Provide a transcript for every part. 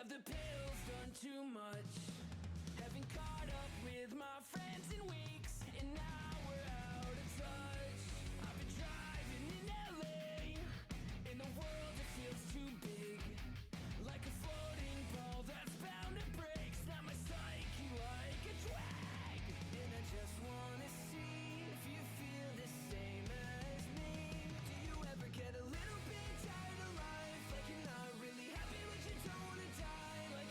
Have the pills done too much? Haven't caught up with my friends in weeks, and now we're out of touch. I've been driving in LA, in the world that feels too big, like a floating ball that's bound to break. Snap my psyche like a drag, and I just wanna see if you feel the same as me. Do you ever get a little bit tired of life? Like you're not really happy but you don't wanna die? Like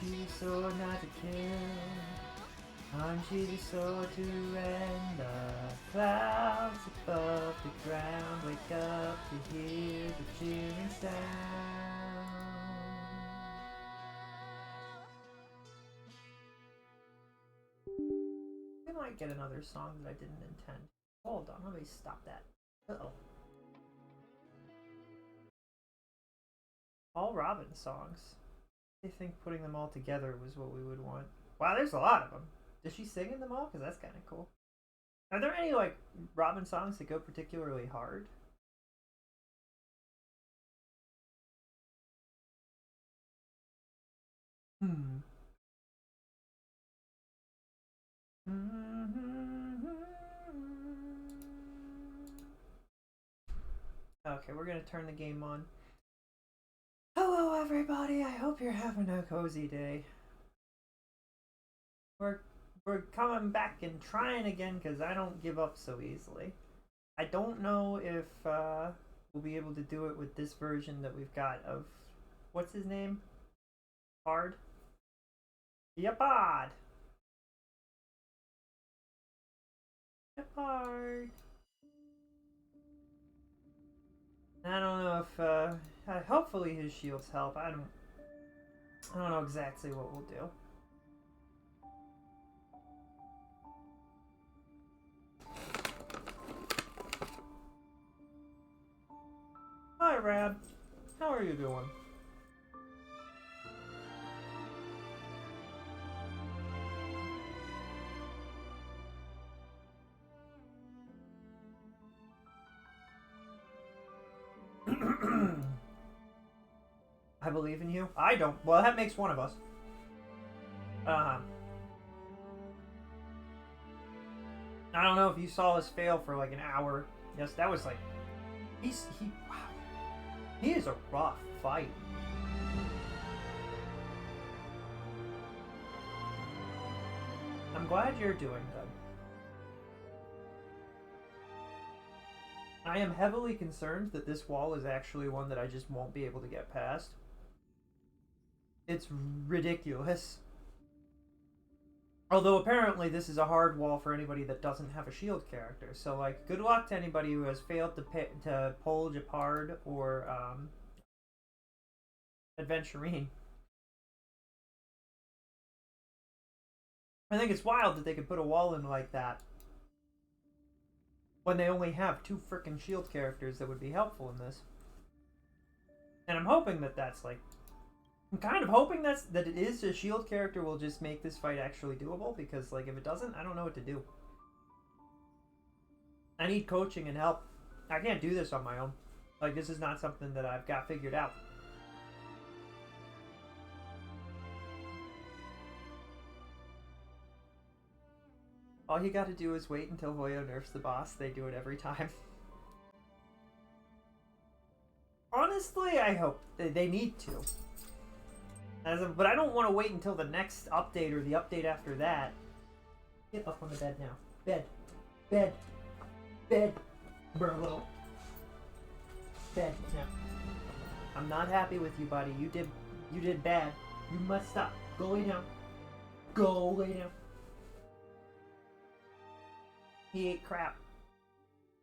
She's the sword not to kill. She the sword to rend the clouds above the ground. Wake up to hear the cheering sound. We might get another song that I didn't intend. Hold on, let me stop that. Uh-oh. All Robin songs. I think putting them all together was what we would want. Wow, there's a lot of them. Does she sing in them all? Because that's kind of cool. Are there any, like, Robin songs that go particularly hard? Okay, we're gonna turn the game on. Hello, everybody. I hope you're having a cozy day. We're coming back and trying again because I don't give up so easily. I don't know if we'll be able to do it with this version that we've got of what's his name? Hard. Yapad. Yapad. I don't know if hopefully his shields help. I don't know exactly what we'll do. Hi, Rab. How are you doing? I believe in you. I don't. Well, that makes one of us. I don't know if you saw us fail for like an hour. Yes, that was like wow. He is a rough fight. I'm glad you're doing good. I am heavily concerned that this wall is actually one that I just won't be able to get past. It's ridiculous. Although apparently this is a hard wall for anybody that doesn't have a shield character. So like, good luck to anybody who has failed to pull Japard or Adventurine. I think it's wild that they could put a wall in like that when they only have 2 frickin' shield characters that would be helpful in this. And I'm hoping that that's like... I'm kind of hoping that it is a shield character will just make this fight actually doable, because like if it doesn't, I don't know what to do. I need coaching and help. I can't do this on my own. Like, this is not something that I've got figured out. All you gotta do is wait until Hoyo nerfs the boss. They do it every time. Honestly, I hope they need to. But I don't want to wait until the next update or the update after that. Get up on the bed now. Bed. Bed. Bed. Burlo. Bed. Now. I'm not happy with you, buddy. You did bad. You must stop. Go lay down. Go lay down. He ate crap.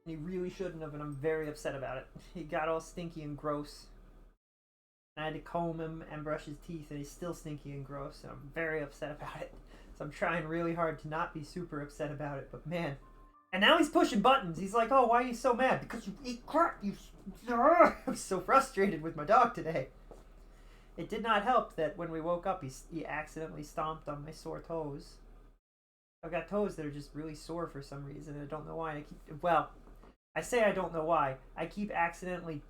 And he really shouldn't have, and I'm very upset about it. He got all stinky and gross. I had to comb him and brush his teeth, and he's still stinky and gross, and I'm very upset about it. So I'm trying really hard to not be super upset about it, but man. And now he's pushing buttons. He's like, oh, why are you so mad? Because you ate crap, you... I'm so frustrated with my dog today. It did not help that when we woke up, he accidentally stomped on my sore toes. I've got toes that are just really sore for some reason, and I don't know why. Well, I say I don't know why. I keep accidentally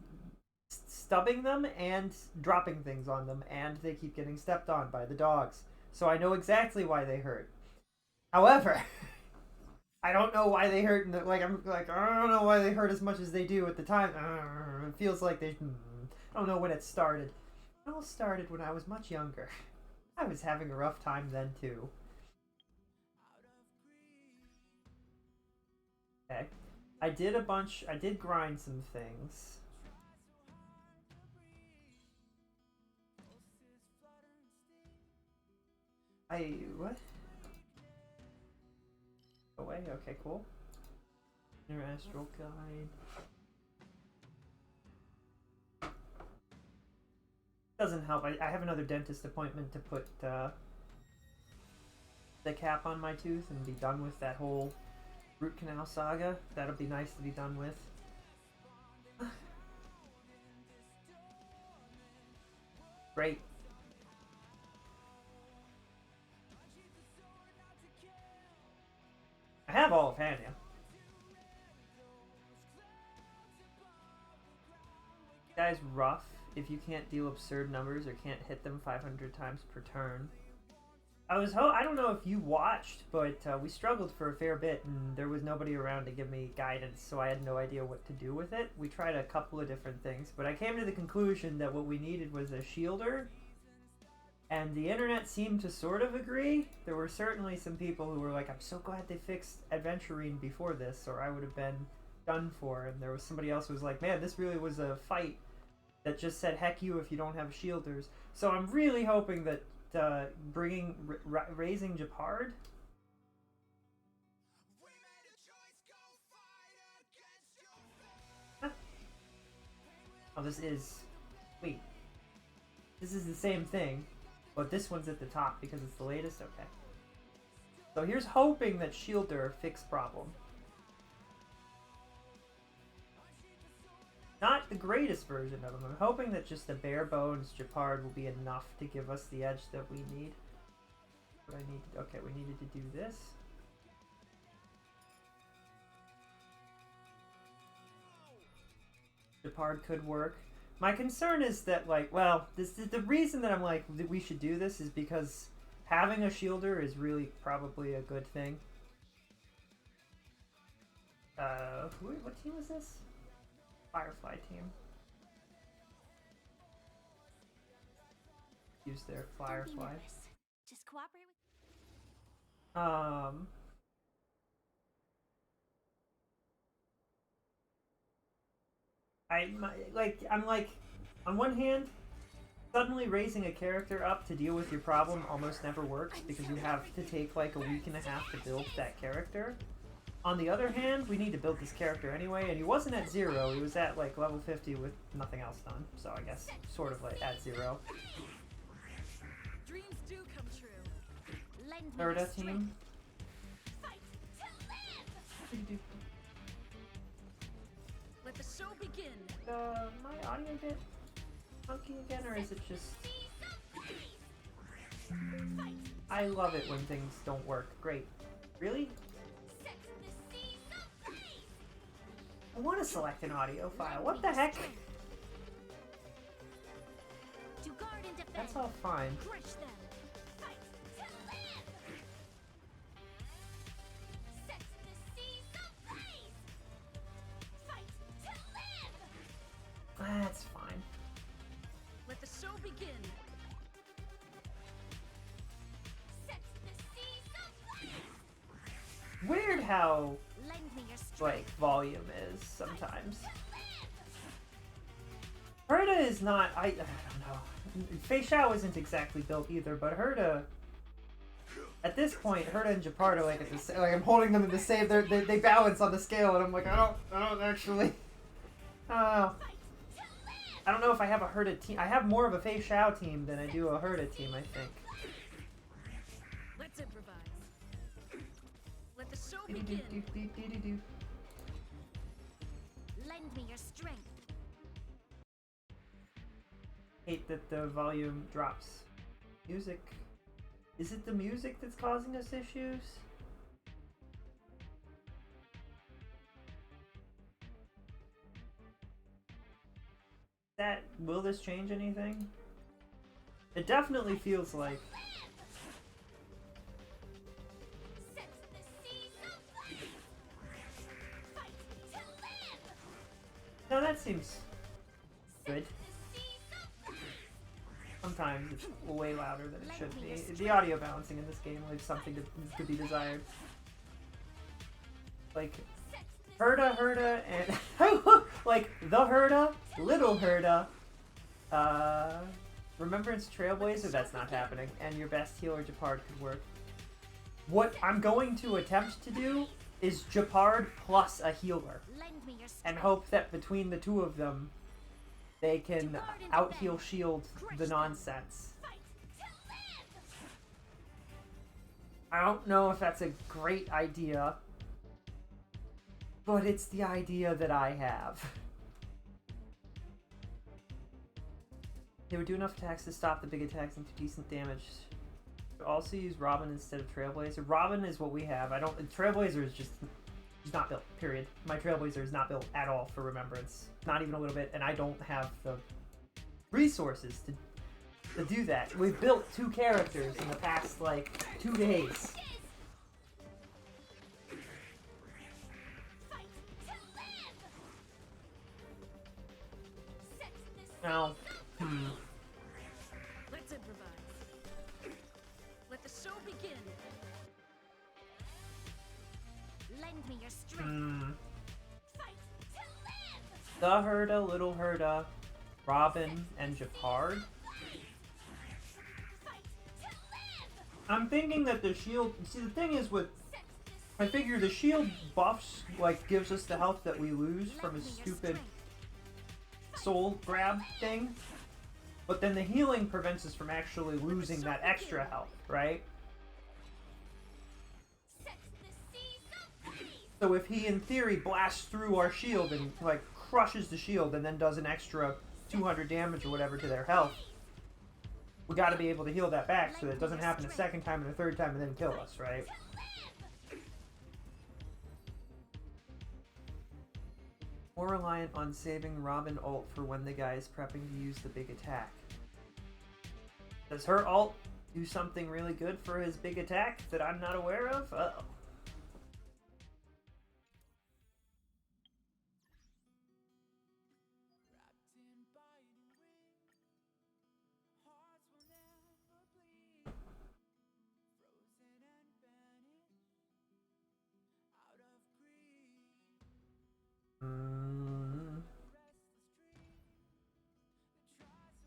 stubbing them and dropping things on them, and they keep getting stepped on by the dogs. So I know exactly why they hurt. However, I don't know why they hurt. I don't know why they hurt as much as they do at the time. It feels like they... I don't know when it started. It all started when I was much younger. I was having a rough time then too. Okay. I did grind some things. What? Away? Okay, cool. Inner Astral Guide. Doesn't help. I have another dentist appointment to put the cap on my tooth and be done with that whole root canal saga. That'll be nice to be done with. Great. I have all of Hania. Guy's rough if you can't deal absurd numbers or can't hit them 500 times per turn. I don't know if you watched, but we struggled for a fair bit and there was nobody around to give me guidance, so I had no idea what to do with it. We tried a couple of different things, but I came to the conclusion that what we needed was a shielder, and the internet seemed to sort of agree. There were certainly some people who were like, I'm so glad they fixed Adventurine before this, or I would have been done for. And there was somebody else who was like, man, this really was a fight that just said heck you if you don't have shielders. So I'm really hoping that raising Japard. Huh? Oh, this is... Wait. This is the same thing, but this one's at the top because it's the latest? Okay. So here's hoping that Shielder fix problem. Not the greatest version of them. I'm hoping that just a bare bones Japard will be enough to give us the edge that we need. What I need to, okay, we needed to do this. Japard could work. My concern is that, like, well, this is the reason that I'm like that we should do this is because having a shielder is really probably a good thing. What team is this? Firefly team. Use their Firefly. Just cooperate with. I'm like, on one hand, suddenly raising a character up to deal with your problem almost never works because you have to take like a week and a half to build that character. On the other hand, we need to build this character anyway, and he wasn't at 0, he was at like level 50 with nothing else done, so I guess sort of like at 0. Dreams do come true. Herda team. Fight to live. Let the show begin. My audio bit funky again, or is it just... I love it when things don't work. Great. Really? I want to select an audio file. What the heck? That's all fine. That's fine. Let the show begin. Weird how like volume is sometimes. Herda is not. I don't know. Fei Xiao isn't exactly built either, but Herda. At this point, Herda and Japard are like at the same. Like I'm holding them in the same. They balance on the scale, and I'm like I don't actually. I don't know. I don't know if I have a Herda team. I have more of a Fei Xiao team than I do a Herda team, I think. Let's improvise. Let the show begin. Lend me your strength. Hate that the volume drops. Music. Is it the music that's causing us issues? Will this change anything? It definitely feels like no, that seems good. Sometimes it's way louder than it should be. The audio balancing in this game leaves something to be desired. Like, Herda, and like the Herda, little Herda. Remembrance Trailblazer, that's not happening. And your best healer Japard could work. What I'm going to attempt to do is Japard plus a healer. And hope that between the two of them, they can out-heal shield the nonsense. I don't know if that's a great idea, but it's the idea that I have. They would do enough attacks to stop the big attacks and do decent damage. Also use Robin instead of Trailblazer. Robin is what we have. Trailblazer is just... He's not built, period. My Trailblazer is not built at all for Remembrance. Not even a little bit, and I don't have the resources to do that. We've built 2 characters in the past, like, 2 days. Now, Let's improvise. Let the show begin. Lend me your strength. The Herda, little Herda, Robin, and Japard. I'm thinking that the shield... See, the thing is with... I figure the shield buffs, like, gives us the health that we lose from a stupid soul grab thing. But then the healing prevents us from actually losing that extra health, right? So if he, in theory, blasts through our shield and, like, crushes the shield and then does an extra 200 damage or whatever to their health, we gotta be able to heal that back so that it doesn't happen a second time and a third time and then kill us, right? More reliant on saving Robin ult for when the guy is prepping to use the big attack. Does her ult do something really good for his big attack that I'm not aware of? Uh-oh.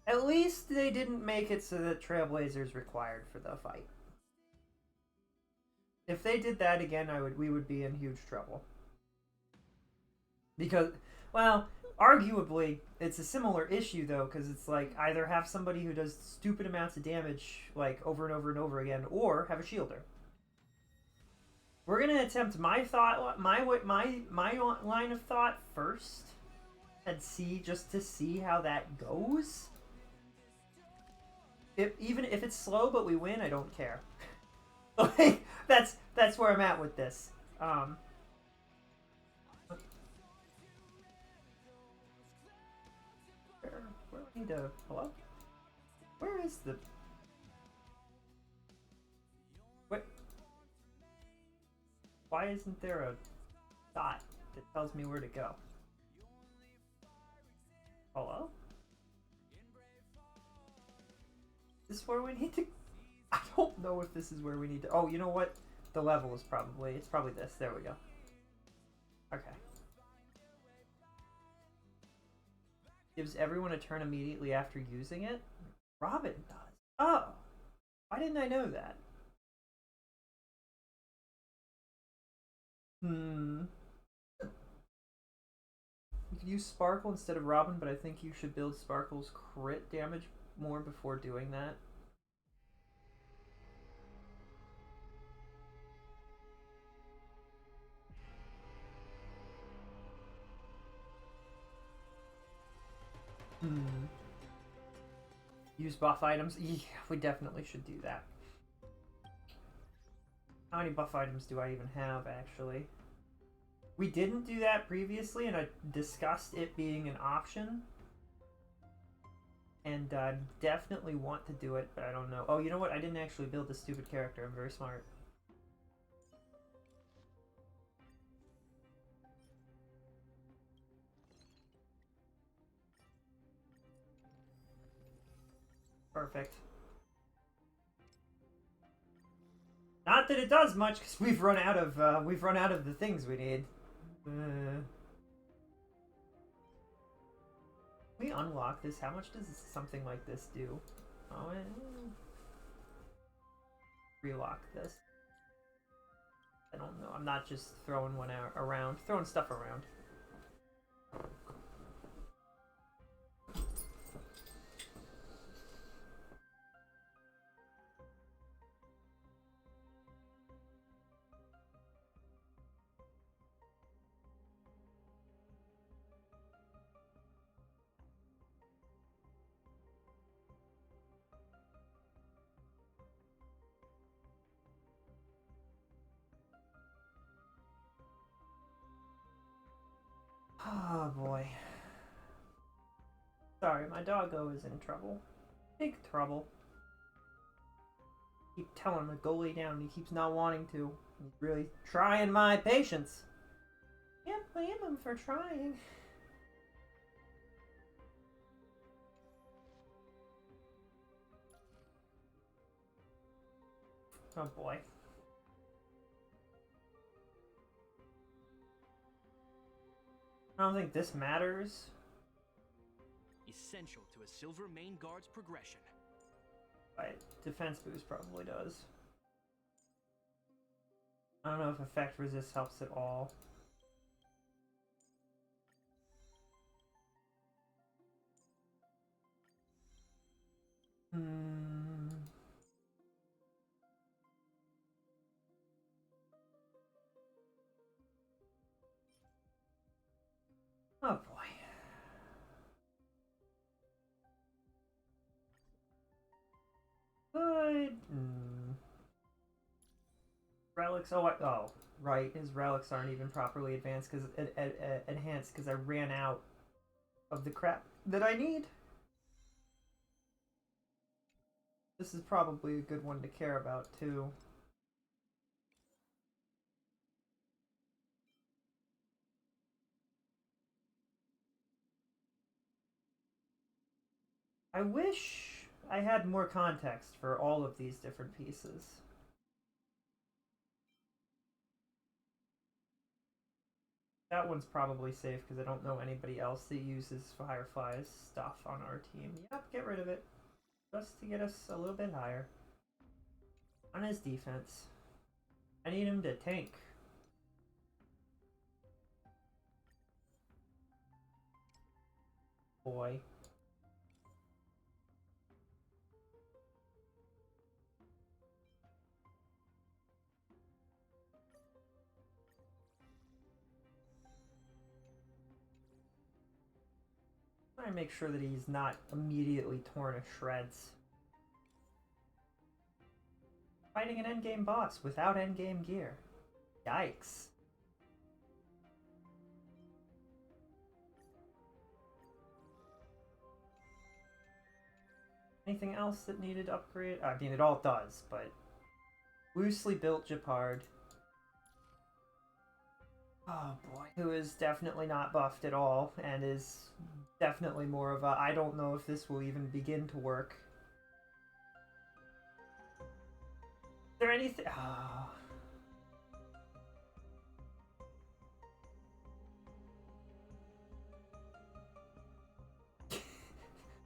At least they didn't make it so that Trailblazer is required for the fight. If they did that again, we would be in huge trouble. Because, well, arguably, it's a similar issue though, because it's like either have somebody who does stupid amounts of damage like over and over and over again, or have a shielder. We're gonna attempt my line of thought first, and see just to see how that goes. Even if it's slow but we win, I don't care. Like that's where I'm at with this. Where we need to... Hello? Where is the... What? Why isn't there a dot that tells me where to go? Hello? Is this where we need to... I don't know if this is where we need to... Oh, you know what? The level is probably... It's probably this. There we go. Okay. Gives everyone a turn immediately after using it? Robin does. Oh! Why didn't I know that? You could use Sparkle instead of Robin, but I think you should build Sparkle's crit damage more before doing that. Use buff items? Yeah, we definitely should do that. How many buff items do I even have, actually? We didn't do that previously, and I discussed it being an option. And I definitely want to do it, but I don't know. Oh, you know what? I didn't actually build this stupid character. I'm very smart. Perfect. Not that it does much, because we've run out of the things we need. We unlock this. How much does something like this do? Oh, relock this. I don't know. I'm not just throwing one out around, throwing stuff around. Oh boy. Sorry, my doggo is in trouble. Big trouble. Keep telling him to go lay down and he keeps not wanting to. He's really trying my patience. Can't blame him for trying. Oh boy. I don't think this matters. Essential to a silver main guard's progression. Right, defense boost probably does. I don't know if effect resist helps at all. Oh boy. Good. Relics. Oh, right. His relics aren't even properly advanced because enhanced because I ran out of the crap that I need. This is probably a good one to care about too. I wish I had more context for all of these different pieces. That one's probably safe because I don't know anybody else that uses Firefly's stuff on our team. Yep, get rid of it. Just to get us a little bit higher. On his defense. I need him to tank. Boy. Try and make sure that he's not immediately torn to shreds. Fighting an endgame boss without endgame gear. Yikes. Anything else that needed upgrade? I mean, it all does, but loosely built Japard. Oh boy, who is definitely not buffed at all, and is definitely more of a, I don't know if this will even begin to work. Is there anything? Oh.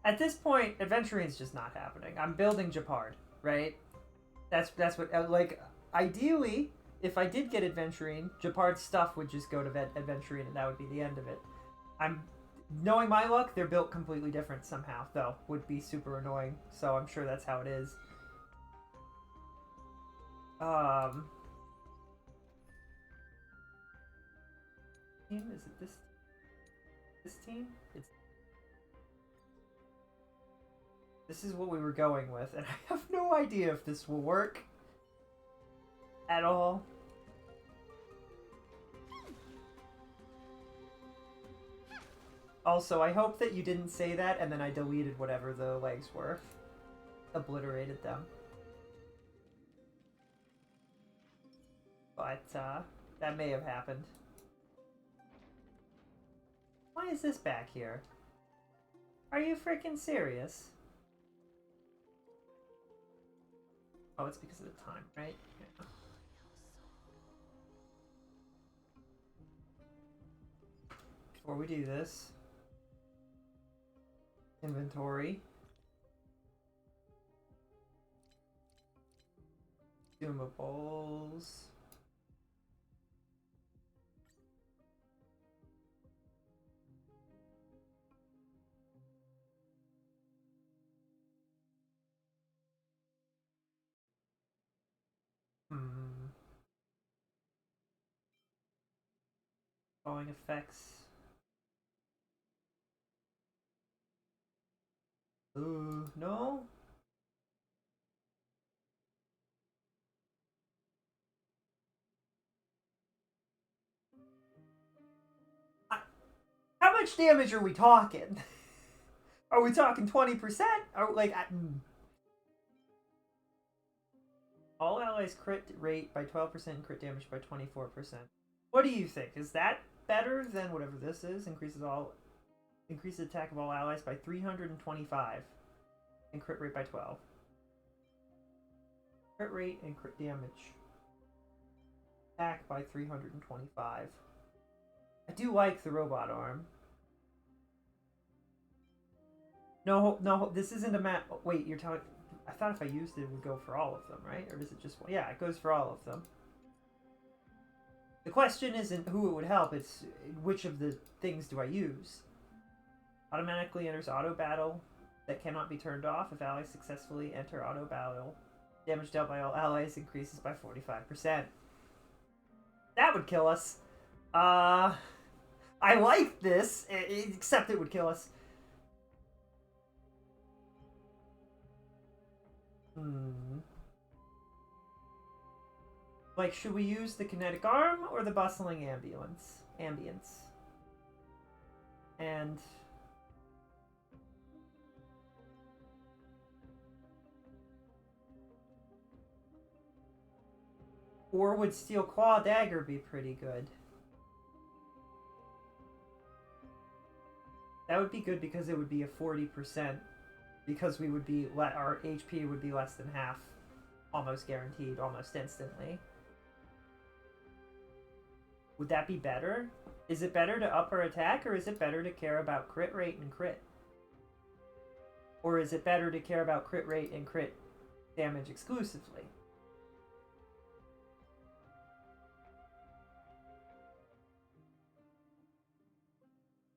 At this point, Adventuring's just not happening. I'm building Japard, right? That's what, like, ideally, if I did get Adventuring, Japard's stuff would just go to Adventuring and that would be the end of it. Knowing my luck, they're built completely different somehow, though. Would be super annoying, so I'm sure that's how it is. Team? Is it this team? This is what we were going with, and I have no idea if this will work at all. Also, I hope that you didn't say that and then I deleted whatever the legs were. Obliterated them. But, that may have happened. Why is this back here? Are you freaking serious? Oh, it's because of the time, right? Yeah. Before we do this, inventory, consumables. Falling effects. No? How much damage are we talking? Are we talking 20%? Or like... All allies crit rate by 12% and crit damage by 24%. What do you think? Is that better than whatever this is? Increase the attack of all allies by 325 and crit rate by 12. Crit rate and crit damage. Attack by 325. I do like the robot arm. No, this isn't a map. Wait, you're telling... I thought if I used it, it would go for all of them, right? Or does it just... Yeah, it goes for all of them. The question isn't who it would help, it's which of the things do I use. Automatically enters auto battle that cannot be turned off if allies successfully enter auto battle. Damage dealt by all allies increases by 45%. That would kill us. I like this, except it would kill us. Like, should we use the kinetic arm or the bustling ambience? And... Or would Steel Claw Dagger be pretty good? That would be good because it would be a 40%. Because we would be... Our HP would be less than half. Almost guaranteed, almost instantly. Would that be better? Is it better to up our attack, or is it better to care about crit rate and crit? Or is it better to care about crit rate and crit damage exclusively?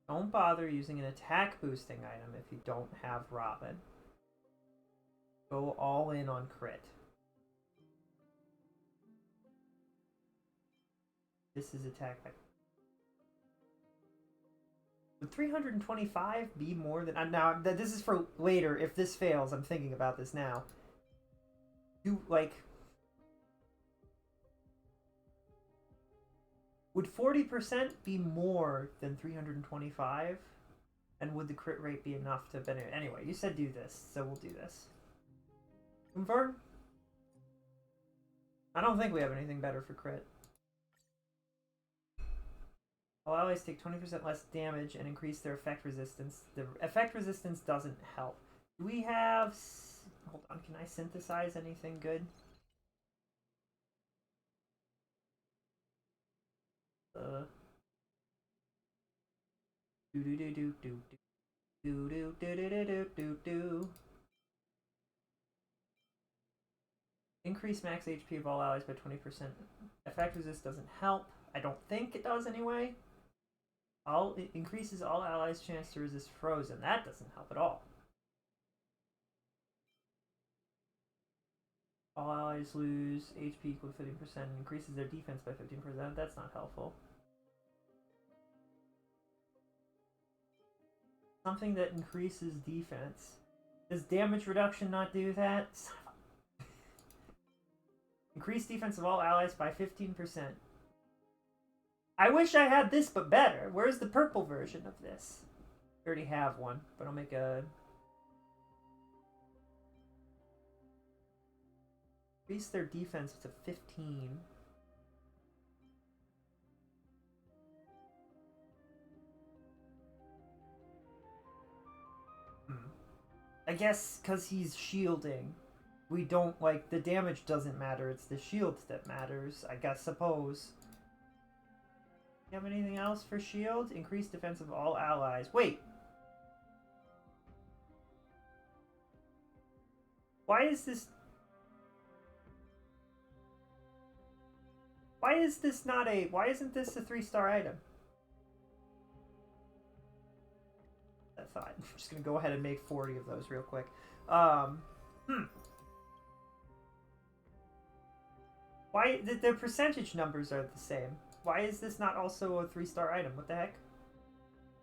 Don't bother using an attack boosting item if you don't have Robin. Go all in on crit. This is attack by... Would 325 be more than... now, this is for later. If this fails, I'm thinking about this now. Like... Would 40% be more than 325? And would the crit rate be enough to benefit? Anyway, you said do this, so we'll do this. Confirm? I don't think we have anything better for crit. All allies take 20% less damage and increase their effect resistance. The effect resistance doesn't help. Do we have... Hold on, can I synthesize anything good? Increase max HP of all allies by 20%. Effect resist doesn't help. I don't think it does anyway. It increases all allies' chance to resist frozen. That doesn't help at all. All allies lose HP equal to 15% and increases their defense by 15%. That's not helpful. Something that increases defense. Does damage reduction not do that? Increase defense of all allies by 15%. I wish I had this, but better. Where's the purple version of this? I already have one, but I'll make a... Increase their defense to 15. I guess because he's shielding. we don't, like, the damage doesn't matter, it's the shield that matters, I guess, suppose. You have anything else for shield? Increase defense of all allies. Wait! Why is this... Why is this not a... Why isn't this a 3-star item? I thought. I'm just gonna go ahead and make 40 of those real quick. Why... The percentage numbers are the same. Why is this not also a 3-star item? What the heck?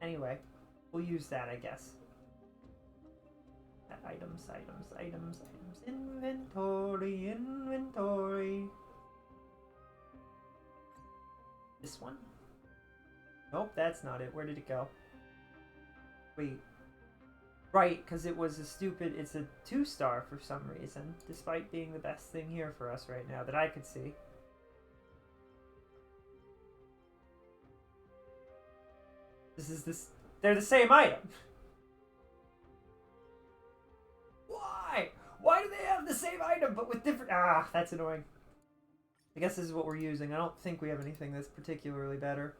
Anyway, we'll use that, I guess. Items. Inventory. This one? Nope, that's not it. Where did it go? Wait. Right, because it was a stupid... It's a 2-star for some reason, despite being the best thing here for us right now that I could see. They're the same item. Why? Why do they have the same item but with different... Ah, that's annoying. I guess this is what we're using. I don't think we have anything that's particularly better.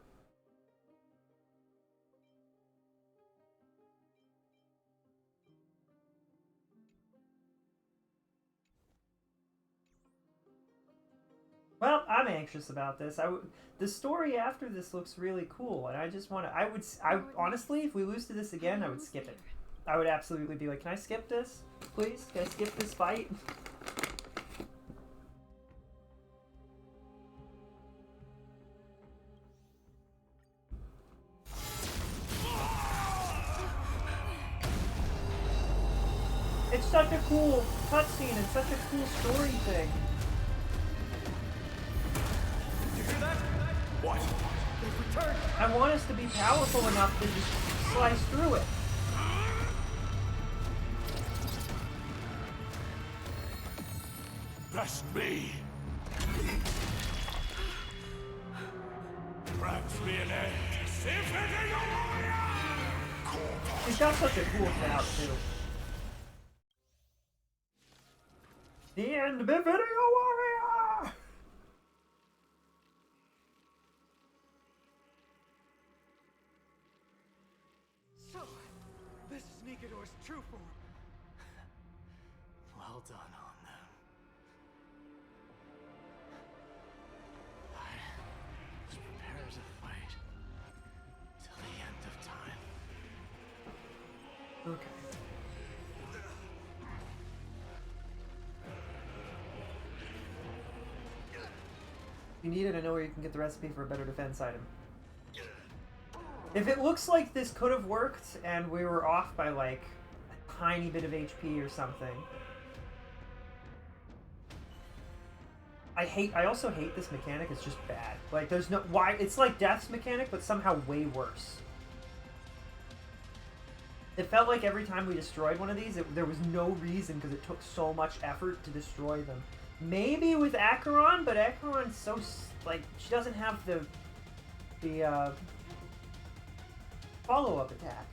Well, I'm anxious about this. The story after this looks really cool, and I just want to... honestly, if we lose to this again, I would skip it. I would absolutely be like, can I skip this? Please? Can I skip this fight? It's such a cool cutscene and such a cool story thing. What? They've returned! I want us to be powerful enough to just slice through it. Bless me! Grabs me an egg. He's got such a cool shout, too. The end of Video Warrior! So, this is Nikador's true form. Well done on them. I was prepared to fight till the end of time. Okay. If you need it, I know where you can get the recipe for a better defense item. If it looks like this could have worked and we were off by like a tiny bit of HP or something. I also hate this mechanic, it's just bad. Like there's no, why, it's like Death's mechanic, but somehow way worse. It felt like every time we destroyed one of these, there was no reason because it took so much effort to destroy them. Maybe with Acheron, but Acheron's so, like, she doesn't have the follow-up attack.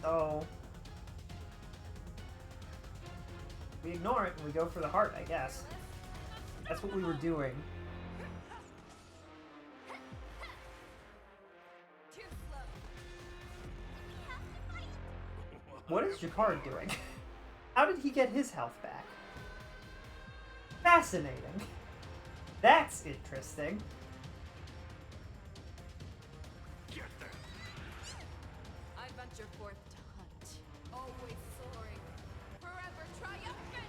So we ignore it and we go for the heart, I guess. That's what we were doing. Too slow. We have to fight. What is Jakar doing? How did he get his health back? Fascinating. That's interesting. I venture forth to hunt. Always soaring. Forever triumphant.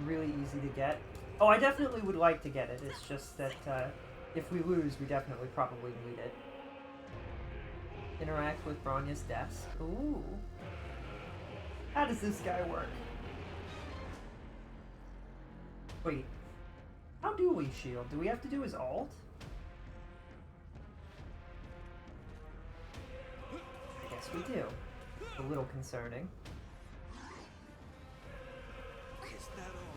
Really easy to get. Oh, I definitely would like to get it. It's just that if we lose, we definitely probably need it. Interact with Bronya's desk. Ooh. How does this guy work? Wait. How do we shield? Do we have to do his alt? I guess we do. A little concerning. Is that all?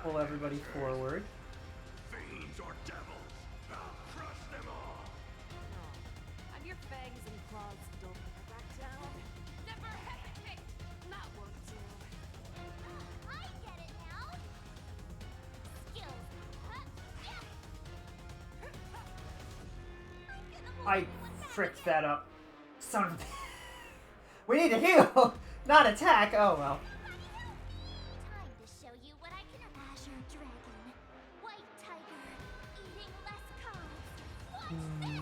Pull everybody forward. Fiends or devils, I'll crush them all. Gods don't ever back down. Never hesitate. That won't do. I get it now. Skills. Huh, yeah. I'm gonna hold I you with that fricked again. that up. Son of a... We need to heal, not attack. Oh well. Time to show you what I can. Azure Dragon, White Tiger, eating less carbs. What's this?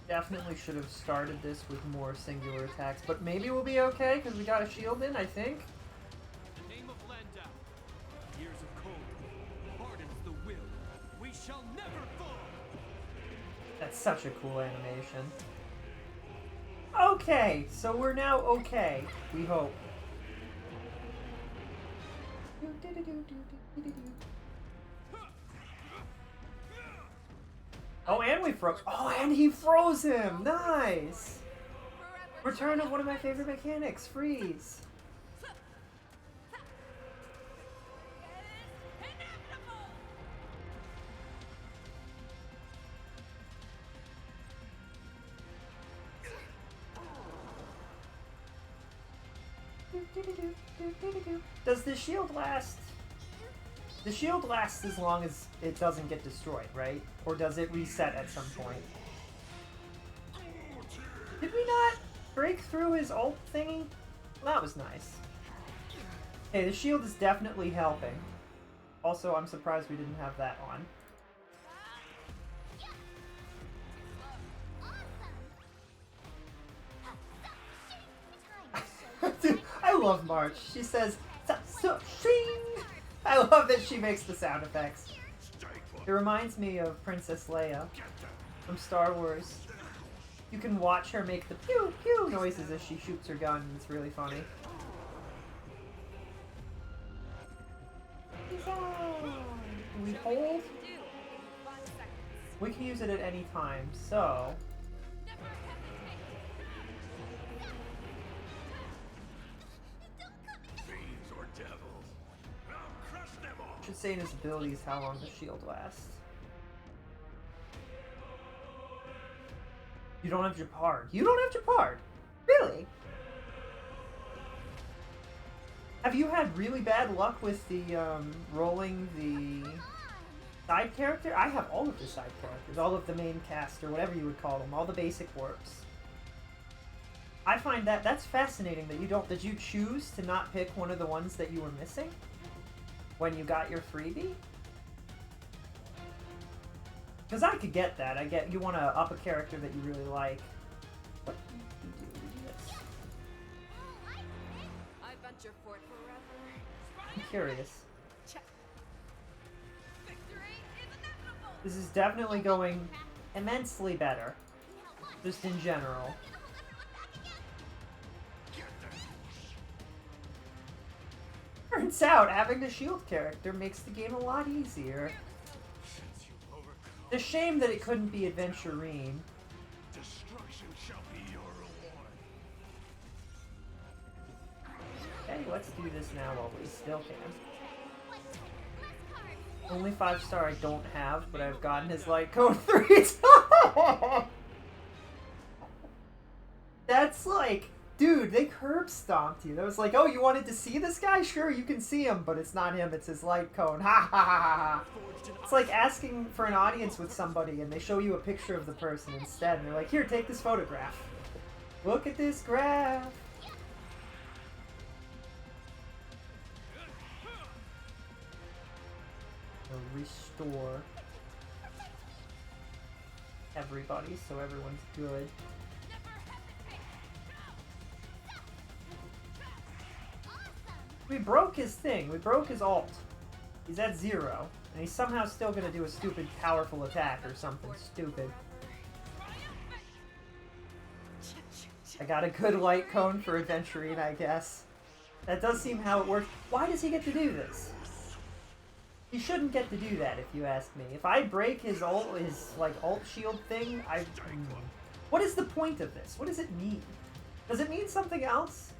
Definitely should have started this with more singular attacks, but maybe we'll be okay because we got a shield in, I think. The name of Landau. Years of cold hardens the will. We shall never fall. That's such a cool animation. Okay, so we're now okay, we hope. Oh, and we froze. Oh, and he froze him. Nice. Return of one of my favorite mechanics, freeze. Does the shield last? The shield lasts as long as it doesn't get destroyed, right? Or does it reset at some point? Did we not break through his ult thingy? Well, that was nice. Okay, the shield is definitely helping. Also, I'm surprised we didn't have that on. Dude, I love March. She says, "Shing." I love that she makes the sound effects. It reminds me of Princess Leia from Star Wars. You can watch her make the pew pew noises as she shoots her gun, and it's really funny. Do we hold? We can use it at any time, so... Fiends or devils. I'll crush them all. Should say in his abilities how long the shield lasts. You don't have Japard. You don't have Japard? Really? Have you had really bad luck with the, rolling the side character? I have all of the side characters, all of the main cast, or whatever you would call them, all the basic warps. I find that's fascinating that you choose to not pick one of the ones that you were missing when you got your freebie. Because I could get that. You want to up a character that you really like. What do we do? We do this. I venture forth forever. I'm curious. Check. Victory is inevitable. This is definitely going immensely better. Just in general. Turns out having a shield character makes the game a lot easier. Since you've overcome, It's a shame that it couldn't be Adventurine. destruction shall be your reward. Okay, let's do this now while we still can. Only 5-star I don't have, but I've gotten his light code 3 times! That's like, dude, they curb stomped you. That was like, oh, you wanted to see this guy? Sure, you can see him, but it's not him, it's his light cone. Ha ha ha ha ha. It's like asking for an audience with somebody and they show you a picture of the person instead, and they're like, here, take this photograph. Look at this graph. Restore everybody so everyone's good. We broke his thing. We broke his ult. He's at 0. And he's somehow still gonna do a stupid powerful attack or something stupid. I got a good light cone for Adventurine, I guess. That does seem how it works. Why does he get to do this? He shouldn't get to do that, if you ask me. If I break his ult shield thing, what is the point of this? What does it mean? Does it mean something else?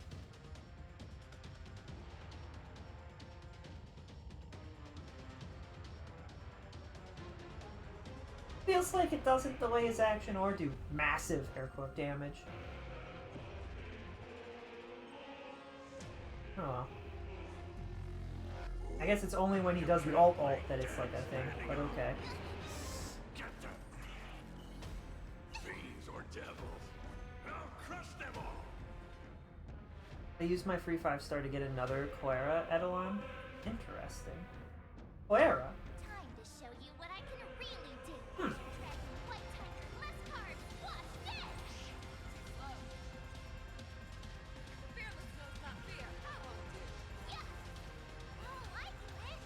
Feels like it doesn't delay his action or do massive air quote damage. Oh well. I guess it's only when he does the alt that it's like a thing, but okay. Get them! Fiends or devils, I'll crush them all! I used my free 5-star to get another Clara Eidolon. Interesting. Clara? Time to show you what I can really do. Dragon, white tiger, less cards. Watch this! Fearless knows not fear. I won't do. Yeah! Oh, I do it!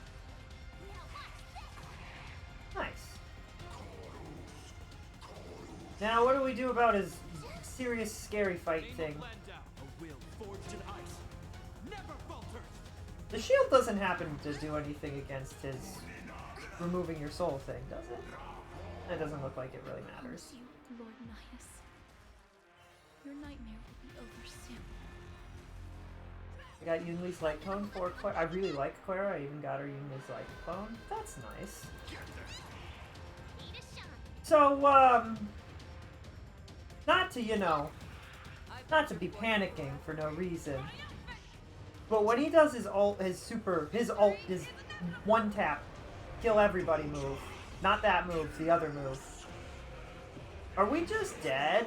Now watch this! Nice. Now, what do we do about his serious, scary fight Name thing? of Landau, a will forged in ice. Never falters. The shield doesn't happen to do anything against his removing your soul thing, does it? It doesn't look like it really matters. You, Lord Nihus. Your nightmare will be over soon. I got Yunli's light clone for Clara. I really like Clara. I even got her Yunli's light clone. That's nice. Need a shine. So, not to, you know, not to be panicking for no reason. But when he does his alt, his one tap, kill everybody move. Not that move, the other move. Are we just dead?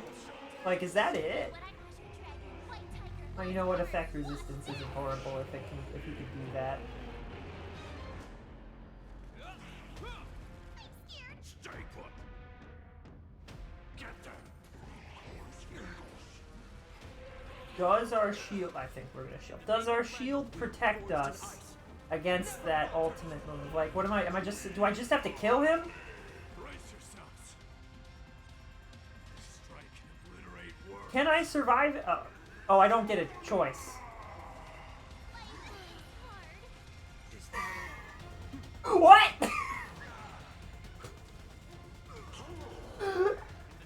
Like, is that it? What I measure, dragon, white tiger, Oh, you know what? Effect resistance isn't horrible if he could do that. I'm scared. Stay put! Get them! Does our shield? I think we're gonna shield. Does our shield protect us against that ultimate move? Like, what am I? Am I just? Do I just have to kill him? Brace yourselves. Strike can obliterate worlds. Can I survive? Oh, I don't get a choice. What? The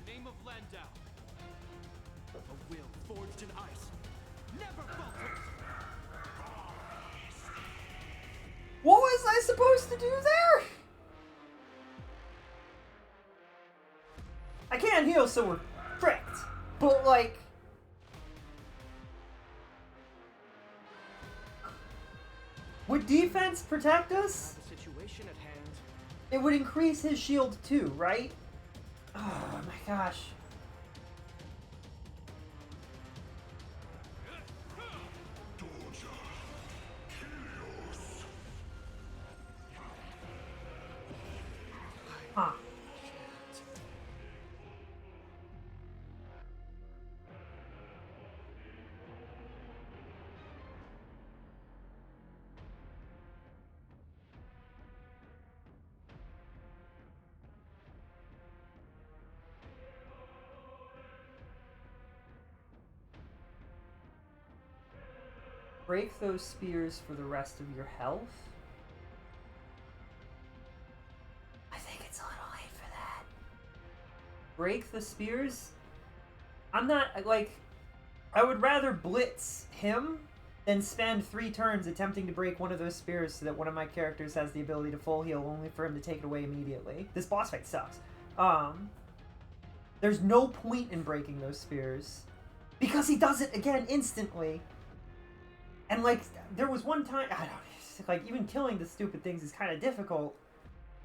name of Landau, a will forged in ice. Never falters. What was I supposed to do there? I can't heal, so we're fricked. But like, would defense protect us? The situation at hand. It would increase his shield too, right? Oh my gosh. Huh. Break those spears for the rest of your health. I think it's a little late for that. Break the spears? I'm not, like, I would rather blitz him than spend 3 turns attempting to break one of those spears so that one of my characters has the ability to full heal only for him to take it away immediately. This boss fight sucks. There's no point in breaking those spears because he does it again instantly. And, like, there was one time, I don't know, like, even killing the stupid things is kind of difficult.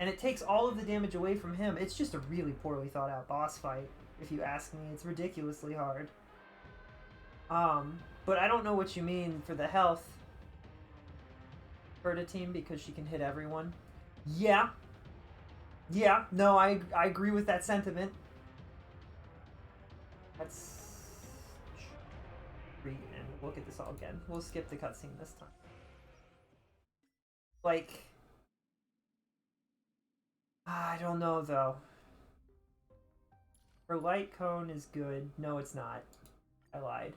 And it takes all of the damage away from him. It's just a really poorly thought out boss fight, if you ask me. It's ridiculously hard. But I don't know what you mean for the health. Berta team, because she can hit everyone. Yeah. Yeah, no, I agree with that sentiment. That's... and we'll look at this all again. We'll skip the cutscene this time. Like, I don't know though. Her light cone is good. No, it's not. I lied.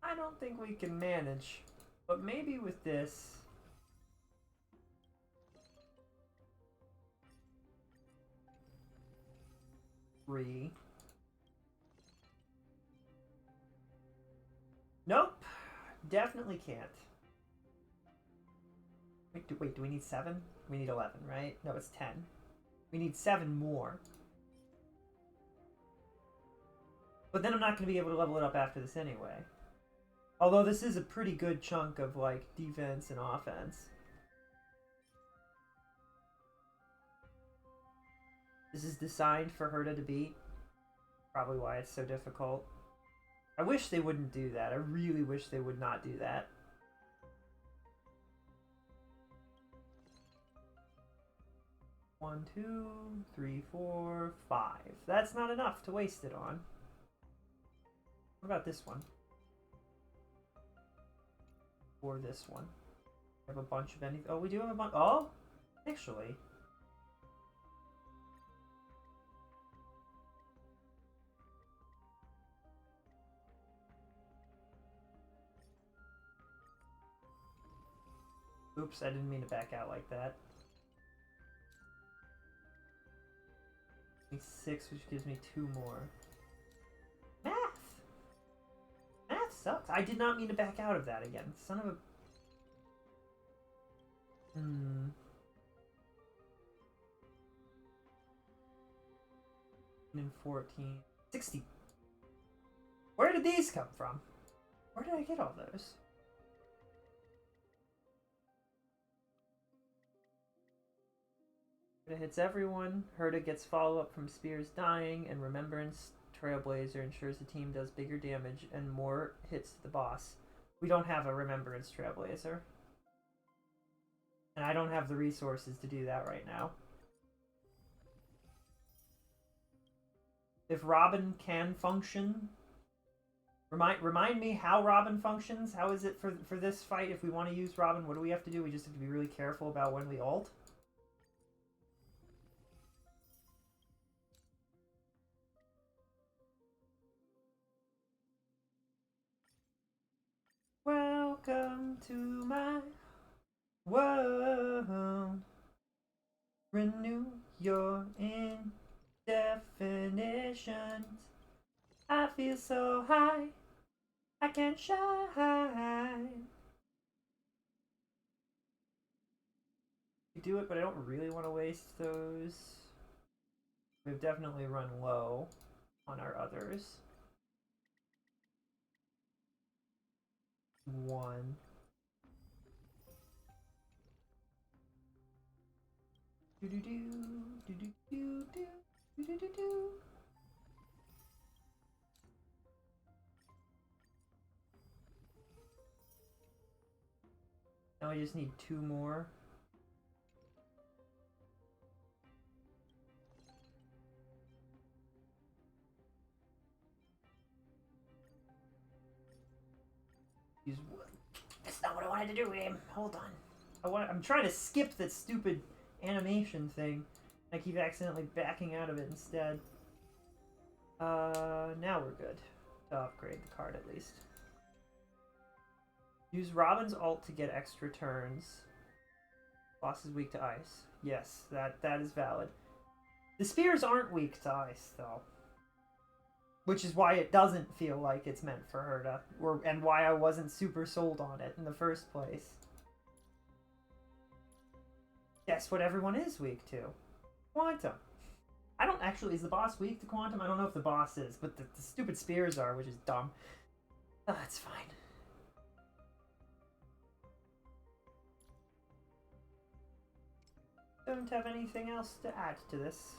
I don't think we can manage, but maybe with this. Nope, definitely can't. Wait, do we need 7? We need 11, right? No, it's 10. We need 7 more. But then I'm not going to be able to level it up after this anyway. Although this is a pretty good chunk of, like, defense and offense. This is designed for Herta to beat. Probably why it's so difficult. I wish they wouldn't do that. I really wish they would not do that. One, 2, 3, 4, 5. That's not enough to waste it on. What about this one? Or this one? We have a bunch of anything. Oh, we do have a bunch. Oh, actually. Oops, I didn't mean to back out like that. 6, which gives me 2 more. Math! Math sucks. I did not mean to back out of that again. Son of a... And 14. 60. Where did these come from? Where did I get all those? Herta hits everyone. Herta gets follow-up from Spears dying, and Remembrance Trailblazer ensures the team does bigger damage and more hits to the boss. We don't have a Remembrance Trailblazer. And I don't have the resources to do that right now. If Robin can function... Remind me how Robin functions? How is it for this fight? If we want to use Robin, what do we have to do? We just have to be really careful about when we ult. Welcome to my world. Renew your indefinitions. I feel so high, I can shine. We do it, but I don't really want to waste those. We've definitely run low on our others. 1. Do do do do do do do do do do. Now we just need 2 more. That's not what I wanted to do, game. Hold on. I'm trying to skip that stupid animation thing. I keep accidentally backing out of it instead. Now we're good to upgrade the card at least. Use Robin's ult to get extra turns. Boss is weak to ice. Yes, that is valid. The spears aren't weak to ice, though. Which is why it doesn't feel like it's meant for Herta. And why I wasn't super sold on it in the first place. Guess what everyone is weak to? Quantum. I don't actually... Is the boss weak to Quantum? I don't know if the boss is, but the stupid spears are, which is dumb. It's fine. Don't have anything else to add to this.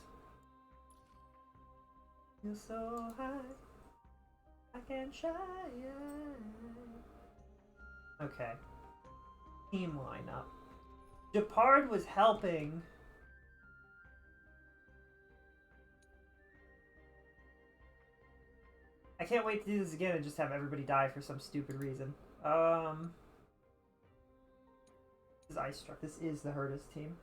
You're so high, I can shine. Okay. Team lineup. Japard was helping. I can't wait to do this again and just have everybody die for some stupid reason. This is Ice Struck. This is the Herta's team.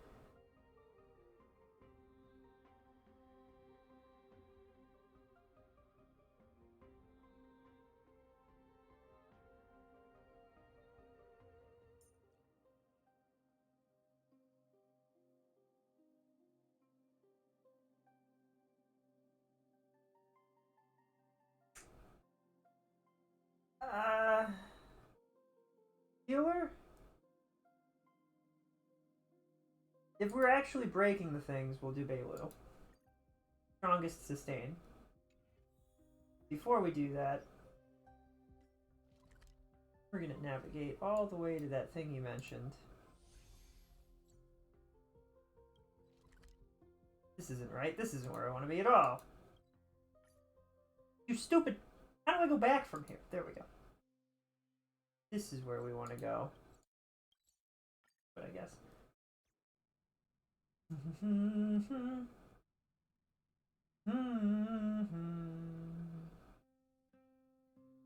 Healer? If we're actually breaking the things, we'll do Bailu. Strongest sustain. Before we do that, we're gonna navigate all the way to that thing you mentioned. This isn't right. This isn't where I want to be at all. You stupid... How do I go back from here? There we go. This is where we want to go. But I guess.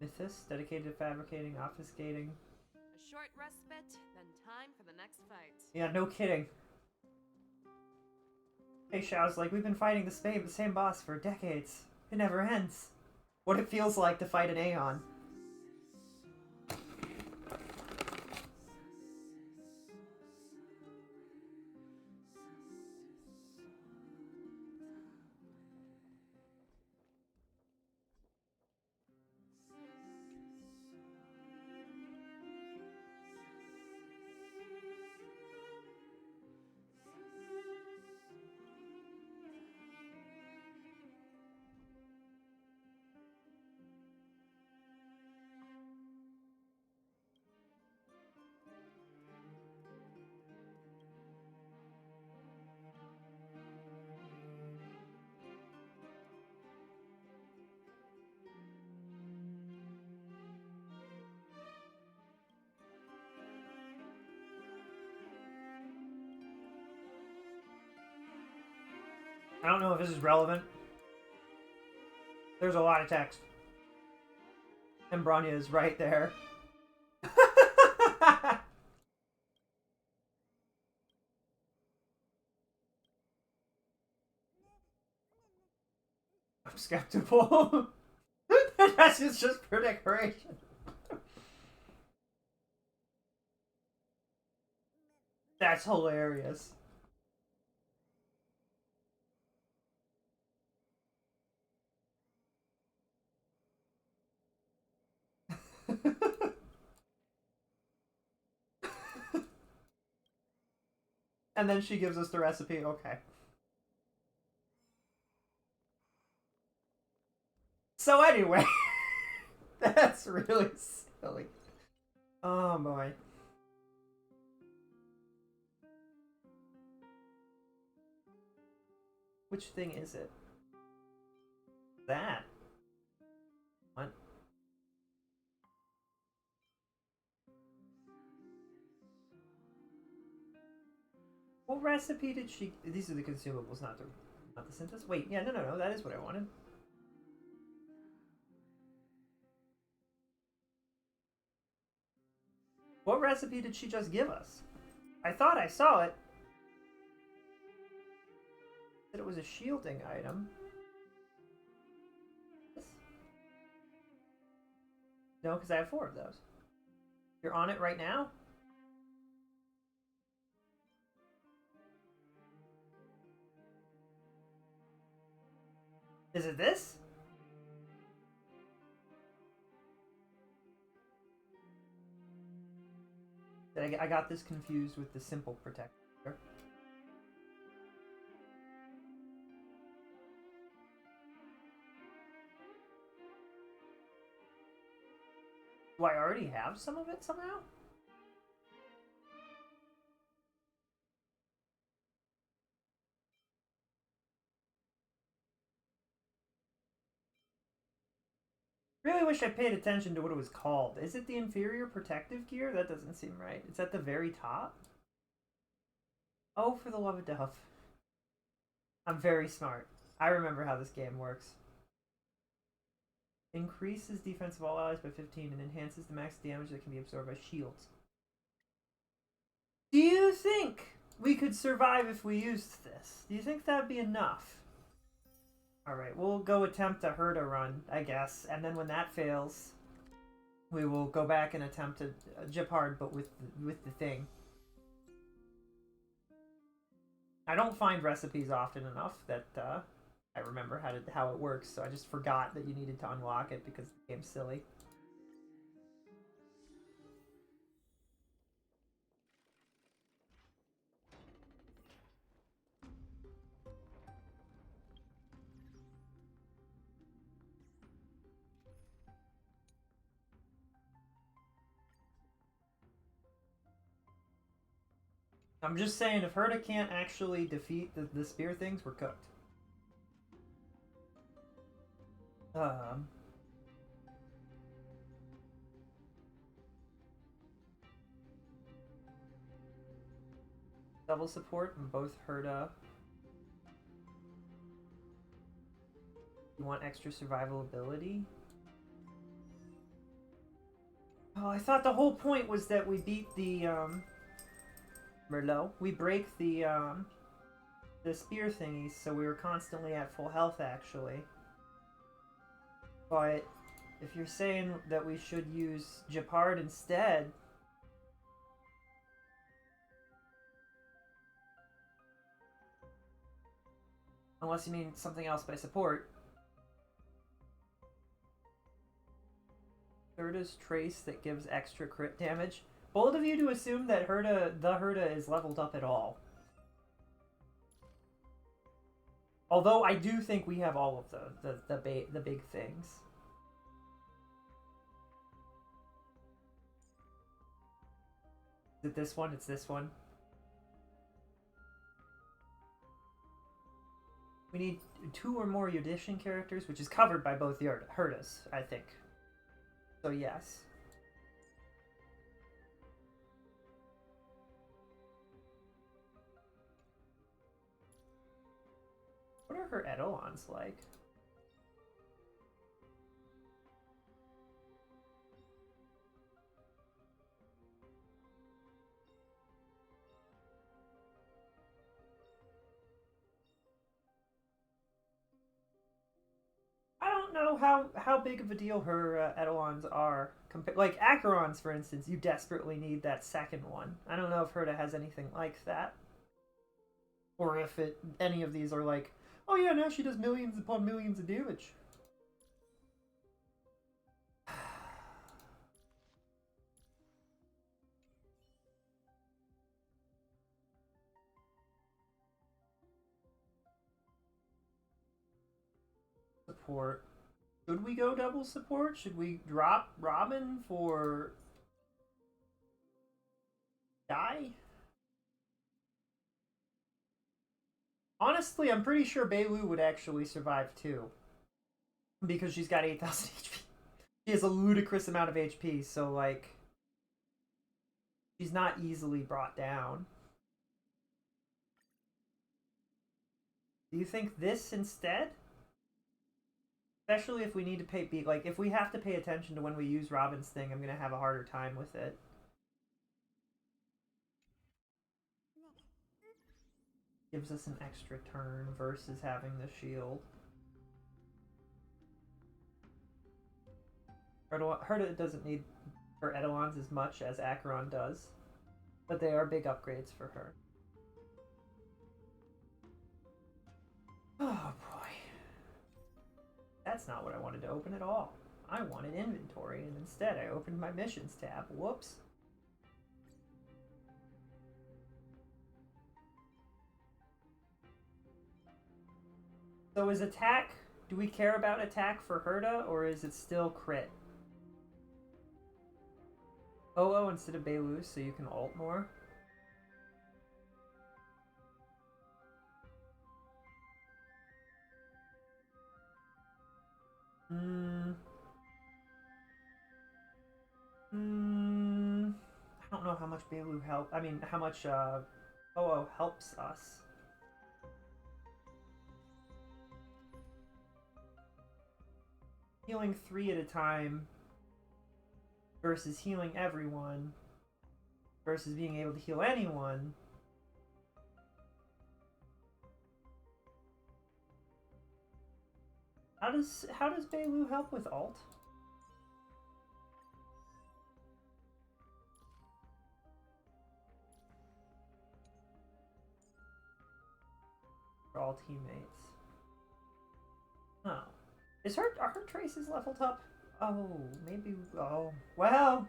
Mythos, dedicated to fabricating, obfuscating. A short respite, then time for the next fight. Yeah, no kidding. Hey, Shao's like, we've been fighting the same boss for decades. It never ends. What it feels like to fight an Aeon. I don't know if this is relevant. There's a lot of text. And Bronya is right there. I'm skeptical. That's just for decoration. That's hilarious. And then she gives us the recipe. Okay. So anyway, that's really silly. Oh boy. Which thing is it? That. What? What recipe did she... These are the consumables, not the synthesis. Wait, yeah, no, that is what I wanted. What recipe did she just give us? I thought I saw it. That it was a shielding item. This? No, because I have 4 of those. You're on it right now? Is it this? I got this confused with the simple protector. Do I already have some of it somehow? Really wish I paid attention to what it was called. Is it the inferior protective gear? That doesn't seem right. It's at the very top? Oh, for the love of Duff. I'm very smart. I remember how this game works. Increases defense of all allies by 15 and enhances the max damage that can be absorbed by shields. Do you think we could survive if we used this? Do you think that'd be enough? Alright, we'll go attempt a Herda run, I guess, and then when that fails, we will go back and attempt a Jip-Hard, but with the thing. I don't find recipes often enough that I remember how it works, so I just forgot that you needed to unlock it because the game's silly. I'm just saying, if Herta can't actually defeat the spear things, we're cooked. Double support in both Herta. You want extra survival ability? Oh, I thought the whole point was that we beat the, Merlot. We break the spear thingies, so we were constantly at full health, actually. But if you're saying that we should use Japard instead... Unless you mean something else by support. Herta's trace that gives extra crit damage. Bold of you to assume that the Herta is leveled up at all. Although I do think we have all of the big things. Is it this one? It's this one. We need 2 or more audition characters, which is covered by both the Hertas, I think. So yes. What are her Eidolons like? I don't know how big of a deal her Eidolons are. Like Acheron's, for instance, you desperately need that second one. I don't know if Herta has anything like that. Or if any of these are like, oh yeah, now she does millions upon millions of damage. Support. Should we go double support? Should we drop Robin for... Die? Honestly, I'm pretty sure Beilu would actually survive too. Because she's got 8,000 HP. She has a ludicrous amount of HP, so like... She's not easily brought down. Do you think this instead? Especially if we need to pay... Like, if we have to pay attention to when we use Robin's thing, I'm gonna have a harder time with it. Gives us an extra turn versus having the shield. Herta doesn't need her Eidolons as much as Acheron does, but they are big upgrades for her. Oh boy. That's not what I wanted to open at all. I wanted inventory, and instead I opened my missions tab. Whoops. So is attack... Do we care about attack for Herta, or is it still crit? Oh, instead of Beilu, so you can ult more? I don't know how much Beilu how much Oh helps us. Healing 3 at a time versus healing everyone versus being able to heal anyone. How does Beilu help with ult? For all teammates. Oh. Are her traces leveled up? Oh, maybe. Oh, well.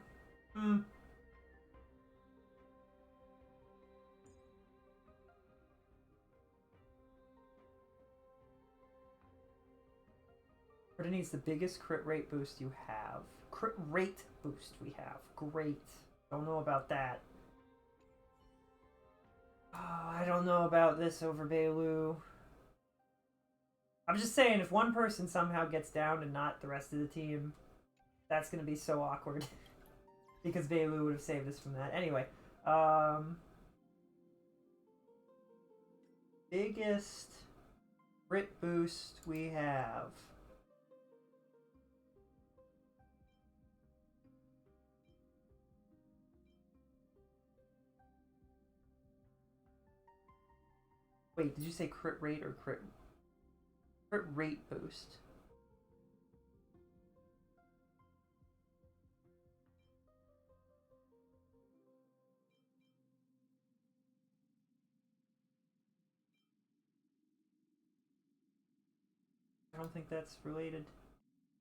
Herta needs the biggest crit rate boost you have. Crit rate boost we have. Great. Don't know about that. Oh, I don't know about this over Bailu. I'm just saying, if one person somehow gets down and not the rest of the team, that's going to be so awkward. Because Bailu would have saved us from that. Anyway, biggest crit boost we have. Wait, did you say crit rate or crit rate boost? I don't think that's related.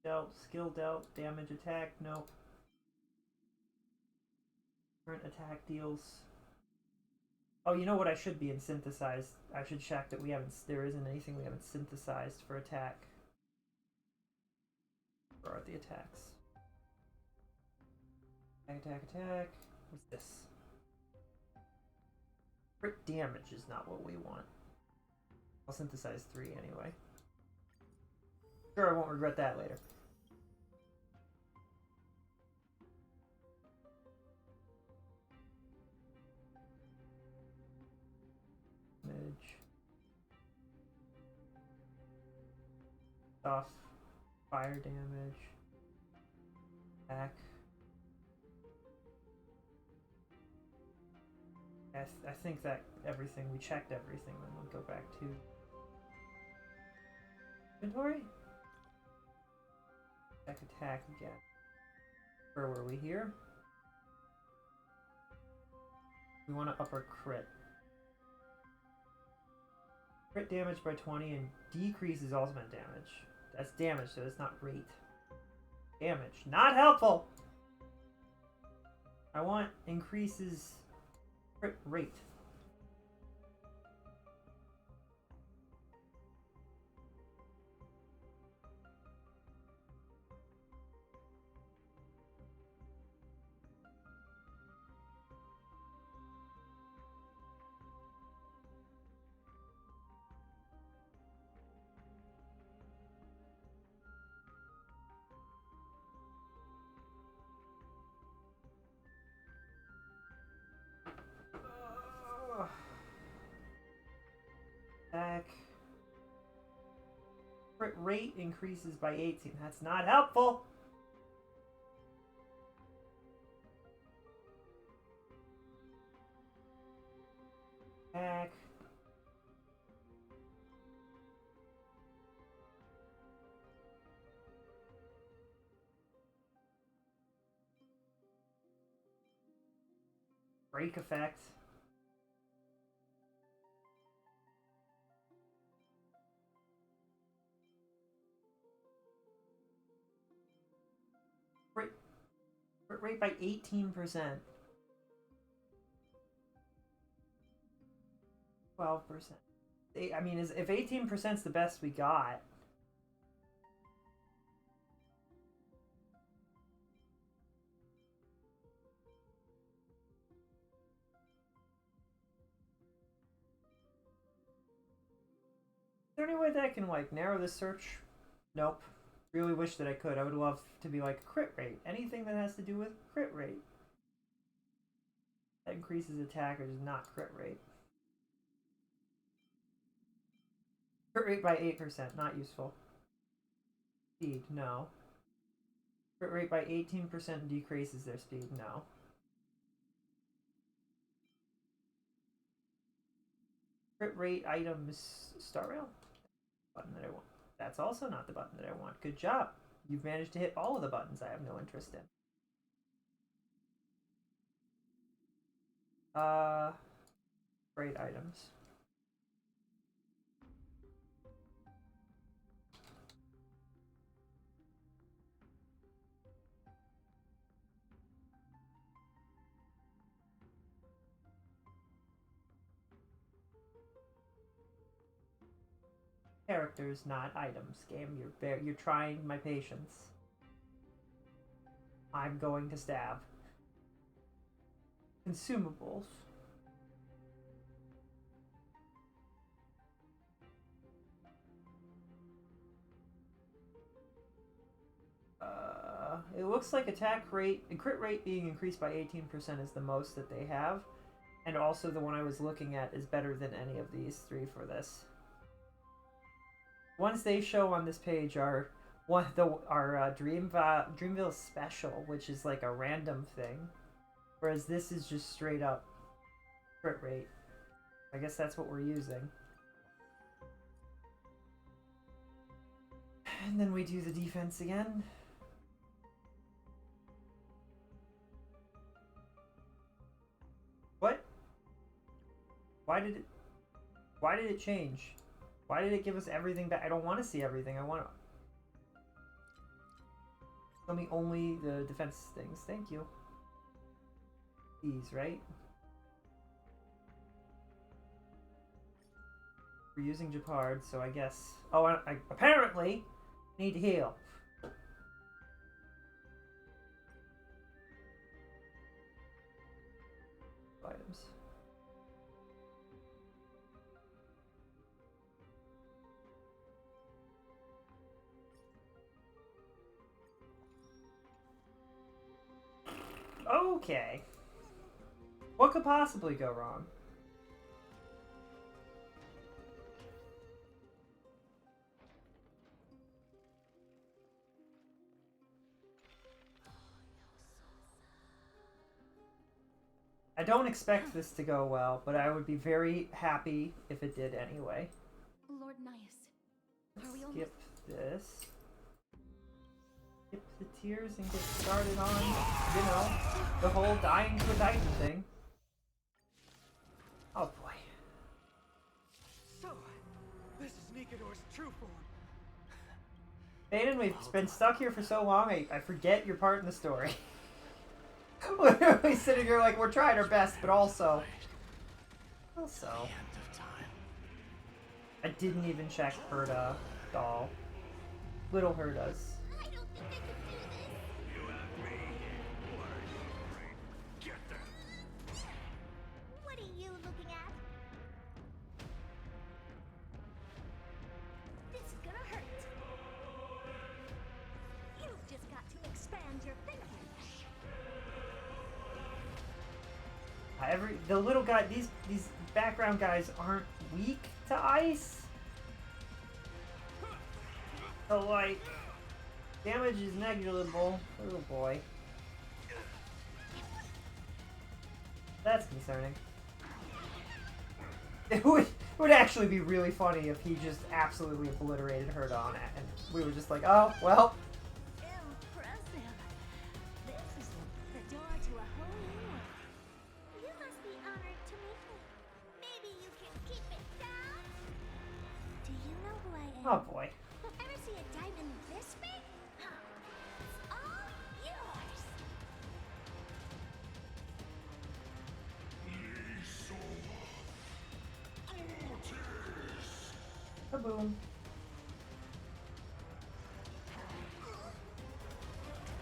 Dealt, skill dealt, damage attack, nope. Current attack deals. Oh, you know what I should be in synthesized? I should check that there isn't anything we haven't synthesized for attack. Where are the attacks? Attack. What's this? Crit damage is not what we want. I'll synthesize 3 anyway. Sure, I won't regret that later. Damage. Stuff. Fire damage. Attack. I think that everything, we checked everything, then we'll go back to inventory. Check attack again. Where were we here? We want to up our crit. Crit damage by 20 and decreases ultimate damage. That's damage, so it's not rate. Damage. Not helpful! I want increases crit rate. Attack. Crit rate increases by 18. That's not helpful. Attack. Break effect. Crit rate by 18%. 12%. I mean, if 18% is the best we got. Is there any way that I can, like, narrow this search? Nope. Really wish that I could. I would love to be like crit rate. Anything that has to do with crit rate. That increases attack or does not crit rate. Crit rate by 8%, not useful. Speed, no. Crit rate by 18% decreases their speed, no. Crit rate items, star rail? Button that I want. That's also not the button that I want. Good job. You've managed to hit all of the buttons I have no interest in. Great items. Characters, not items. Game, you're trying my patience. I'm going to stab. Consumables. It looks like attack rate and crit rate being increased by 18% is the most that they have. And also the one I was looking at is better than any of these three for this. Ones they show on this page are Dreamville Special, which is like a random thing. Whereas this is just straight up crit rate. I guess that's what we're using. And then we do the defense again. What? Why did it change? Why did it give us everything back? I don't want to see everything. I want to... Tell me only the defense things. Thank you. These, right? We're using Japard, so I guess... Oh, I apparently need to heal. Items. Okay. What could possibly go wrong? I don't expect this to go well, but I would be very happy if it did anyway. Lord Nias, are we almost... Skip this. Skip the tears and get started on, you know, the whole dying to a Titan thing. Oh boy. So, this is Nikador's true form. Baden, we've been stuck here for so long, I forget your part in the story. Literally sitting here like we're trying our best, but also... I didn't even check Herda doll. Little Herdas. I don't think I can do this. You and me. Why are you afraid? Get them. What are you looking at? This is gonna hurt. You've just got to expand your thinking. The little guy, these background guys aren't weak to ice. So like, damage is negligible. Oh boy. That's concerning. It would actually be really funny if he just absolutely obliterated Herda on it, and we were just like, oh, well. Impressive. This is the door to a whole new world. You must be honored to meet me. Maybe you can keep it down? Do you know who I am? Oh boy. Ever see a diamond this big? It's all yours. Kaboom.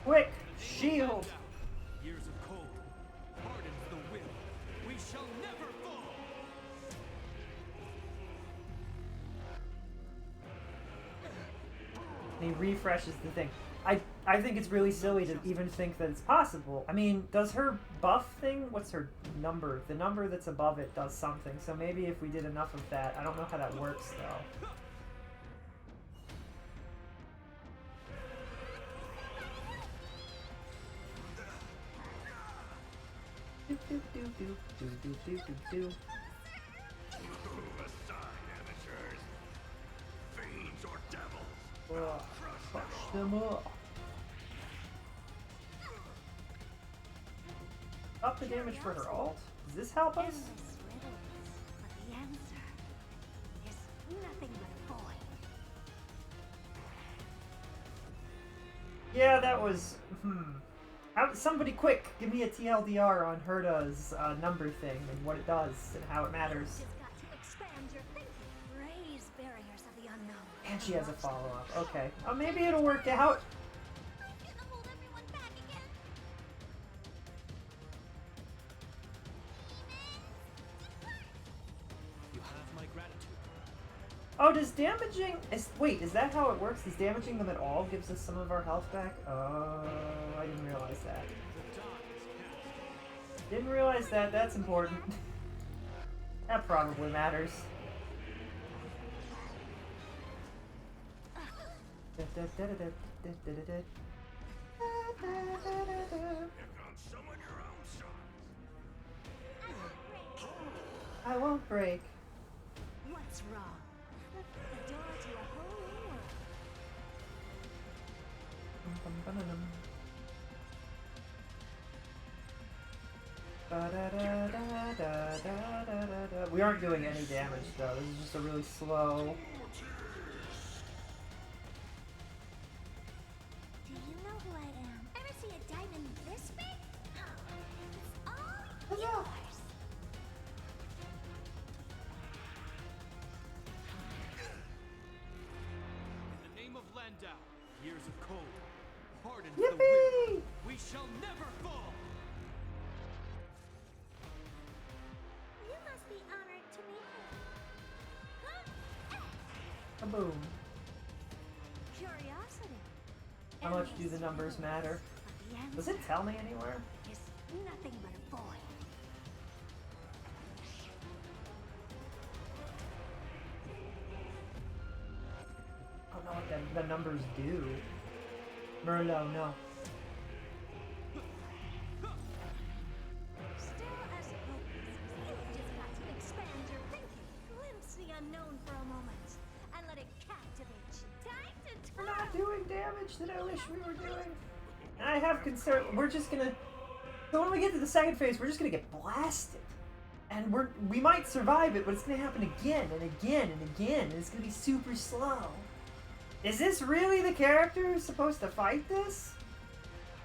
Quick! Shield! Years of cold hardens the will. We shall never fall. And he refreshes the thing. I think it's really silly to even think that it's possible. I mean, does her buff thing, what's her number? The number that's above it does something, so maybe if we did enough of that, I don't know how that works though. Do do do do do do do do do. Move aside, amateurs. Fiends or devils. Ugh, crush them up. Up the damage for her ult? Does this help us? Endless riddles, but the answer is nothing but a void. Yeah, that was... Somebody quick, give me a TLDR on Herda's number thing and what it does and how it matters. You've just got to expand your thinking. Raise barriers of the unknown. And she has a follow-up. Okay. Oh, maybe it'll work out. I'm gonna hold everyone back again. You have my gratitude. Oh, does damaging... Wait, is that how it works? Is damaging them at all gives us some of our health back? Oh, I didn't realize that. Didn't realize that. That's important. That probably matters. Summon your own size. I won't break. What's wrong? The door to a whole new world. We aren't doing any damage though. This is just a really slow. Do you know who I am? Ever see a diamond this big? It's all yours. In the name of Landau, years of cold, hardens the Yippee! will. We shall never fall. You must be honored to meet me. Kaboom. Curiosity. How much do the numbers matter? But the Does answer it tell me anywhere? is nothing but a void. I don't know what the numbers do. Merlot, no. Still as hopeless. You've just got to expand your thinking. Glimpse the unknown for a moment and let it captivate you. Time to We're turn. not doing damage that I wish we were doing. And I have concern. We're just gonna. So when we get to the second phase, we're just gonna get blasted. And we might survive it, but it's gonna happen again and again and again, and it's gonna be super slow. Is this really the character who's supposed to fight this?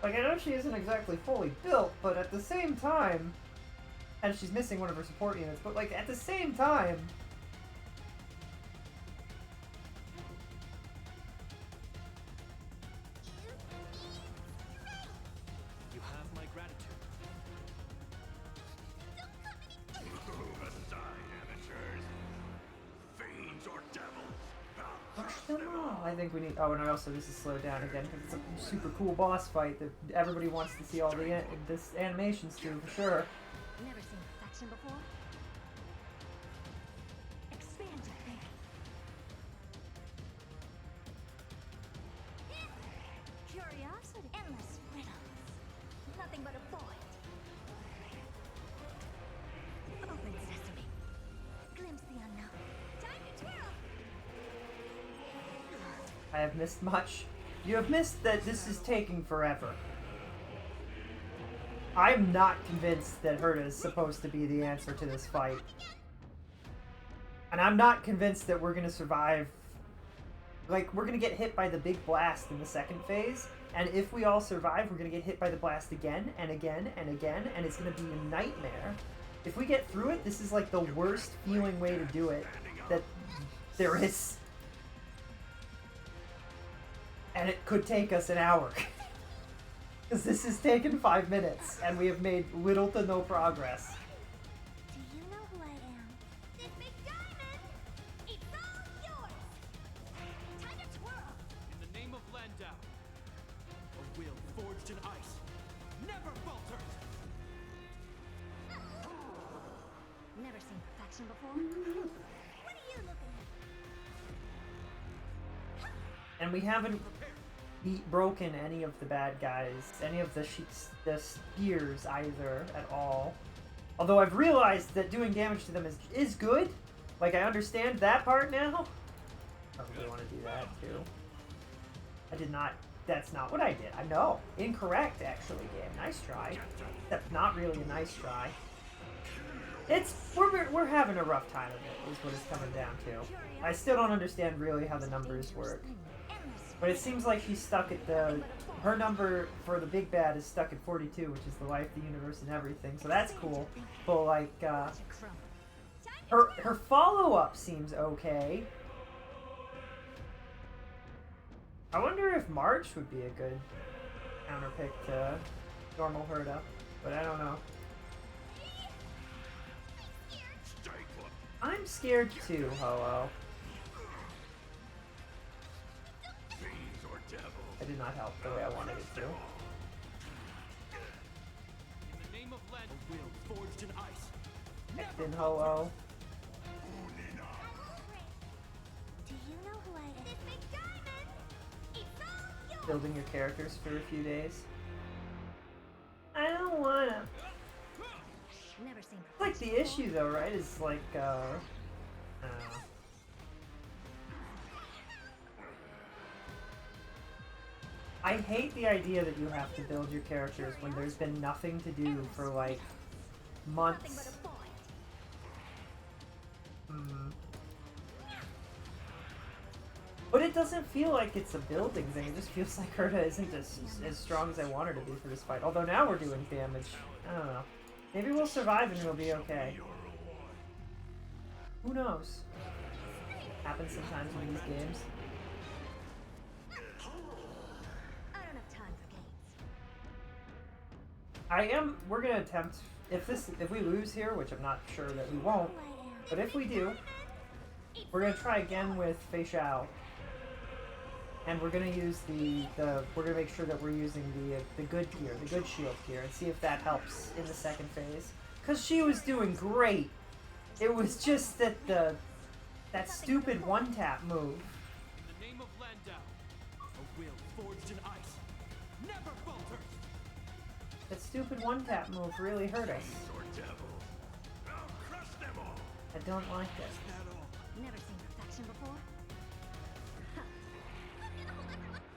Like, I know she isn't exactly fully built, but at the same time, and she's missing one of her support units, but like at the same time, You have my gratitude. Aside, amateurs. Fiends or devils. I'll crush crush them all. I think we need. Oh, and I also this is slowed down again because it's a super cool boss fight that everybody wants to see all the this animations to for sure. Never seen perfection before? Expand your thinking. Curiosity. Endless riddles. Nothing but a void. Open sesame. Glimpse the unknown. Time to twirl. I have missed much. You have missed that this is taking forever. I'm not convinced that Herta is supposed to be the answer to this fight. And I'm not convinced that we're gonna survive. Like, we're gonna get hit by the big blast in the second phase, and if we all survive, we're gonna get hit by the blast again, and again, and again, and it's gonna be a nightmare. If we get through it, this is like the worst feeling way to do it that there is. And it could take us an hour. Because this has taken 5 minutes, and we have made little to no progress. Do you know who I am? This big diamond! It's all yours! Time to twirl! In the name of Landau, a will forged in ice, never falters. Never seen perfection before? What are you looking at? And we haven't broken any of the bad guys, any of the spears either at all. Although I've realized that doing damage to them is good. Like, I understand that part now. Probably want to do that too. I did not. That's not what I did. I know. Incorrect, actually, game. Nice try. That's not really a nice try. We're having a rough time of it, is what it's coming down to. I still don't understand really how the numbers work. But it seems like she's stuck at her number for the big bad is stuck at 42, which is the life, the universe, and everything. So that's cool. But like, her follow-up seems okay. I wonder if March would be a good counterpick to normal Herta, but I don't know. stay put. I'm scared too, Ho-Oh. It did not help the way I wanted it to. In the name of Len, a will forged in ice. Then ho-oh. Do you know who I am? This big diamond! It's all yours! Building your characters for a few days. I don't wanna. Never seen Like the issue though, right? Is like I hate the idea that you have to build your characters when there's been nothing to do for like months. But it doesn't feel like it's a building thing. It just feels like Herta isn't as strong as I want her to be for this fight. Although now we're doing damage. I don't know. Maybe we'll survive and we'll be okay. Who knows? Happens sometimes in these games. I don't have time for games. We're gonna attempt, if we lose here, which I'm not sure that we won't, but if we do, we're gonna try again with Fei Xiao. And we're gonna use we're gonna make sure that we're using the good gear, the good shield gear, and see if that helps in the second phase. Cause she was doing great. It was just that that stupid one-tap move. In the name of Landau, a will forged in ice. Never falters. That stupid one-tap move really hurt us. Or devils. I'll crush them all. I don't like it. Never seen perfection before?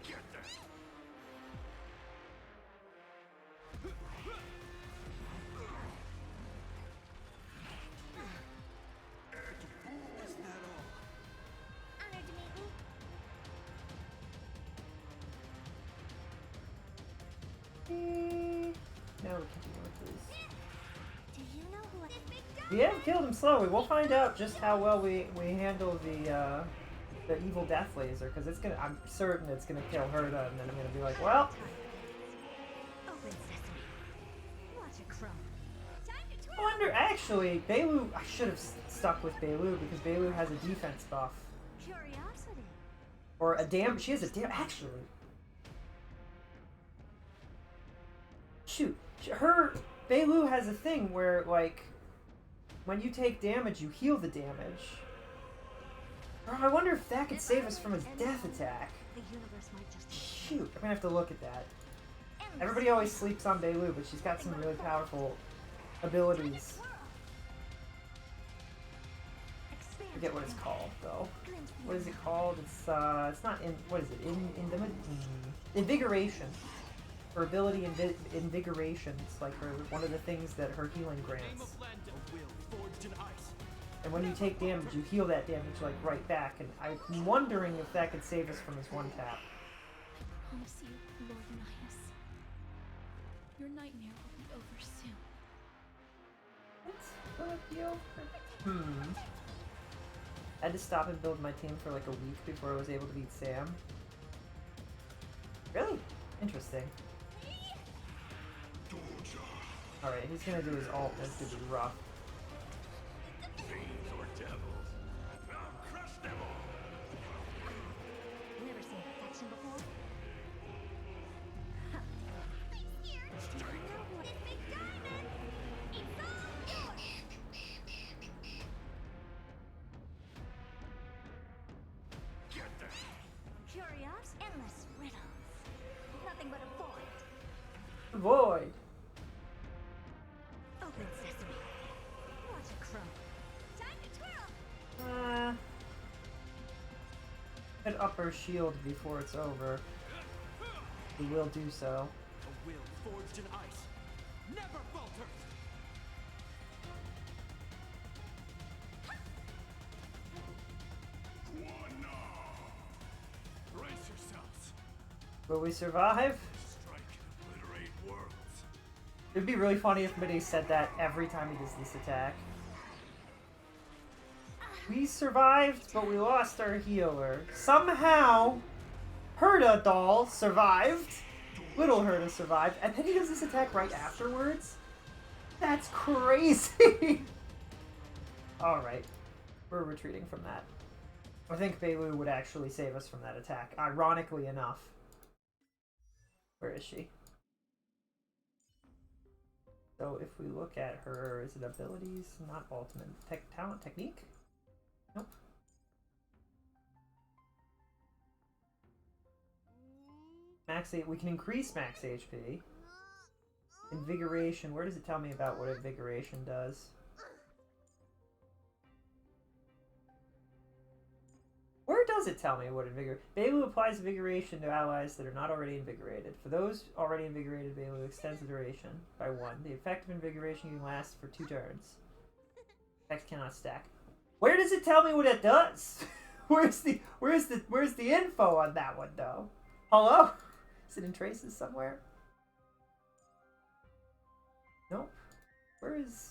Get them. Is that all? Honored to meet me. Now we continue with these. Do you know who I am? We have killed him slowly. We'll find out just how well we handle the evil death laser, because I'm certain it's gonna kill Herta, and then I'm gonna be like, well, Open sesame. Watch it crumble. Time to I twirl. wonder, actually, Beilu, I should have stuck with Beilu, because Beilu has a defense buff. Curiosity. Or she has a actually. Shoot, Beilu has a thing where, like, when you take damage, you heal the damage. Oh, I wonder if that could save us from his death attack. The universe might just Shoot, I'm gonna have to look at that. Everybody always sleeps on Beilu, but she's got some really powerful abilities. I forget what it's called, though. What is it called? It's not what is it? Invigoration. Her ability invigoration. It's like one of the things that her healing In the name grants. of Landau, a will forged in ice. And when you take damage, you heal that damage like right back. And I'm wondering if that could save us from his one tap. I promise you, Lord Nihus, your nightmare will be over soon. Will it be over? I had to stop and build my team for like a week before I was able to beat Sam. Really? Interesting. Alright, he's gonna do his ult. That's gonna be rough. Fiends or devils. I'll crush them all. never seen perfection before. I'm scared. Do you know who this big diamond? It's all yours. Get them. Curious, endless riddles. Nothing but a void. Void! Open sesame. Watch it crumble. Time to twirl. Could up our shield before it's over. We will do so. A will forged in ice. Never falters. Brace yourselves. Will we survive? Strike and obliterate worlds. It'd be really funny if Midday said that every time he does this attack. We survived, but we lost our healer. Somehow, Herta doll survived. Little Herta survived, and then he does this attack right afterwards? That's crazy! Alright, we're retreating from that. I think Beilu would actually save us from that attack, ironically enough. Where is she? So if we look at her, is it abilities? Not ultimate. Talent, technique? Nope. Max 8, we can increase max HP. Invigoration, where does it tell me about what invigoration does? Where does it tell me what invigoration? Bailu applies invigoration to allies that are not already invigorated. For those already invigorated, Bailu extends the duration by 1. The effect of invigoration can last for 2 turns. Effects cannot stack. Where does it tell me what it does? Where's the info on that one though? Hello? Is it in traces somewhere? Nope. Where is...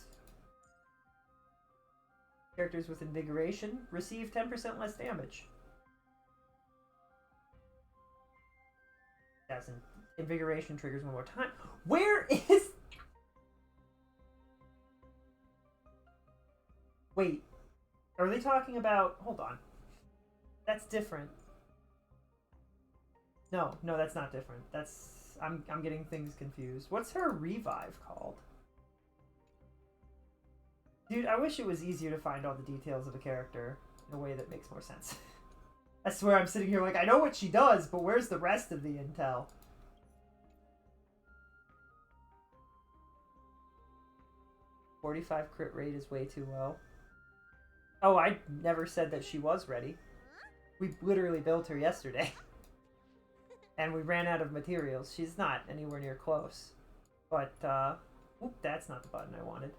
Characters with invigoration receive 10% less damage. As in, invigoration triggers one more time. Where is... Wait. Are they talking about... Hold on. That's different. No, that's not different. That's... I'm getting things confused. What's her revive called? Dude, I wish it was easier to find all the details of a character in a way that makes more sense. I swear I'm sitting here like, I know what she does, but where's the rest of the intel? .45 crit rate is way too low. Oh, I never said that she was ready. We literally built her yesterday. And we ran out of materials. She's not anywhere near close. But, oop, that's not the button I wanted.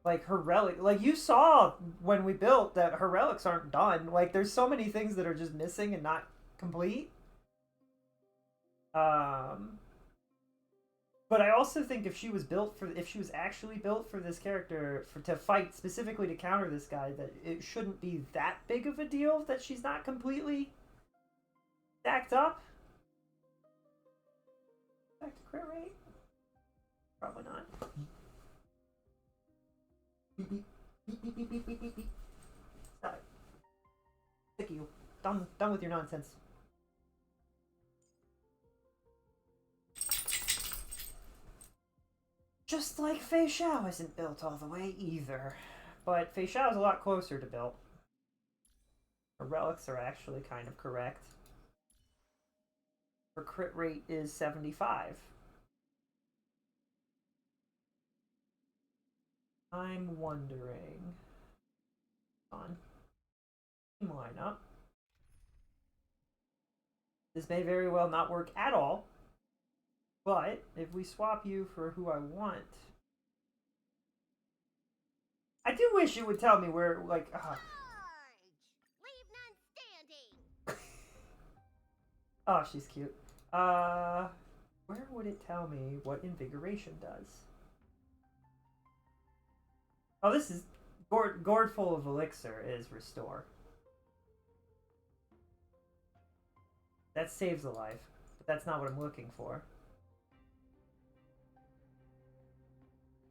Like, her relic... Like, you saw when we built that her relics aren't done. Like, there's so many things that are just missing and not complete. But I also think if she was built for... If she was actually built for this character, to fight specifically to counter this guy, that it shouldn't be that big of a deal that she's not completely stacked up. Back to crit rate? Probably not. Beep, beep, beep, beep, beep, beep, beep, beep, beep. Stop it. Sick of you. Done with your nonsense. Just like Fei Xiao isn't built all the way either. But Fei Xiao is a lot closer to built. Her relics are actually kind of correct. Her crit rate is 75. I'm wondering... on team lineup. This may very well not work at all. But if we swap you for who I want... I do wish it would tell me where, like... Leave none standing. Oh, she's cute. Where would it tell me what invigoration does? Oh, this is... Gourd full of elixir is restore. That saves a life. But that's not what I'm looking for.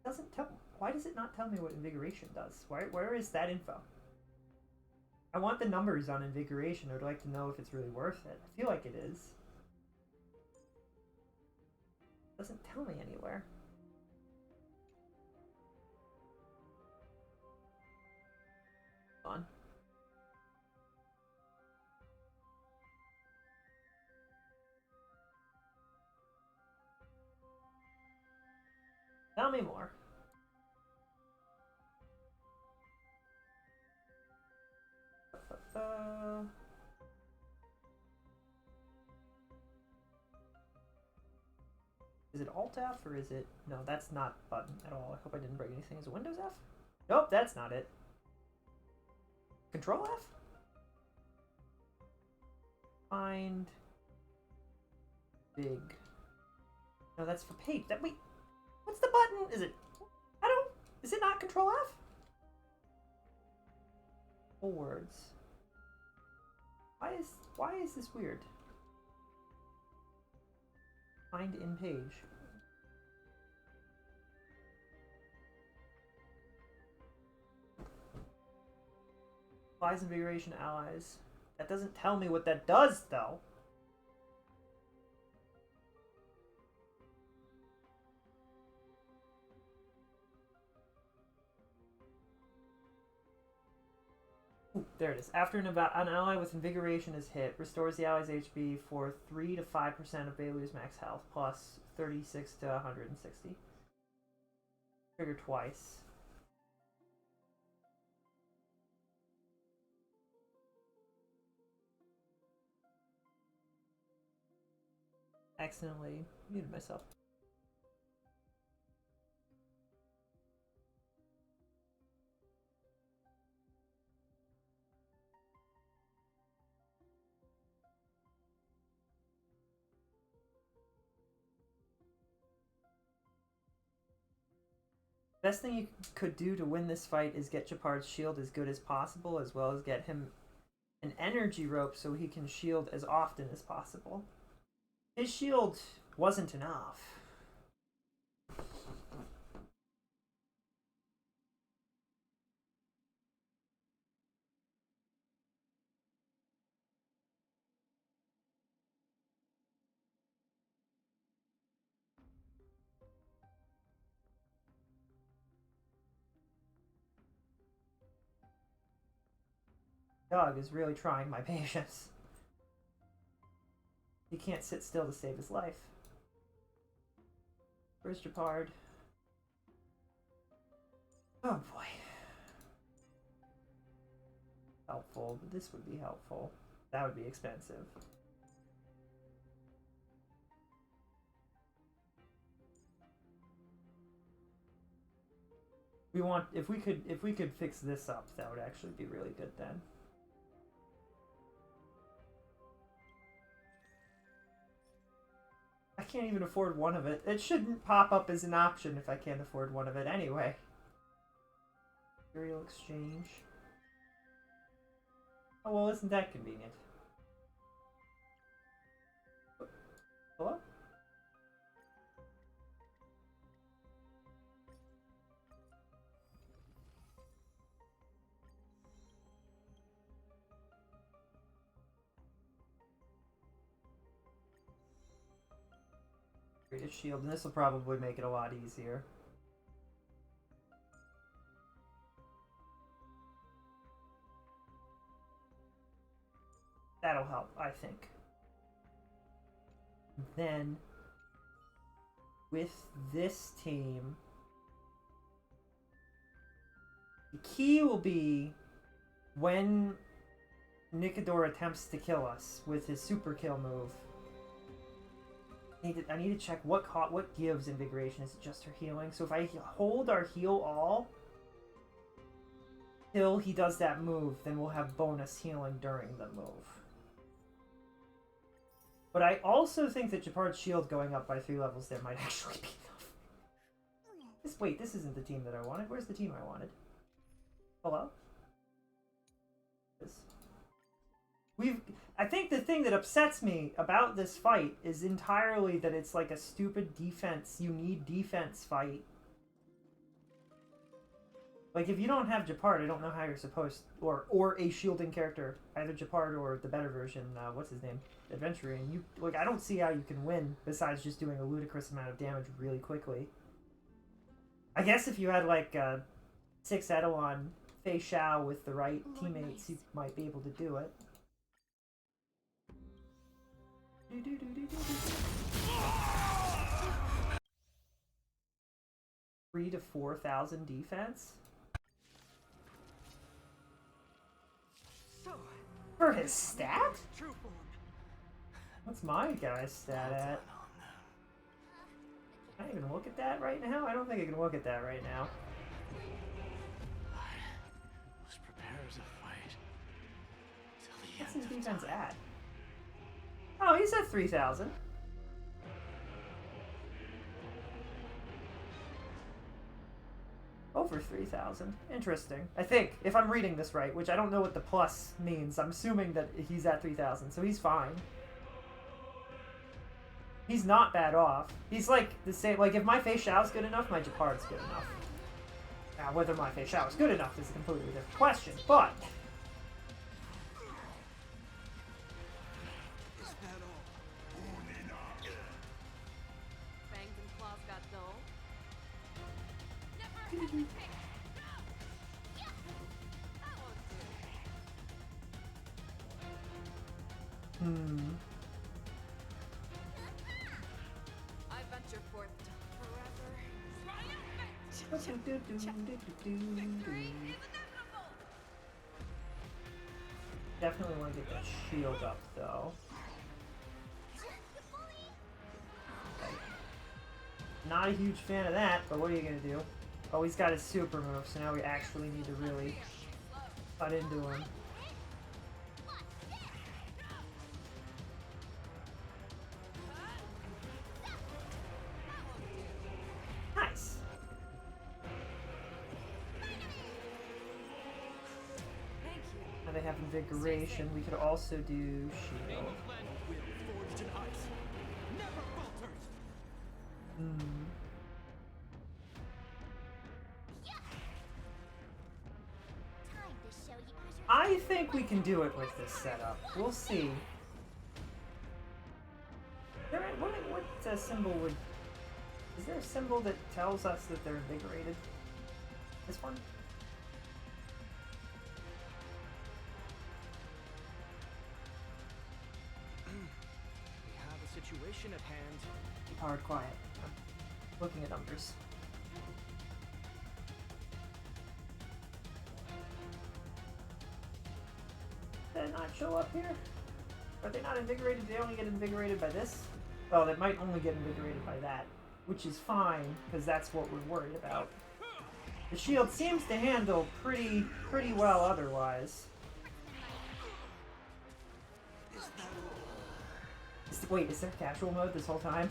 Doesn't tell... Why does it not tell me what invigoration does? Where is that info? I want the numbers on invigoration. I would like to know if it's really worth it. I feel like it is. Doesn't tell me anywhere. Hold on. Tell me more. Is it Alt F or is it... No, that's not button at all. I hope I didn't break anything. Is it Windows F? Nope, that's not it. Control F? Find... Big. No, that's for page. Wait, what's the button? Is it... Is it not Control F? Full words. Why is this weird? Find in page. Applies invigoration allies. That doesn't tell me what that does, though. Ooh, there it is. After an ally with invigoration is hit, restores the ally's HP for 3 to 5% of Bailu's max health, plus 36 to 160. Trigger twice. Accidentally muted myself. Best thing you could do to win this fight is get Japard's shield as good as possible, as well as get him an energy rope so he can shield as often as possible. His shield wasn't enough. Dog is really trying my patience. He can't sit still to save his life. Where's Japard? Oh boy. Helpful, but this would be helpful. That would be expensive. We want if we could fix this up, that would actually be really good then. I can't even afford one of it. It shouldn't pop up as an option if I can't afford one of it anyway. Material exchange. Oh well, isn't that convenient? Hello? Greatest shield, and this will probably make it a lot easier. That'll help, I think. Then, with this team, the key will be when Nikador attempts to kill us with his super kill move. I need to check what gives invigoration. Is it just her healing? So if I hold our heal all till he does that move, then we'll have bonus healing during the move. But I also think that Japard's shield going up by 3 levels there might actually be enough. Wait, this isn't the team that I wanted. Where's the team I wanted? Hello? I think the thing that upsets me about this fight is entirely that it's like a stupid defense. You need defense fight. Like, if you don't have Japard, I don't know how you're supposed... Or a shielding character. Either Japard or the better version, what's his name? Adventuring. Like, I don't see how you can win besides just doing a ludicrous amount of damage really quickly. I guess if you had, like, 6 Edelon Fei Xiao with the right teammates, you might be able to do it. 3 to 4,000 defense? For his stat? What's my guy's stat at? Can I even look at that right now? I don't think I can look at that right now. I was prepared to fight till the What's end his of defense time. at? Oh, he's at 3,000. Over 3,000. Interesting. I think, if I'm reading this right, which I don't know what the plus means, I'm assuming that he's at 3,000, so he's fine. He's not bad off. He's like the same, like if my Fei Xiao's good enough, my Japard's good enough. Now, whether my Fei Xiao is good enough is a completely different question, but I venture forth to forever. Definitely want to get that shield up though. Not a huge fan of that, but what are you gonna do? Oh, he's got his super move, so now we actually need to really cut into him. Nice. Now they have invigoration. We could also do Name shield. of Len will forged in ice. Never falters. Time to show you who's your I think we can do it with this setup. We'll see. What symbol would... Is there a symbol that tells us that they're invigorated? This one? We have a situation at hand. Keep hard quiet. I'm looking at numbers. Did it not show up here? Are they not invigorated? They only get invigorated by this? Well, they might only get invigorated by that, which is fine, because that's what we're worried about. The shield seems to handle pretty well otherwise. Wait, is there casual mode this whole time?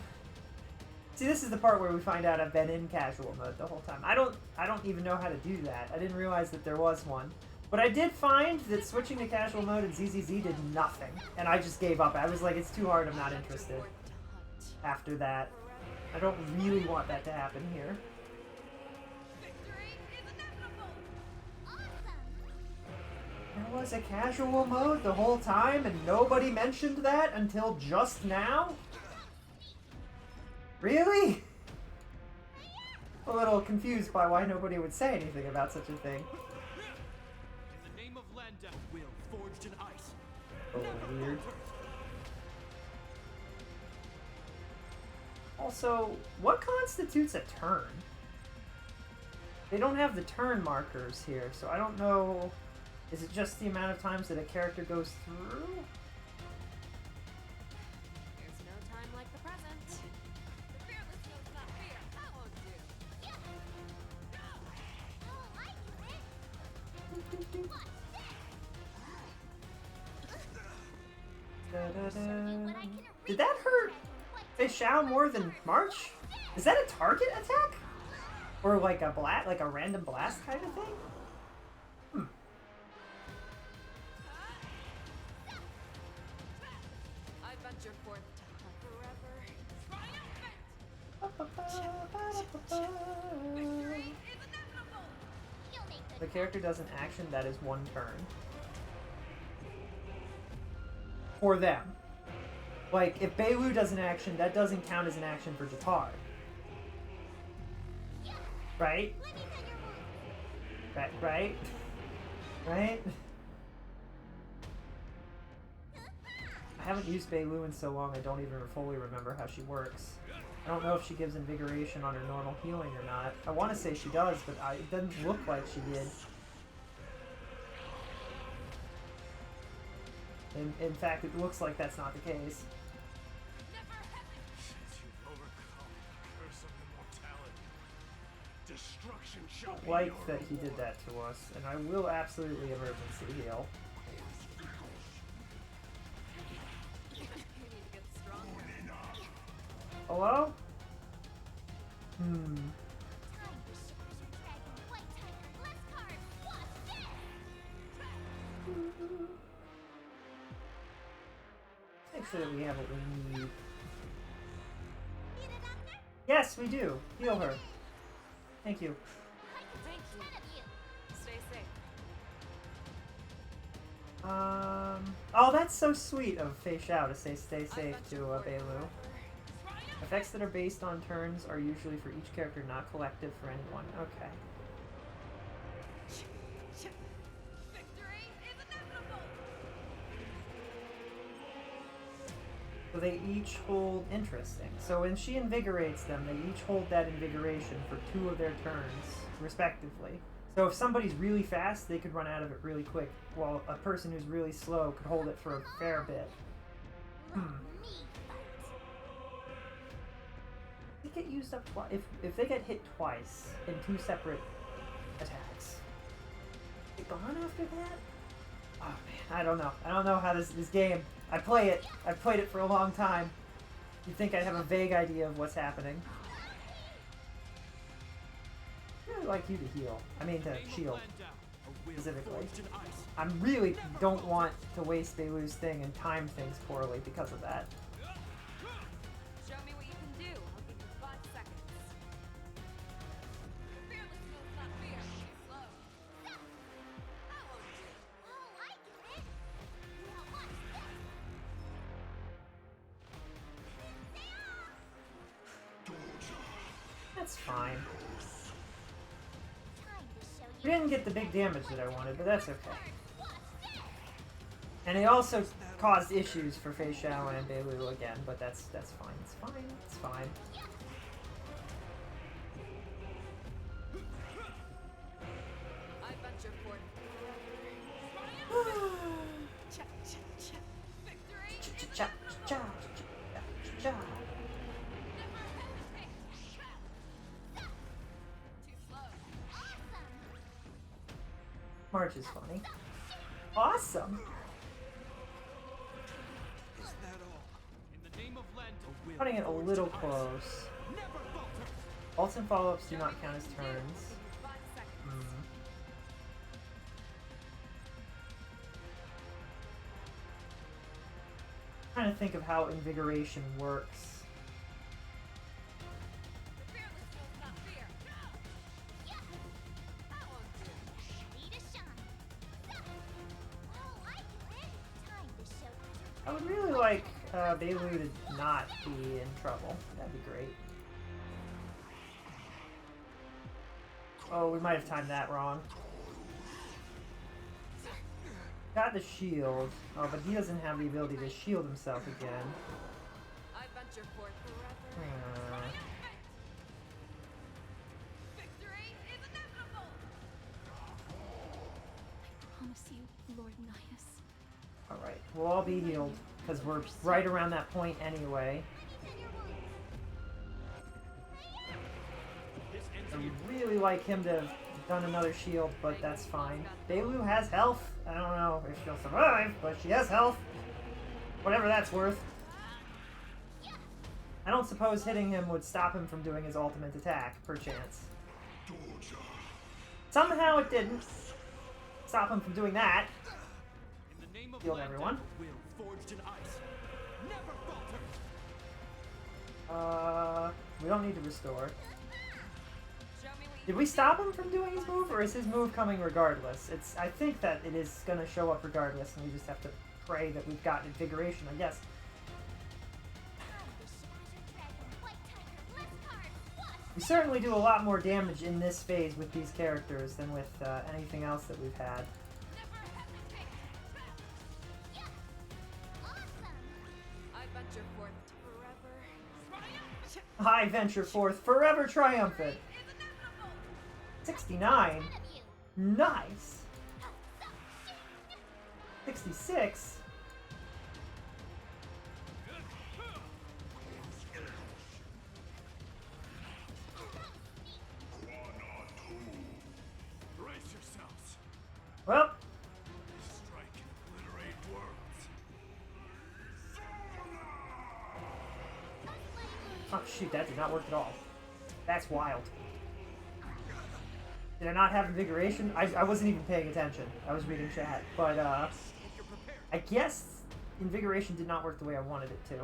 See, this is the part where we find out I've been in casual mode the whole time. I don't even know how to do that. I didn't realize that there was one. But I did find that switching to casual mode in ZZZ did nothing. And I just gave up. I was like, it's too hard, I'm not interested. After that. I don't really want that to happen here. There was a casual mode the whole time and nobody mentioned that until just now? Really? A little confused by why nobody would say anything about such a thing. In the name of Landa, will forged in ice. Oh, weird. Also, what constitutes a turn? They don't have the turn markers here, so I don't know... Is it just the amount of times that a character goes through? There's no time like the present. The fearless knows not fear. That won't do. Did that hurt Fishao more than March? Is that a target attack? Or like a random blast kind of thing? I venture forth to hunt The character does an action that is one turn. For them. Like, if Beilu does an action, that doesn't count as an action for Jatar. Right? Right? Right? I haven't used Beilu in so long I don't even fully remember how she works. I don't know if she gives invigoration on her normal healing or not. I want to say she does, but it doesn't look like she did. In fact, it looks like that's not the case. Since you've overcome the curse of immortality, destruction shall be Like your that he did that to us, and I will absolutely emergency heal. You need to get stronger. Hello? Make sure that we have what we need. Yes, we do. Heal her. Thank you. Thank you. Stay safe. Oh, that's so sweet of Fei Xiao to say stay safe to Beilu. Effects that are based on turns are usually for each character, not collective for anyone. Okay. they each hold interesting. So when she invigorates them, they each hold that invigoration for 2 of their turns, respectively. So if somebody's really fast, they could run out of it really quick, while a person who's really slow could hold it for a fair bit. They get used up twice. If they get hit twice in 2 separate attacks, they gone after that? Oh man, I don't know. I don't know how this game. I've played it for a long time. You'd think I'd have a vague idea of what's happening. I'd really like you to heal. I mean to shield, specifically. I really don't want to waste Beilu's thing and time things poorly because of that. Show me what you can do. I'll give you 5 seconds. Fearless knows not fear. Be slow. That won't do. Oh, I get it. Now watch this. That's fine. Time to show We you. didn't get the big damage that I wanted, but that's okay. Watch this. And it also caused issues for Fei Xiao and Beilu again, but that's fine. It's fine. It's fine. I venture forth. Cha cha cha. Victory. Cha cha cha cha. Never hesitate. Too slow. March is funny. Awesome. Is that all? In the name of Lendal, Putting it a little close. never falter. Ults and follow-ups do not count as turns. 5 seconds. Trying to think of how invigoration works. Fearless knows not fear. That won't do. Ready to shine. Oh, I get it. Time to show you. I would really like Beilu to not be in trouble. That'd be great. Oh, we might have timed that wrong. Got the shield. Oh, but he doesn't have the ability to shield himself again. I venture forth forever. Victory is inevitable. Promise you, Lord Nihus. Alright, we'll all be healed, because we're right around that point anyway. This ends I here. would really like him to have done another shield, but that's fine. Beilu has health. I don't know if she'll survive, but she has health. Whatever that's worth. I don't suppose hitting him would stop him from doing his ultimate attack, perchance. Somehow it didn't stop him from doing that. In the name of Healed Lendal, everyone. will forged in ice. Never falter. We don't need to restore. Show me what you Did we stop him from doing his move, or is his move coming regardless? I think that it is going to show up regardless, and we just have to pray that we've got invigoration, I guess. We certainly do a lot more damage in this phase with these characters than with anything else that we've had. never hesitate. I venture forth forever. I venture forth forever triumphant. Is inevitable. 69. Nice. 66. Brace yourselves. Well, Strike and obliterate worlds. oh shoot, that did not work at all. That's wild. Did I not have invigoration? I wasn't even paying attention. I was reading chat. But, I guess invigoration did not work the way I wanted it to.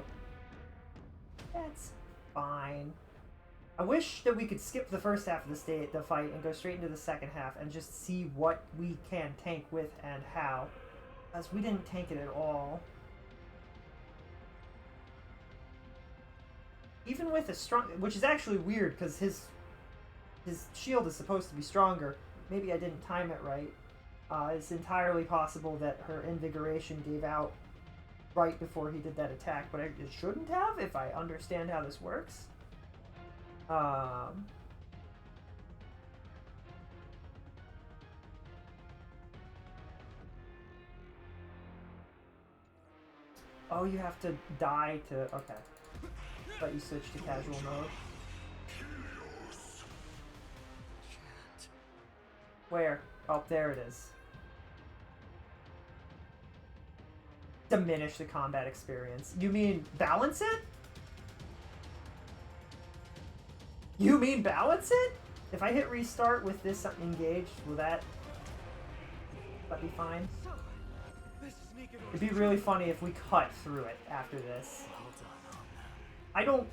That's fine. I wish that we could skip the first half of the fight and go straight into the second half and just see what we can tank with and how. Because we didn't tank it at all. Even with a strong... Which is actually weird, because his shield is supposed to be stronger. Maybe I didn't time it right. It's entirely possible that her invigoration gave out right before he did that attack, but it shouldn't have if I understand how this works. Oh, you have to die to... Okay. But you switch to casual mode. Where? Oh, there it is. Diminish the combat experience. You mean balance it? You mean balance it? If I hit restart with this engaged, will that be fine? So, this sneaker It'd be really funny if we cut through it after this. I don't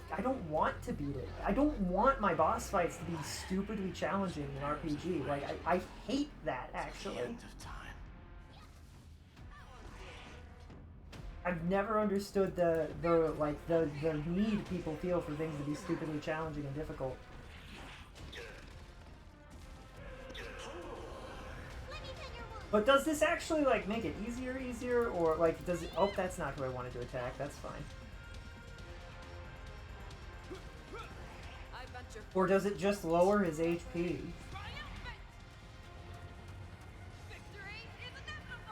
want to beat it. I don't want my boss fights to be stupidly challenging in RPG. Like I hate that actually. I've never understood the need people feel for things to be stupidly challenging and difficult. But does this actually like make it easier or like does it... Oh, that's not who I wanted to attack. That's fine. Or does it just lower his HP?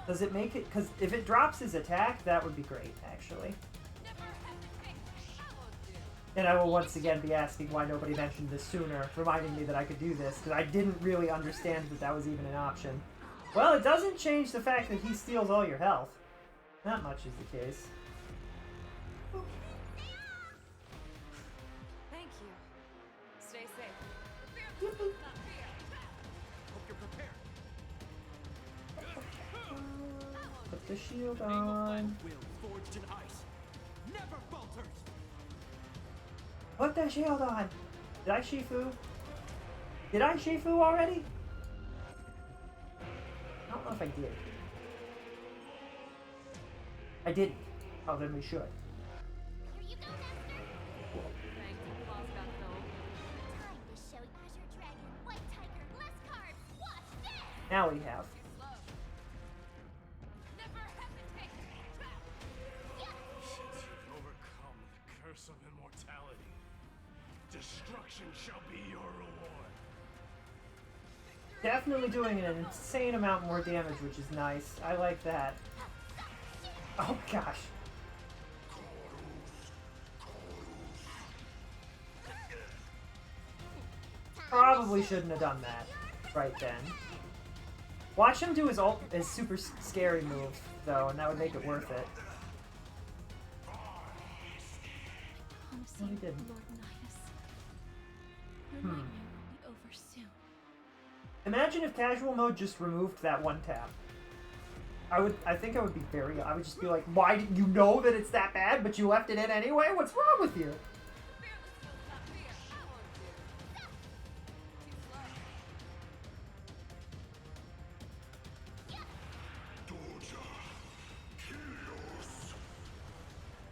Does it make it... Because if it drops his attack, that would be great, actually. And I will once again be asking why nobody mentioned this sooner, reminding me that I could do this, because I didn't really understand that that was even an option. Well, it doesn't change the fact that he steals all your health. Not much is the case. Thank you. Stay safe. Hope you're prepared. Put the shield Name of on. land will forged in ice. Never falters. Put the shield on. Did I Shifu? Did I Shifu already? I don't know if I did. I didn't. Oh, then we should. Here you go, Master. Thank you, Claws got filled. Time to show Azure Dragon, White Tiger, less cards. Watch this. Now we have. Slow. Never hesitate. Since you've overcome the curse of immortality, destruction shall be your reward. Definitely doing an insane amount more damage, which is nice. I like that. Oh gosh. Probably shouldn't have done that right then. Watch him do his super scary move, though, and that would make it worth it. Promise No, he you, didn't. Lord Nihus. Your nightmare will be over soon. Imagine if casual mode just removed that one tap. I think I would be I would just be like, why did you know that it's that bad, but you left it in anyway? What's wrong with you?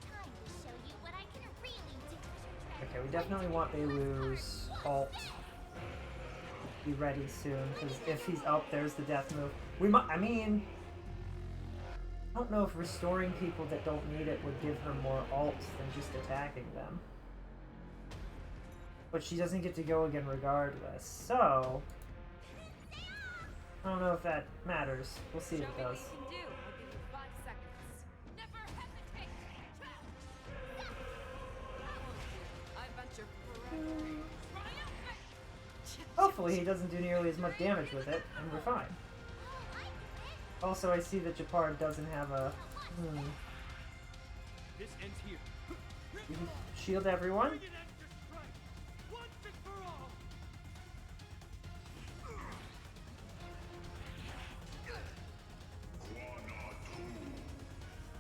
Time to show you what I can really do, Azure Dragon. Okay, we definitely want Beilu's ult to be ready soon, because if he's up, there's the death move. I mean, I don't know if restoring people that don't need it would give her more ult than just attacking them. But she doesn't get to go again regardless, so... I don't know if that matters. We'll see if it does. Show me what you can do. I'll give you 5 seconds. Never hesitate. I venture forever. Hopefully he doesn't do nearly as much damage with it, and we're fine. Also, I see that Japar doesn't have a... This ends here. You can shield everyone. Bring an end to strife. Once and for all.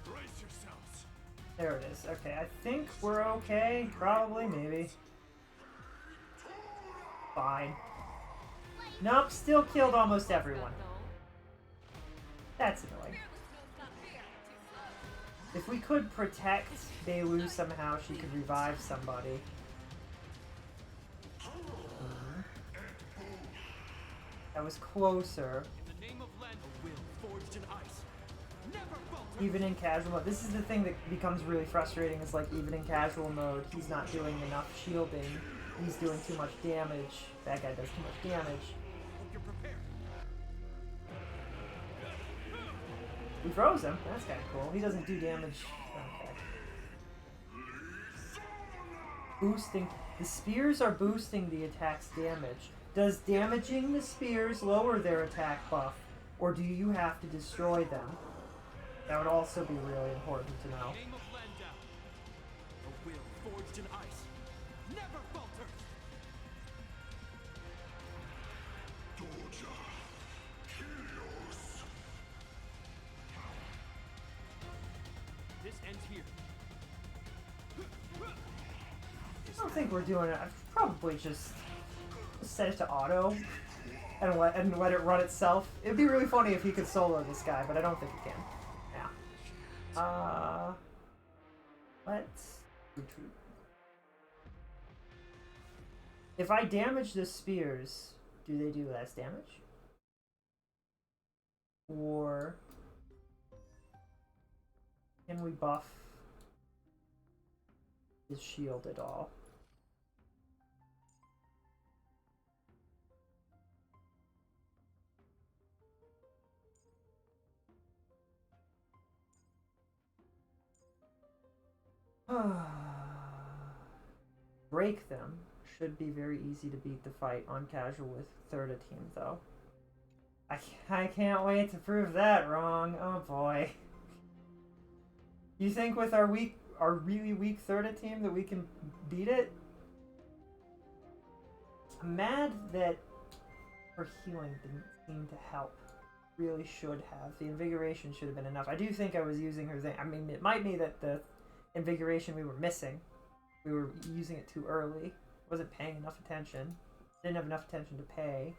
Brace yourselves. There it is. Okay, I think we're okay. Probably, maybe. Fine. Nope, still killed almost everyone. That's annoying. If we could protect Beilu somehow, she could revive somebody. That was closer. In the name of land, a will forged in ice. Never falter. Even in casual mode. This is the thing that becomes really frustrating, is like even in casual mode, he's not doing enough shielding. He's doing too much damage. That guy does too much damage. Hope you're prepared. We froze him. That's kind of cool. He doesn't do damage. Okay. Boosting. The spears are boosting the attack's damage. Does damaging the spears lower their attack buff? Or do you have to destroy them? That would also be really important to know. Name of Landau. A will forged in ice. Never falters. This ends here. I don't think we're doing it. I'd probably just set it to auto and let it run itself. It'd be really funny if he could solo this guy, but I don't think he can. Yeah. Let's retreat. If I damage the spears, do they do less damage? Or can we buff his shield at all? Break them should be very easy to beat the fight on casual with third team, though. I can't wait to prove that wrong. Oh boy. You think with our really weak third team that we can beat it? I'm mad that her healing didn't seem to help. Really should have. The invigoration should have been enough. I do think I was using her thing. I mean, it might be that the invigoration we were missing. We were using it too early. Wasn't paying enough attention. Didn't have enough attention to pay.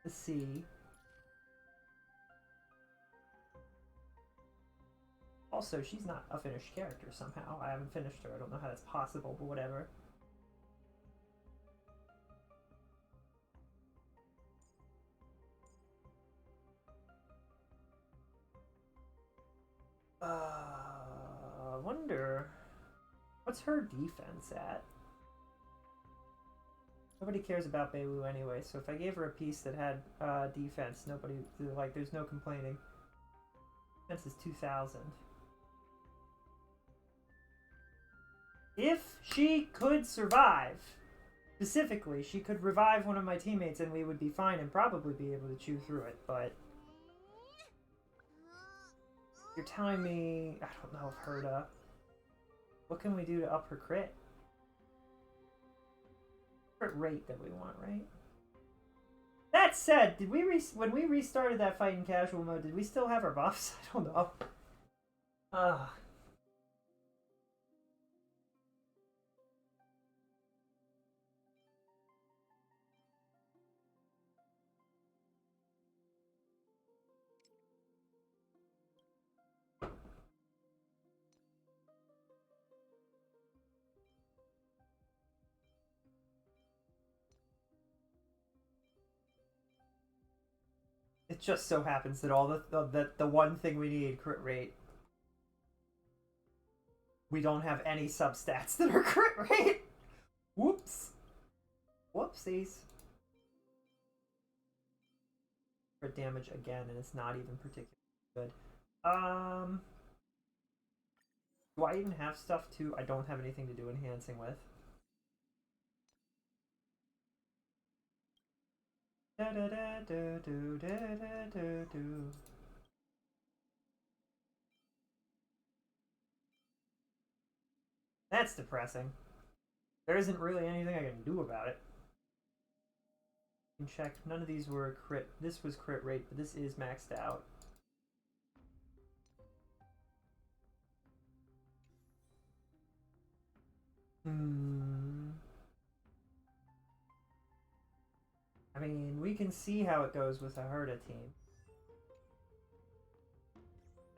To see. Also, she's not a finished character somehow. I haven't finished her. I don't know how that's possible, but whatever. Wonder what's her defense at? Nobody cares about Beiwu anyway, so if I gave her a piece that had defense, nobody, like, there's no complaining. Defense is 2,000. If she could survive, specifically, she could revive one of my teammates and we would be fine and probably be able to chew through it, but you're telling me, I don't know if Herda, what can we do to up her crit? Crit rate that we want, right? That said, did we when we restarted that fight in casual mode, did we still have our buffs? I don't know. It just so happens that all the one thing we need, crit rate, we don't have any substats that are crit rate. Whoops. Whoopsies. Crit damage again, and it's not even particularly good. Do I even have stuff to? I don't have anything to do enhancing with. Da, da, da, do, do, da, da, do, do. That's depressing. There isn't really anything I can do about it. You can check. None of these were crit. This was crit rate, but this is maxed out. I mean, we can see how it goes with a Herda team.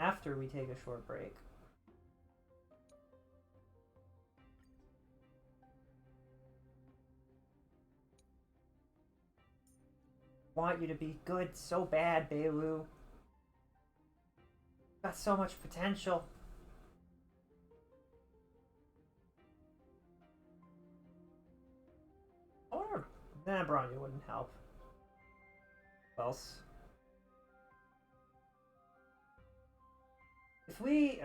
After we take a short break. Want you to be good so bad, Beiwu. Got so much potential. I wonder. Nah, Bronya wouldn't help. Who else? If we,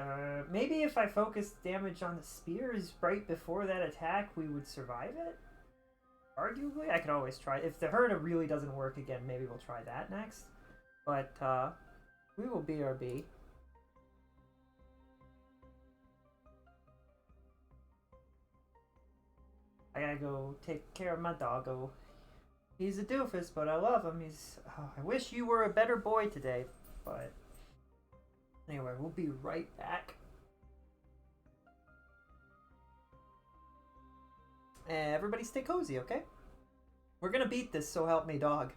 maybe if I focused damage on the spears right before that attack, we would survive it? Arguably, I could always try. If the Herda really doesn't work again, maybe we'll try that next. But, we will BRB. I gotta go take care of my doggo. He's a doofus, but I love him. Oh, I wish you were a better boy today, but... Anyway, we'll be right back. Everybody stay cozy, okay? We're gonna beat this, so help me, dog.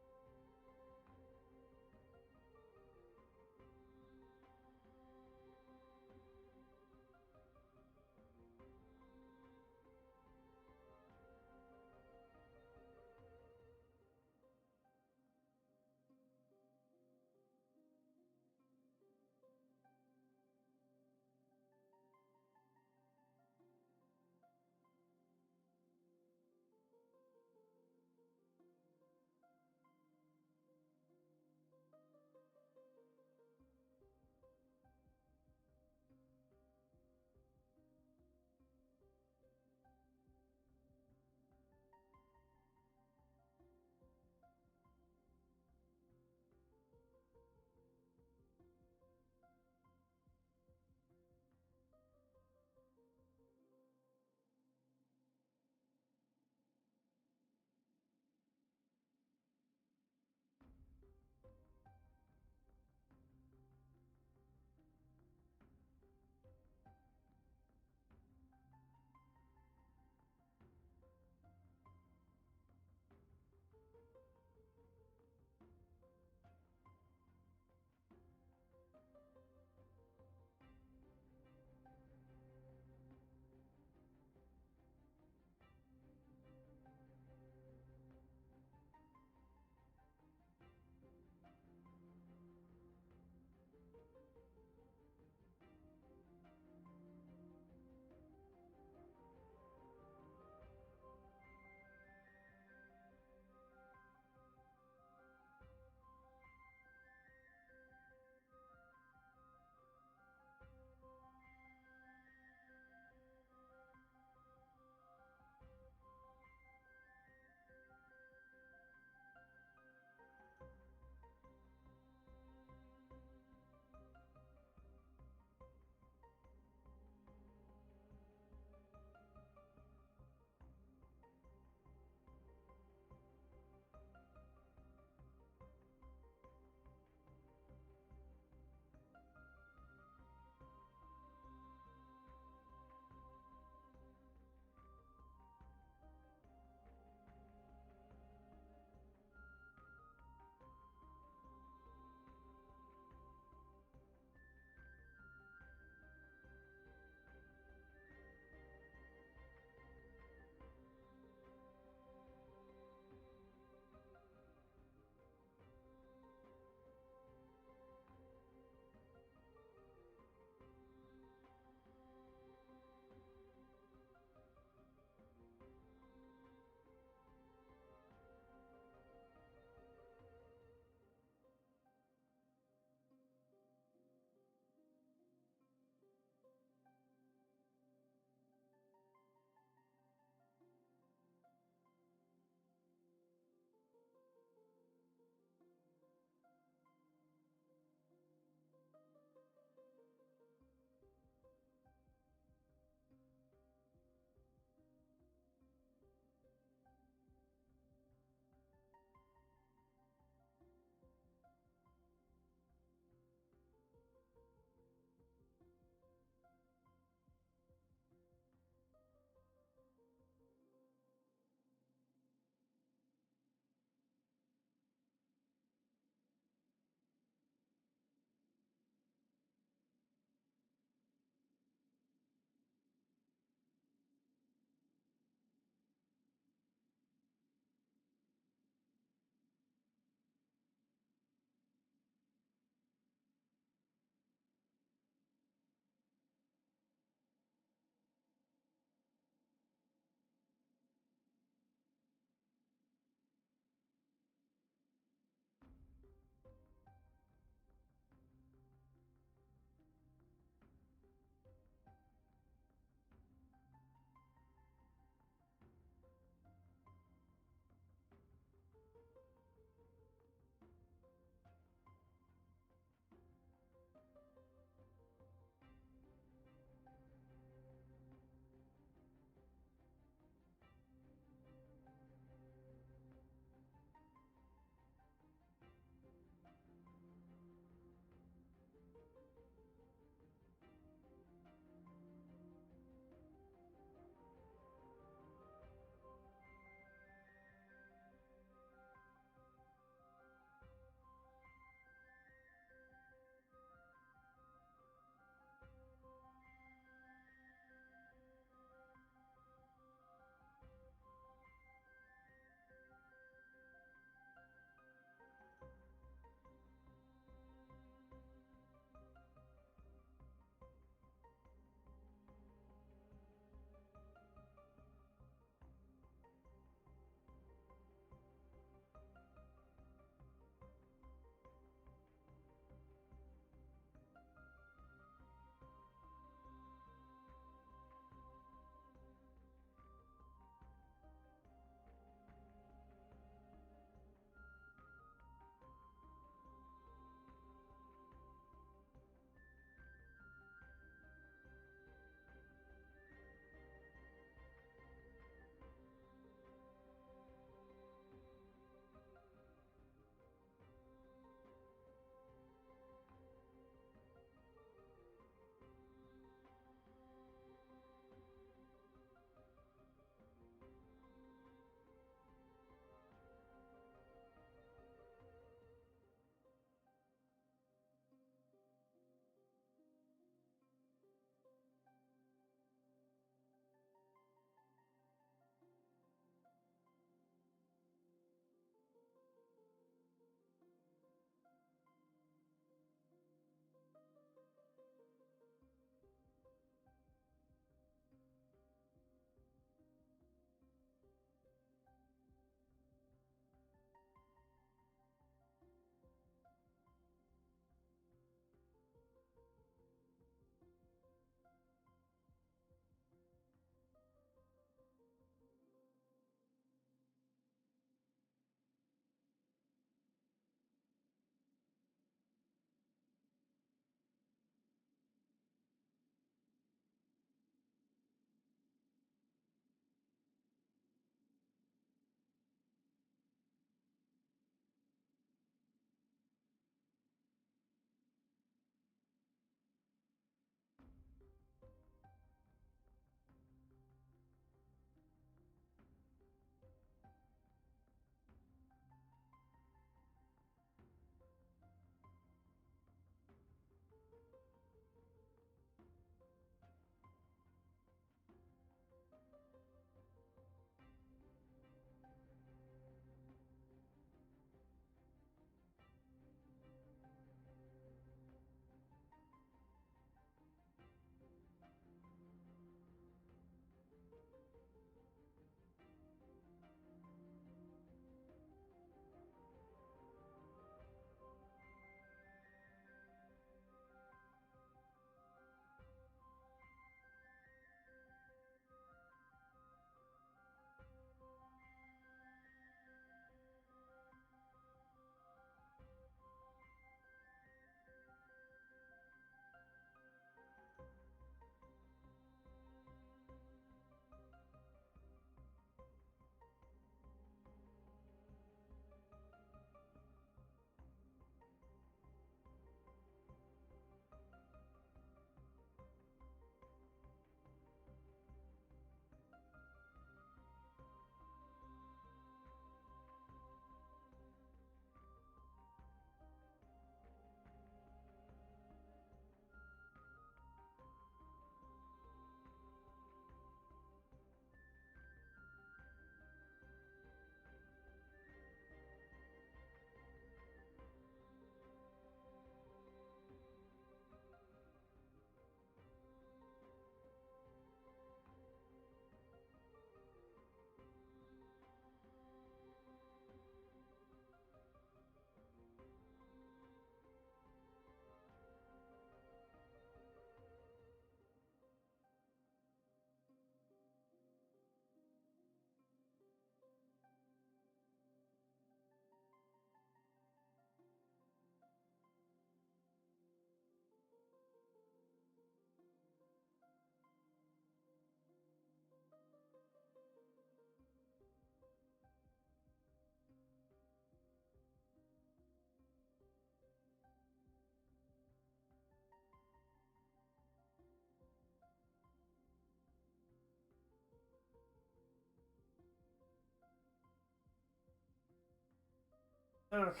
Okay.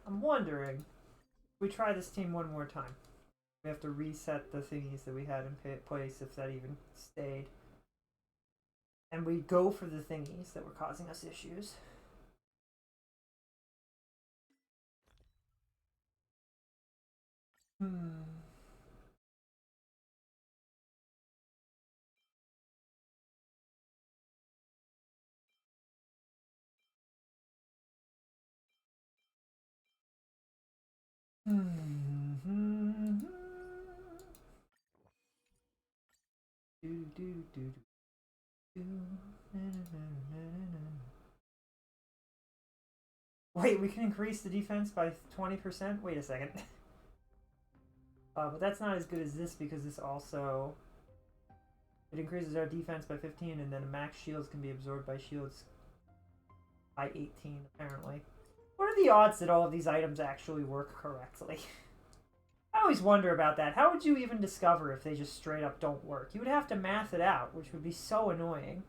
I'm wondering, if we try this team one more time. We have to reset the thingies that we had in place, if that even stayed. And we go for the thingies that were causing us issues. Wait, we can increase the defense by 20%? Wait a second. But that's not as good as this because this also... It increases our defense by 15 and then max shields can be absorbed by shields by 18 apparently. What are the odds that all of these items actually work correctly? I always wonder about that. How would you even discover if they just straight up don't work? You would have to math it out, which would be so annoying.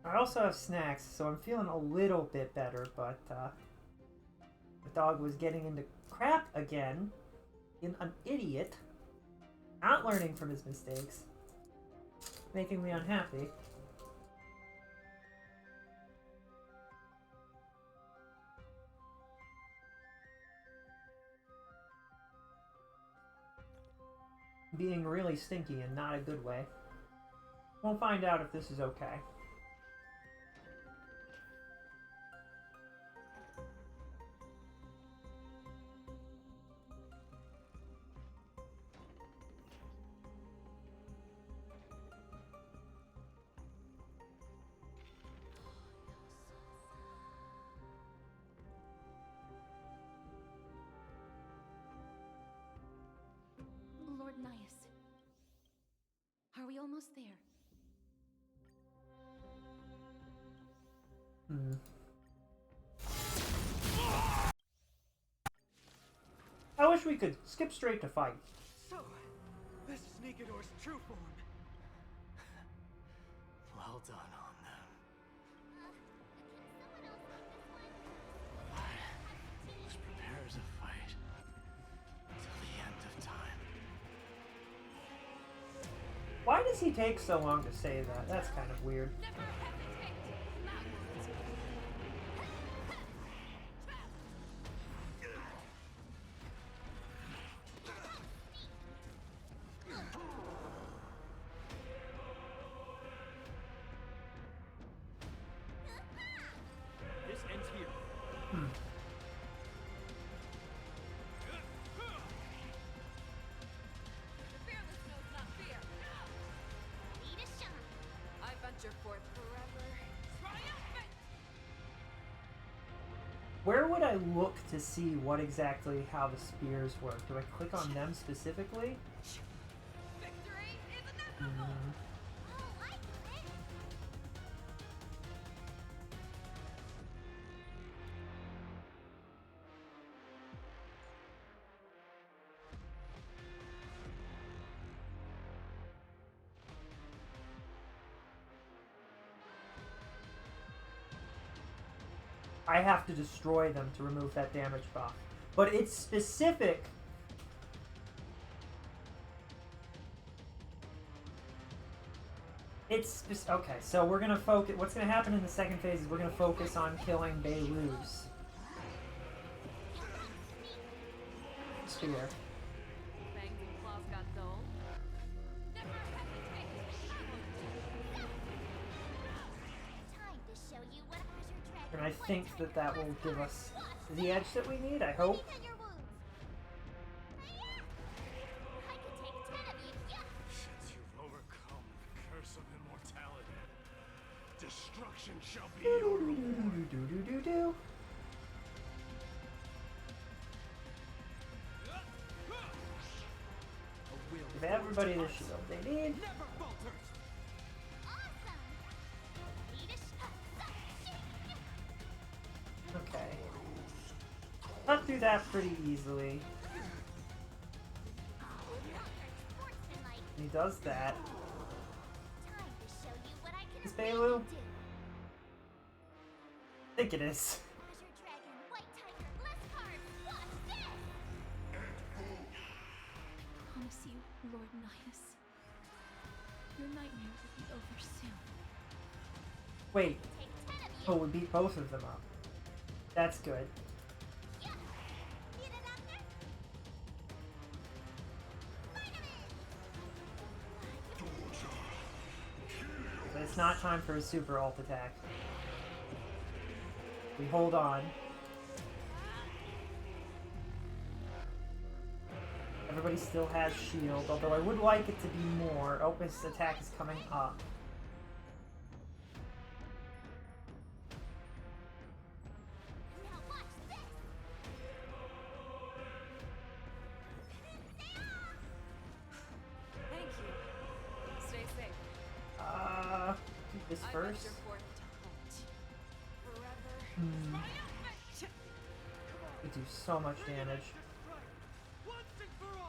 I also have snacks, so I'm feeling a little bit better, but the dog was getting into crap again. Being an idiot. Not learning from his mistakes. Making me unhappy. Being really stinky and not a good way. We'll find out if this is okay. Lord Nias. Are we almost there? I wish we could skip straight to fight. So, this is Nikador's true form. Well done on them. Let's prepare to fight till the end of time. Why does he take so long to say that? That's kind of weird. Never hesitate. This ends here. The fearless knows not fear. Ready to shine. I venture forth forever. Triumphant! Where would I look to see what exactly how the spears work? Do I click on them specifically? Victory is inevitable! Oh, I get it. I have to destroy them to remove that damage buff. But it's specific. Okay, so we're gonna focus. What's gonna happen in the second phase is we're gonna focus on killing Beiluz. Spear. Fangs and claws got dull. Never hesitate. Time to show you what treasure tread. And I think that that will give us the edge that we need, I hope. On your wounds. Hi-ya! I could take 10 of you. Yeah. Since you've overcome the curse of immortality, destruction shall be your reward. Do. A will Give everybody the shield they need. never falters. Awesome. Ready to Okay. Got through that pretty easily. sportsmanlike. He does that. Time to show you what I can Is really Bailu? do. think it is. Azure Dragon, White Tiger, list cards. Watch this! I promise you, Lord Nihus, your nightmare will be over soon. Wait. Take 10 of you. Oh, we beat both of them up. That's good. Yeah. Need a doctor? But it's not time for a super alt attack. We hold on. Everybody still has shield, although I would like it to be more. Oh, his attack is coming up. Now watch this. Thank you. Stay safe. Do this I first. venture forth to hunt. Forever. We do so much damage.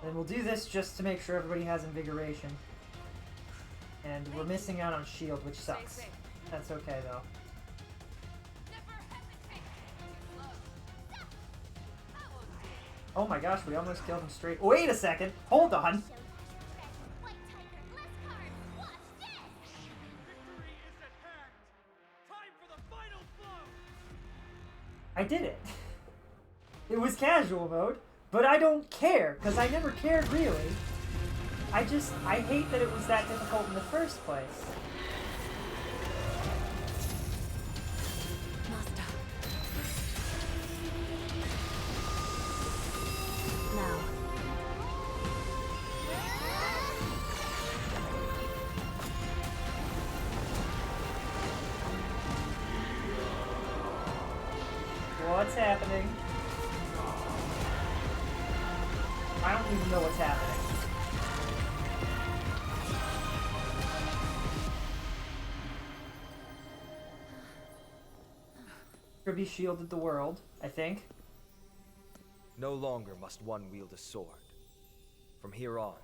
And we'll do this just to make sure everybody has invigoration. And we're missing out on shield, which sucks. safe. That's okay though. Never hesitate. Too slow. That won't do. Oh my gosh, we almost killed him straight. Wait a second! Hold on! Show Azure Dragon, White Tiger, list cards. Watch this! Victory is at hand! Time for the final blow! I did it. It was casual mode, but I don't care, because I never cared really. I hate that it was that difficult in the first place. Master. Now. What's happening? I don't even know what's happening. Kirby shielded the world, I think. No longer must one wield a sword. From here on,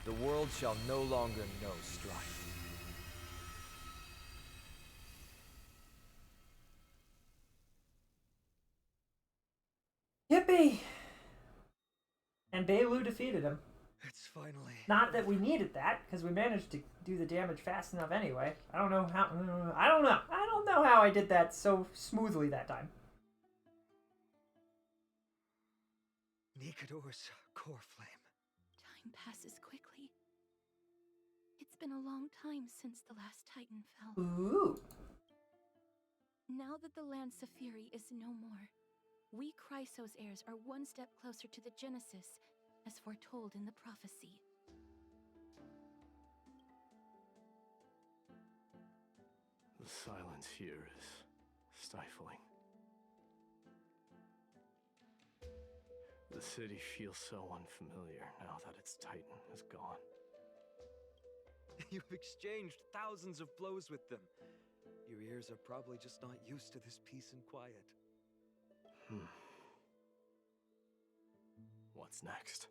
the world shall no longer know strife. Yippee! And Bailu defeated him. It's finally... Not that we needed that, because we managed to do the damage fast enough anyway. I don't know how... I don't know how I did that so smoothly that time. Nikador's core flame. Time passes quickly. It's been a long time since the last Titan fell. Ooh. Now that the Lance of Fury is no more, we Chrysos heirs are one step closer to the Genesis, as foretold in the prophecy. The silence here is stifling. The city feels so unfamiliar now that its Titan is gone. You've exchanged thousands of blows with them. Your ears are probably just not used to this peace and quiet. What's next?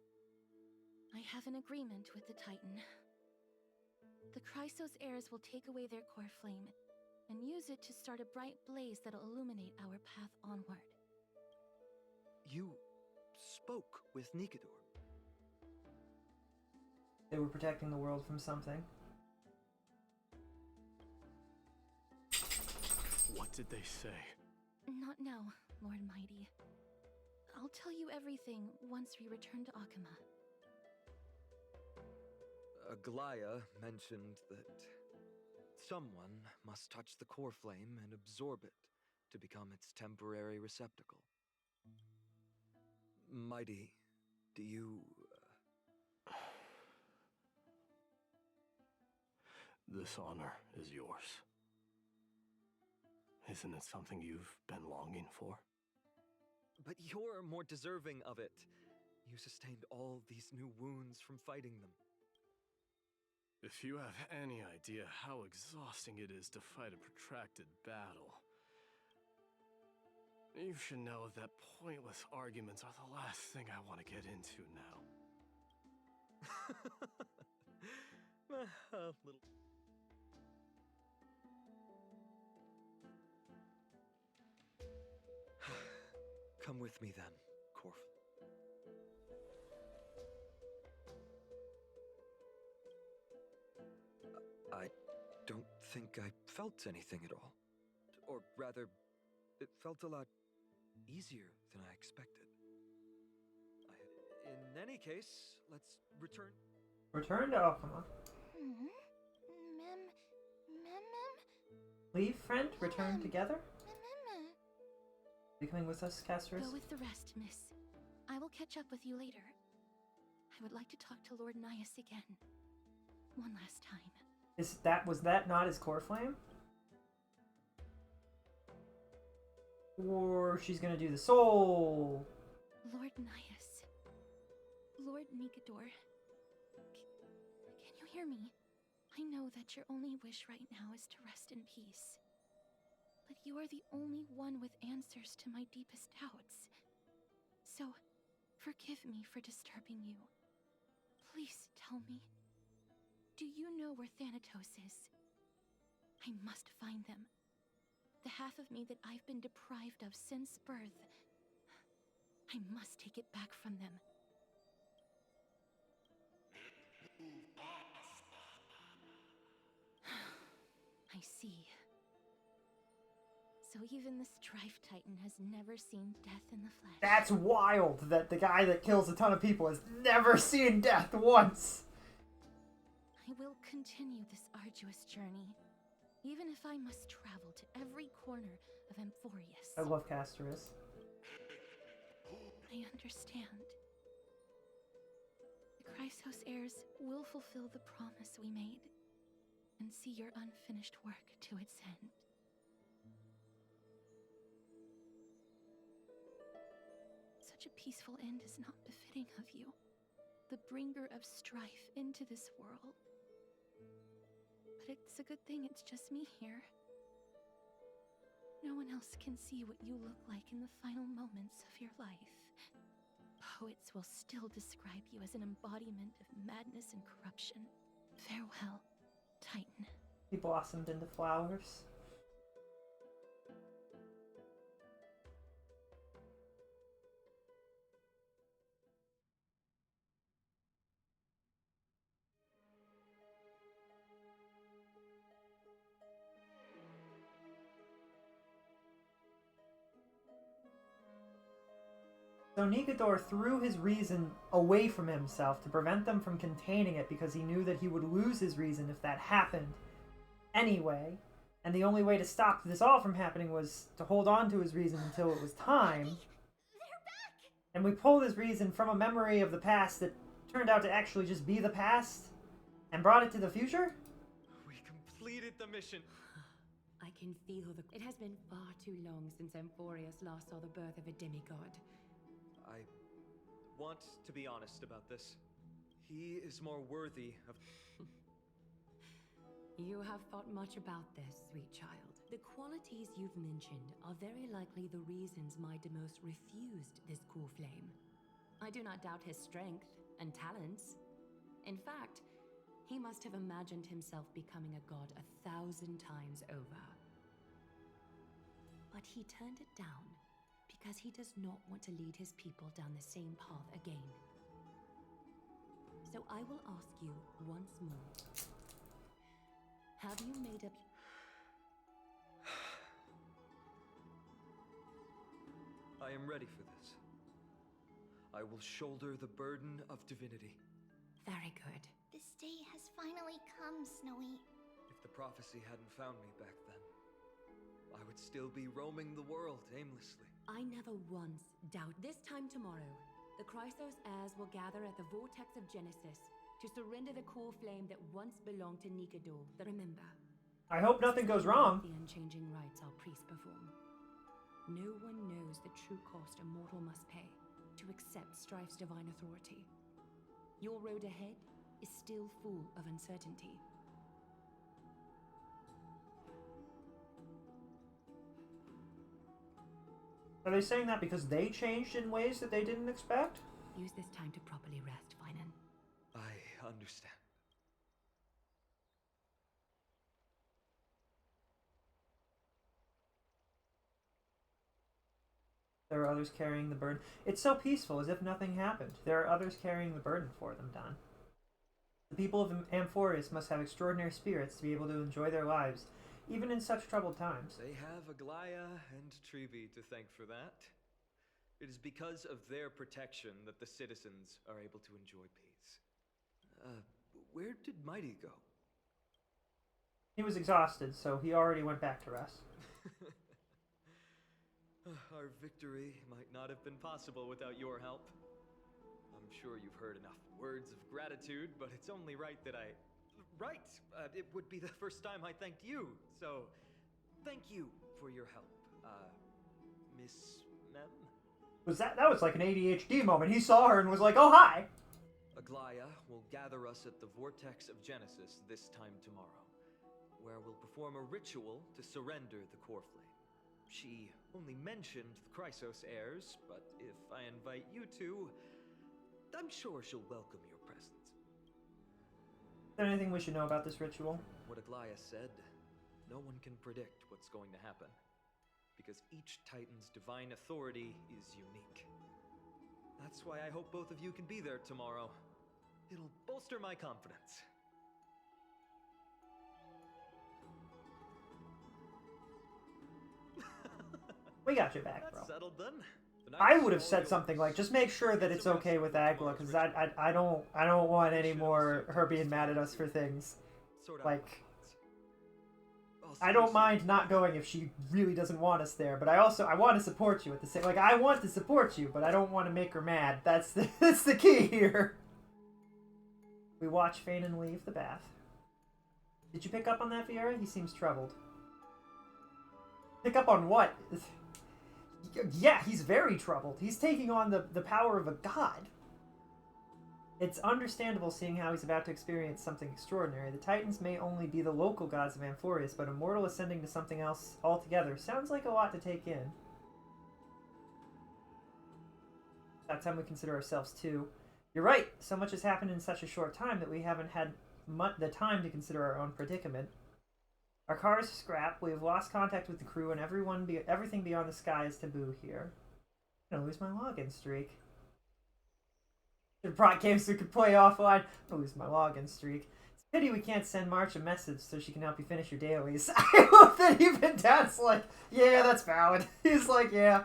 I have an agreement with the Titan. The Chrysos heirs will take away their core flame and use it to start a bright blaze that'll illuminate our path onward. You spoke with Nikador. They were protecting the world from something. What did they say? Not now, Lord Mighty. I'll tell you everything once we return to Akama. Aglaya mentioned that someone must touch the core flame and absorb it to become its temporary receptacle. Mighty, do you... This honor is yours. Isn't it something you've been longing for? But you're more deserving of it. You sustained all these new wounds from fighting them. If you have any idea how exhausting it is to fight a protracted battle, you should know that pointless arguments are the last thing I want to get into now. Come with me then, Corf. I don't think I felt anything at all. Or rather, it felt a lot easier than I expected. In any case, let's return. Return to Alchema. Leave, friend. Return together. Are you coming with us, Casterus? Go with the rest, miss. I will catch up with you later. I would like to talk to Lord Nias again. One last time. Was that not his core flame? Or she's gonna do the soul. Lord Nias. Lord Nikador. Can you hear me? I know that your only wish right now is to rest in peace. But you are the only one with answers to my deepest doubts. So, forgive me for disturbing you. Please tell me. Do you know where Thanatos is? I must find them. The half of me that I've been deprived of since birth. I must take it back from them. I see. So even the Strife Titan has never seen death in the flesh. That's wild that the guy that kills a ton of people has never seen death once. I will continue this arduous journey, even if I must travel to every corner of Amphorius. I love Casterus. I understand. The Chrysos heirs will fulfill the promise we made, and see your unfinished work to its end. Such a peaceful end is not befitting of you, the bringer of strife into this world. But it's a good thing it's just me here. No one else can see what you look like in the final moments of your life. Poets will still describe you as an embodiment of madness and corruption. Farewell, Titan. He blossomed into flowers. So Nikador threw his reason away from himself to prevent them from containing it because he knew that he would lose his reason if that happened anyway. And the only way to stop this all from happening was to hold on to his reason until it was time. They're back! And we pulled his reason from a memory of the past that turned out to actually just be the past and brought it to the future? We completed the mission. I can feel It has been far too long since Amphorius last saw the birth of a demigod. I want to be honest about this. He is more worthy of... You have thought much about this, sweet child. The qualities you've mentioned are very likely the reasons my Demos refused this core flame. I do not doubt his strength and talents. In fact, he must have imagined himself becoming a god 1,000 times over. But he turned it down because he does not want to lead his people down the same path again. So I will ask you once more. Have you made up... I am ready for this. I will shoulder the burden of divinity. Very good. This day has finally come, Snowy. If the prophecy hadn't found me back then, I would still be roaming the world aimlessly. I never once doubt. This time tomorrow, the Chrysos heirs will gather at the Vortex of Genesis to surrender the core flame that once belonged to Nikador. Remember, I hope nothing goes wrong. the unchanging rites our priests perform. No one knows the true cost a mortal must pay to accept Strife's divine authority. Your road ahead is still full of uncertainty. Are they saying that because they changed in ways that they didn't expect? Use this time to properly rest, Finan. I understand. There are others carrying the burden. It's so peaceful, as if nothing happened. There are others carrying the burden for them, Don. The people of Amphorius must have extraordinary spirits to be able to enjoy their lives, even in such troubled times. They have Aglaya and Trevi to thank for that. It is because of their protection that the citizens are able to enjoy peace. Where did Mighty go? He was exhausted, so he already went back to rest. Our victory might not have been possible without your help. I'm sure you've heard enough words of gratitude, but it's only right that I... Right! It would be the first time I thanked you, so thank you for your help, Miss Mem? That was like an ADHD moment. He saw her and was like, oh, hi! Aglaya will gather us at the Vortex of Genesis this time tomorrow, where we'll perform a ritual to surrender the core flame. She only mentioned the Chrysos heirs, but if I invite you two, I'm sure she'll welcome your presence. Is there anything we should know about this ritual? What Aglaya said, no one can predict what's going to happen, because each Titan's divine authority is unique. That's why I hope both of you can be there tomorrow. It'll bolster my confidence. We got your back, bro. That's settled then. I would have said something like, just make sure that it's okay with Agla, because I don't want any more her being mad at us for things. Like, I don't mind not going if she really doesn't want us there, but I want to support you at the same. Like, I want to support you, but I don't want to make her mad. That's the key here. We watch Fanon leave the bath. Did you pick up on that, Viera? He seems troubled. Pick up on what? Yeah, he's very troubled. He's taking on the power of a god. It's understandable seeing how he's about to experience something extraordinary. The Titans may only be the local gods of Amphorius, but immortal ascending to something else altogether sounds like a lot to take in. That time we consider ourselves too. You're right, so much has happened in such a short time that we haven't had the time to consider our own predicament. Our car is scrapped, we have lost contact with the crew, and everything beyond the sky is taboo here. I'm gonna lose my login streak. Should have brought games we could play offline. I'll lose my login streak. It's a pity we can't send March a message so she can help you finish your dailies. I love that even Dad's like, yeah, that's valid. He's like, yeah.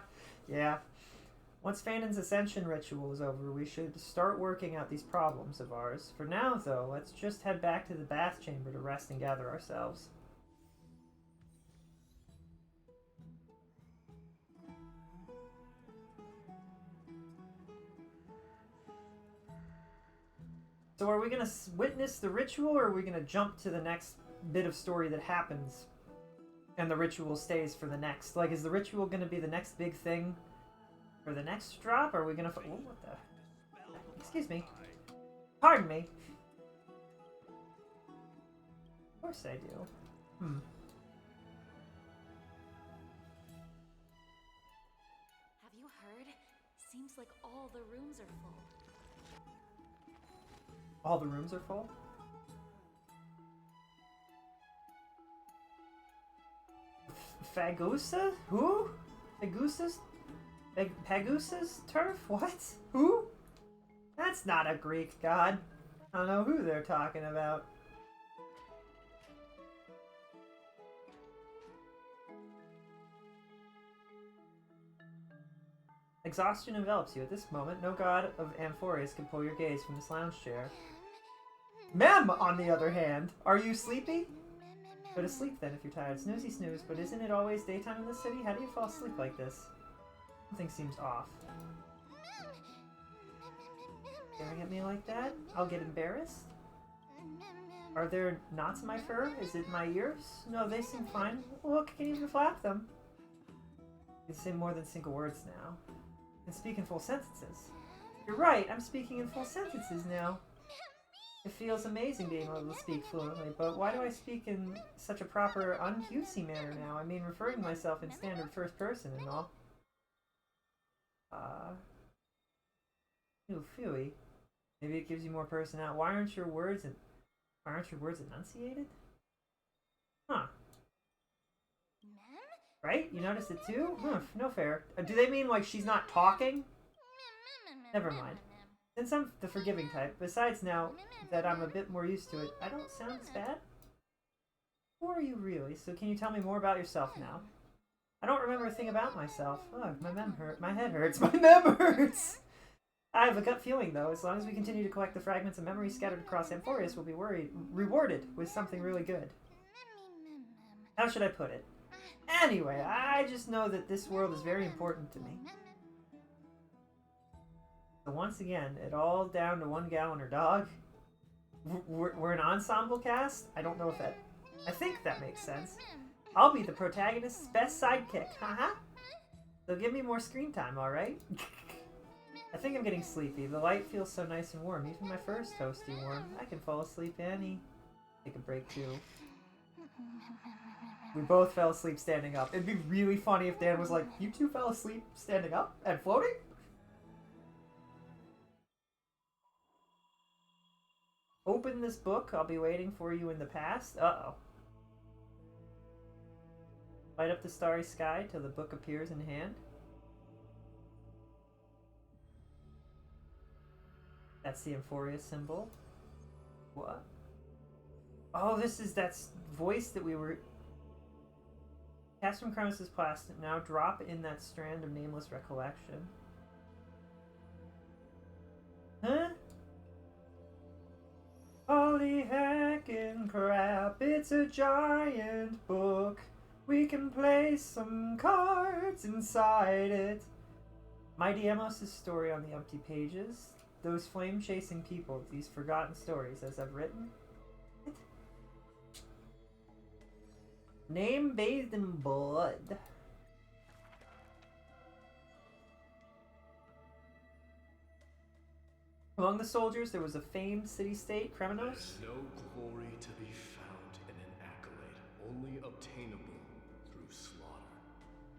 Once Fanon's ascension ritual is over, we should start working out these problems of ours. For now, though, let's just head back to the bath chamber to rest and gather ourselves. So are we going to witness the ritual, or are we going to jump to the next bit of story that happens and the ritual stays for the next? Like, is the ritual going to be the next big thing for the next drop? Or are we going to... Oh, what the... Excuse me. Pardon me. Of course I do. Have you heard? Seems like all the rooms are full. All the rooms are full? Fagusa? Who? Fagusa's? Pagusa's turf? What? Who? That's not a Greek god. I don't know who they're talking about. Exhaustion envelops you. At this moment, no god of Amphorius can pull your gaze from this lounge chair. Mem, on the other hand, are you sleepy? Go to sleep then if you're tired. Snoozy snooze, but isn't it always daytime in this city? How do you fall asleep like this? Something seems off. Staring at me like that? I'll get embarrassed? Are there knots in my fur? Is it my ears? No, they seem fine. Look, I can even flap them. You can say more than single words now. You can speak in full sentences. You're right, I'm speaking in full sentences now. It feels amazing being able to speak fluently, but why do I speak in such a proper, un-cutesy manner now? I mean, referring to myself in standard first person and all. Ew, phooey. Maybe it gives you more personality. Why aren't your words enunciated? Huh. Right? You noticed it too? No fair. Do they mean like she's not talking? Never mind. Since I'm the forgiving type, besides now that I'm a bit more used to it, I don't sound as bad? Who are you really? So can you tell me more about yourself now? I don't remember a thing about myself. Ugh, my head hurts. My mem hurts! I have a gut feeling, though. As long as we continue to collect the fragments of memory scattered across Amphorius, we'll be rewarded with something really good. How should I put it? Anyway, I just know that this world is very important to me. So once again, it all down to one gal and her dog. We're an ensemble cast? I don't know if that... I think that makes sense. I'll be the protagonist's best sidekick, haha. So give me more screen time, alright? I think I'm getting sleepy. The light feels so nice and warm. Even my fur's toasty warm. I can fall asleep, Annie. Take a break, too. We both fell asleep standing up. It'd be really funny if Dan was like, you two fell asleep standing up and floating? Open this book. I'll be waiting for you in the past. Uh-oh. Light up the starry sky till the book appears in hand. That's the Amphoria symbol. What? Oh, this is that voice that we were... Cast from Kremis' plastic. Now drop in that strand of nameless recollection. Huh? Holy heckin' crap, it's a giant book. We can place some cards inside it. Mighty Amos' story on the empty pages. Those flame-chasing people, these forgotten stories, as I've written. Name bathed in blood. Among the soldiers, there was a famed city-state, Kremenos. There's no glory to be found in an accolade, only obtainable through slaughter.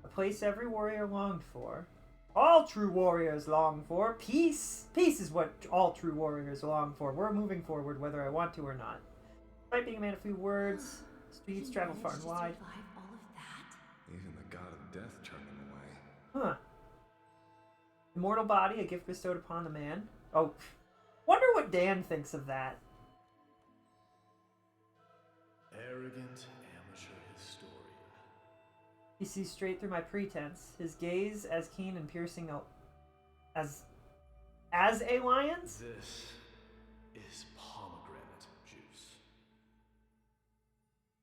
A place every warrior longed for. All true warriors long for. Peace! Peace is what all true warriors long for. We're moving forward whether I want to or not. Despite being a man of few words, speeds travel far and wide. All of that? Even the god of death turned him away. Huh. Immortal body, a gift bestowed upon the man. Oh, wonder what Dan thinks of that. Arrogant amateur historian. He sees straight through my pretense, his gaze as keen and piercing as a lion's? This is pomegranate juice.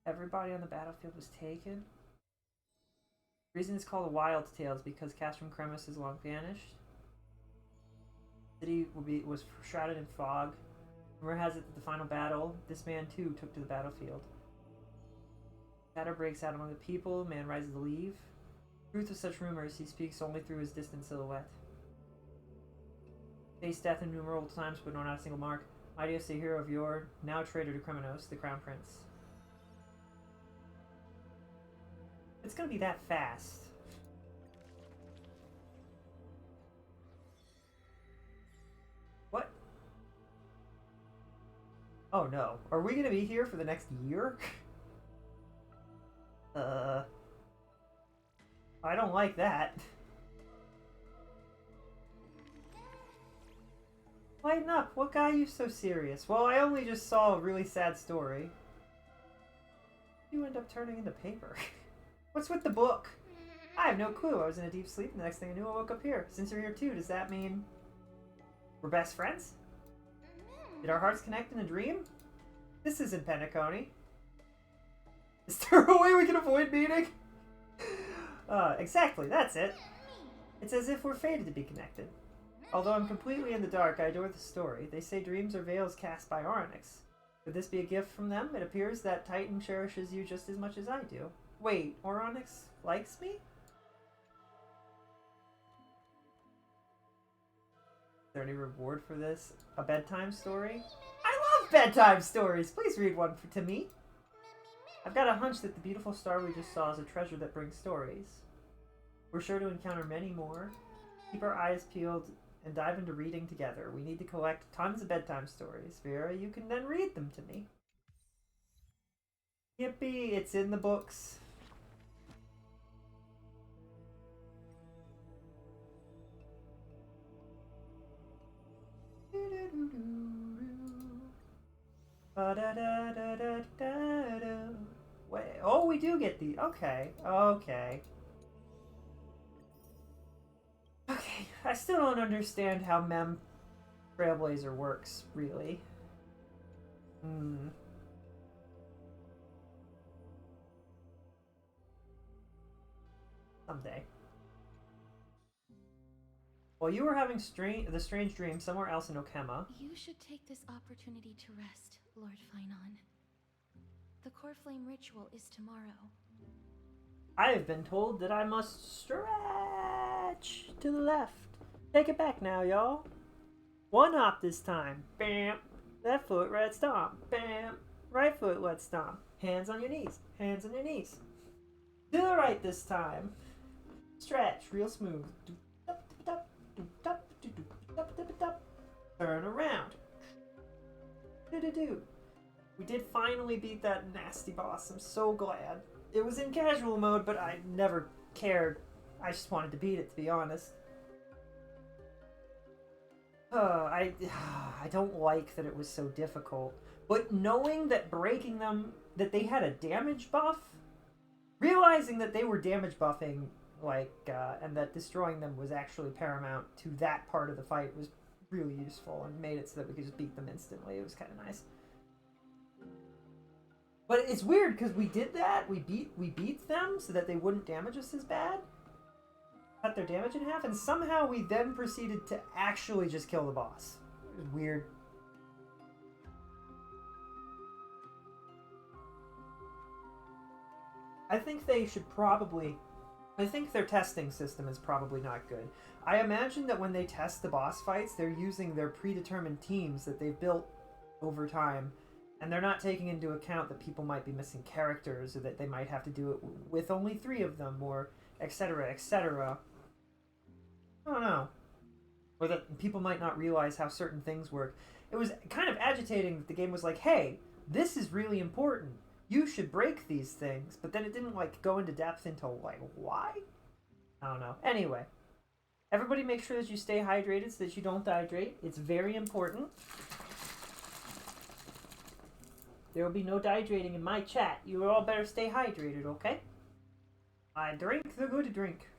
Everybody on the battlefield was taken. The reason it's called a Wild Tale is because Castrum Kremis is long vanished. The city was shrouded in fog. Rumor has it that the final battle, this man too took to the battlefield. Shadow breaks out among the people, man rises to leave. Truth of such rumors, he speaks only through his distant silhouette. Faced death innumerable times, but not a single mark. Mightiest a hero of yore, now traitor to Kremenos, the crown prince. It's gonna be that fast. What? Oh no. Are we gonna be here for the next year? I don't like that. Lighten up. What got you so serious? Well, I only just saw a really sad story. You end up turning into paper. What's with the book? I have no clue. I was in a deep sleep, and the next thing I knew, I woke up here. Since you're here too, does that mean we're best friends? Did our hearts connect in a dream? This isn't Penacony. Is there a way we can avoid meeting? Exactly, that's it. It's as if we're fated to be connected. Although I'm completely in the dark, I adore the story. They say dreams are veils cast by Oryx. Could this be a gift from them? It appears that Titan cherishes you just as much as I do. Wait, Oryx likes me? Is there any reward for this? A bedtime story? I love bedtime stories! Please read one to me. I've got a hunch that the beautiful star we just saw is a treasure that brings stories. We're sure to encounter many more. Keep our eyes peeled and dive into reading together. We need to collect tons of bedtime stories. Vera, you can then read them to me. Yippee, it's in the books. Ba-da-da-da-da-da-da. Wait, oh, we do get the. Okay, okay. Okay, I still don't understand how Mem Trailblazer works, really. Hmm. Someday. While you were having the strange dream somewhere else in Okema. You should take this opportunity to rest, Lord Finon. The core flame ritual is tomorrow. I have been told that I must stretch to the left. Take it back now, y'all. One hop this time. Bam. Left foot, right stomp. Bam. Right foot, left stomp. Hands on your knees. Hands on your knees. To the right this time. Stretch, real smooth. Turn around. Do-do-do. We did finally beat that nasty boss. I'm so glad. It was in casual mode, but I never cared. I just wanted to beat it, to be honest. I don't like that it was so difficult. But knowing that breaking them, that they had a damage buff, realizing that they were damage buffing, and that destroying them was actually paramount to that part of the fight was really useful and made it so that we could just beat them instantly. It was kind of nice. But it's weird because we did that. We beat them so that they wouldn't damage us as bad. Cut their damage in half, and somehow we then proceeded to actually just kill the boss. It was weird. I think they should probably... I think their testing system is probably not good. I imagine that when they test the boss fights, they're using their predetermined teams that they've built over time, and they're not taking into account that people might be missing characters, or that they might have to do it with only 3 of them, or etc., etc. I don't know. Or that people might not realize how certain things work. It was kind of agitating that the game was like, hey, this is really important. You should break these things. But then it didn't, go into depth into, why? I don't know. Anyway. Everybody make sure that you stay hydrated so that you don't dehydrate. It's very important. There will be no dehydrating in my chat. You all better stay hydrated, okay? I drink the good drink.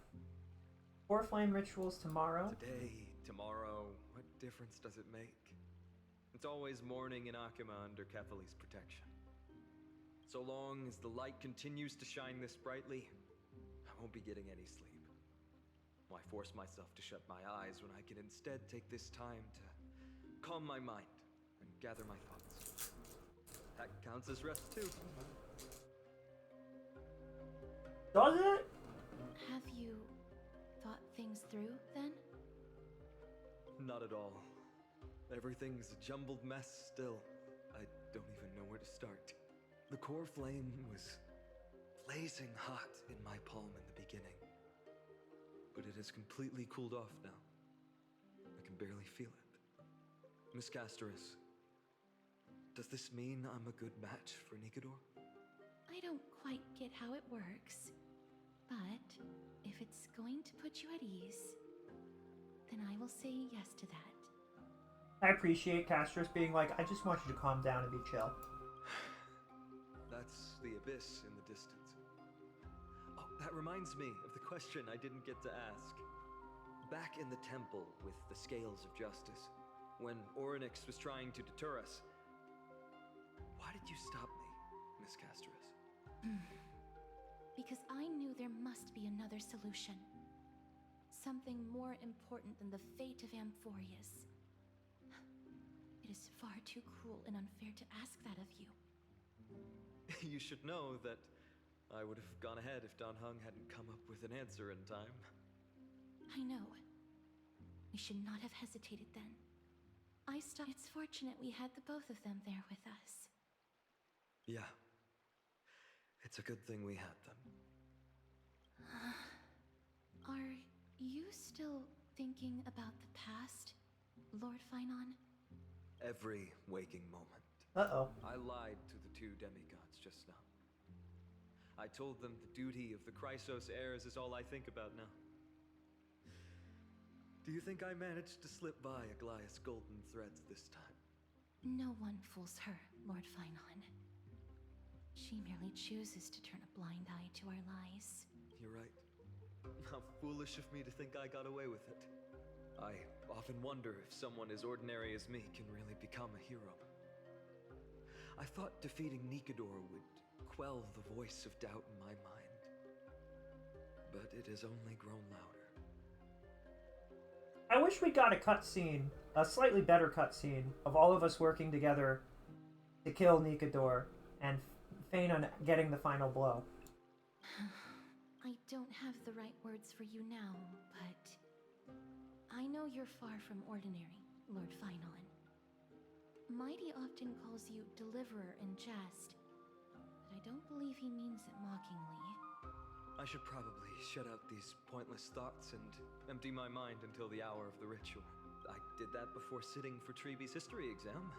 4 flame rituals tomorrow. Today, tomorrow, what difference does it make? It's always morning in Akima under Kethely's protection. So long as the light continues to shine this brightly, I won't be getting any sleep. Why force myself to shut my eyes when I can instead take this time to calm my mind and gather my thoughts? That counts as rest too. Does it? Have you thought things through, then? Not at all. Everything's a jumbled mess still. I don't even know where to start. The core flame was blazing hot in my palm in the beginning. But it has completely cooled off now. I can barely feel it. Miss Castoris, does this mean I'm a good match for Nikador? I don't quite get how it works. But if it's going to put you at ease, then I will say yes to that. I appreciate Castros being like, I just want you to calm down and be chill. That's the abyss in the distance. Oh, that reminds me of the question I didn't get to ask. Back in the temple with the Scales of Justice, when Orynyx was trying to deter us, why did you stop me, Miss Castoris? Because I knew there must be another solution. Something more important than the fate of Amphorius. It is far too cruel and unfair to ask that of you. You should know that I would have gone ahead if Don Hung hadn't come up with an answer in time. I know. We should not have hesitated then. It's fortunate we had the both of them there with us. Yeah. It's a good thing we had them. Are you still thinking about the past, Lord Finon? Every waking moment. Uh-oh. I lied to the 2 demigods just now. I told them the duty of the Chrysos heirs is all I think about now. Do you think I managed to slip by Aglaïa's golden threads this time? No one fools her, Lord Finon. She merely chooses to turn a blind eye to our lies. You're right. How foolish of me to think I got away with it. I often wonder if someone as ordinary as me can really become a hero. I thought defeating Nikador would quell the voice of doubt in my mind. But it has only grown louder. I wish we got a cutscene, a slightly better cutscene, of all of us working together to kill Nikador and Fanon getting the final blow. I don't have the right words for you now, but I know you're far from ordinary, Lord Finon. Mighty often calls you Deliverer in jest, but I don't believe he means it mockingly. I should probably shut out these pointless thoughts and empty my mind until the hour of the ritual. I did that before sitting for Treeby's history exam.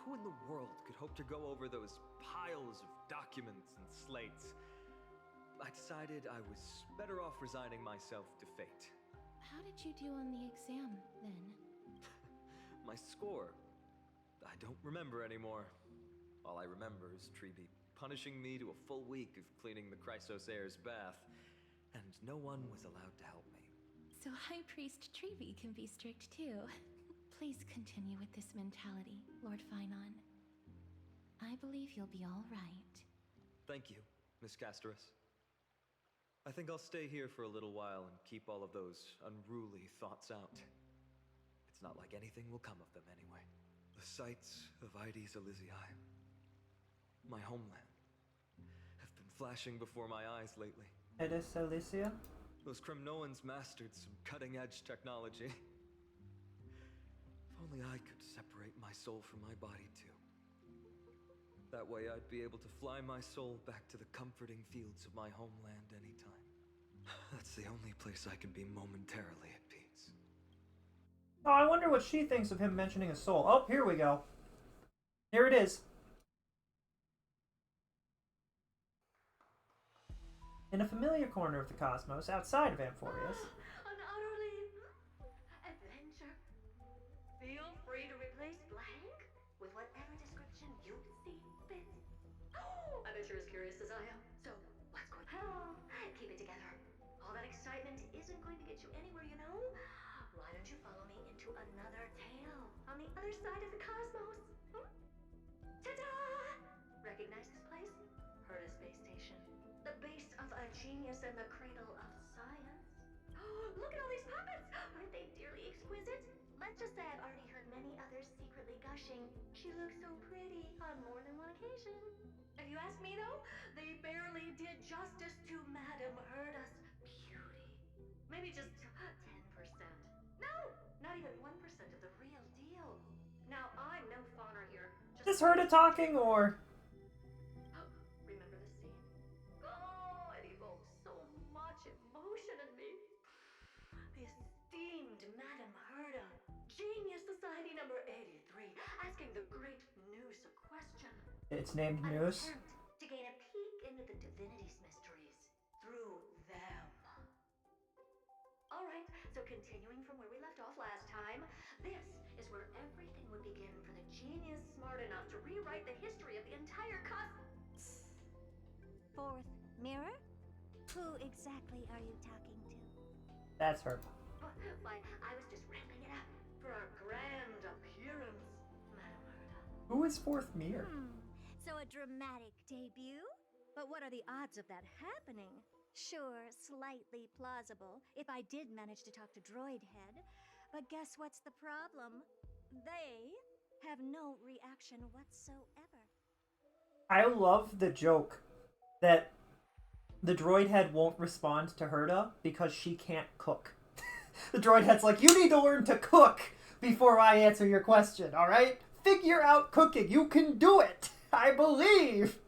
Who in the world could hope to go over those piles of documents and slates? I decided I was better off resigning myself to fate. How did you do on the exam, then? My score? I don't remember anymore. All I remember is Treeby punishing me to a full week of cleaning the Chrysos heir's bath, and no one was allowed to help me. So High Priest Treeby can be strict too. Please continue with this mentality, Lord Finon. I believe you'll be all right. Thank you, Miss Casterus. I think I'll stay here for a little while and keep all of those unruly thoughts out. It's not like anything will come of them anyway. The sights of Ides Elysiae, my homeland, have been flashing before my eyes lately. Ides Elysiae? Those Kremnoans mastered some cutting-edge technology. If only I could separate my soul from my body too. That way I'd be able to fly my soul back to the comforting fields of my homeland anytime. That's the only place I can be momentarily at peace. Oh, I wonder what she thinks of him mentioning a soul. Oh, here we go. Here it is. In a familiar corner of the cosmos, outside of Amphorius. An utterly adventure. Feel free to replace blank with whatever description you see fit. I bet you're as curious as I am. So, what's going on? Keep it together. All that excitement isn't going to get you anywhere, you know? Why don't you follow me into another tale on the other side of the cosmos? Ta-da! Recognize this place? Herta Space Station. The base of a genius and the cradle of science. Look at all these puppets! Aren't they dearly exquisite? Let's just say I've already heard many others secretly gushing. She looks so pretty on more than one occasion. If you ask me though, they barely did justice to Madame Herta's beauty. Maybe just 10%. No, not even 1% of the real deal. Now I'm no fawner here. Is Herta talking, or? Remember the scene? Oh, it evokes so much emotion in me. The esteemed Madame Herta, Genius Society number 83, asking the great Noose a question. It's named An Noose. attempt to gain a peek into the divinity's mysteries through them. Alright, so continuing from where we left off last time, this is where everything would begin for the genius smart enough to rewrite the history of the entire Fourth mirror? Who exactly are you talking to? That's her. Why, I was just ramping it up for our grand appearance, Madame Herta. Who is Fourth Mirror? So a dramatic debut? But what are the odds of that happening? Sure, slightly plausible, if I did manage to talk to Droidhead. But guess what's the problem? They have no reaction whatsoever. I love the joke that the droid head won't respond to Herta because she can't cook. The droid head's like, you need to learn to cook before I answer your question, alright? Figure out cooking. You can do it. I believe.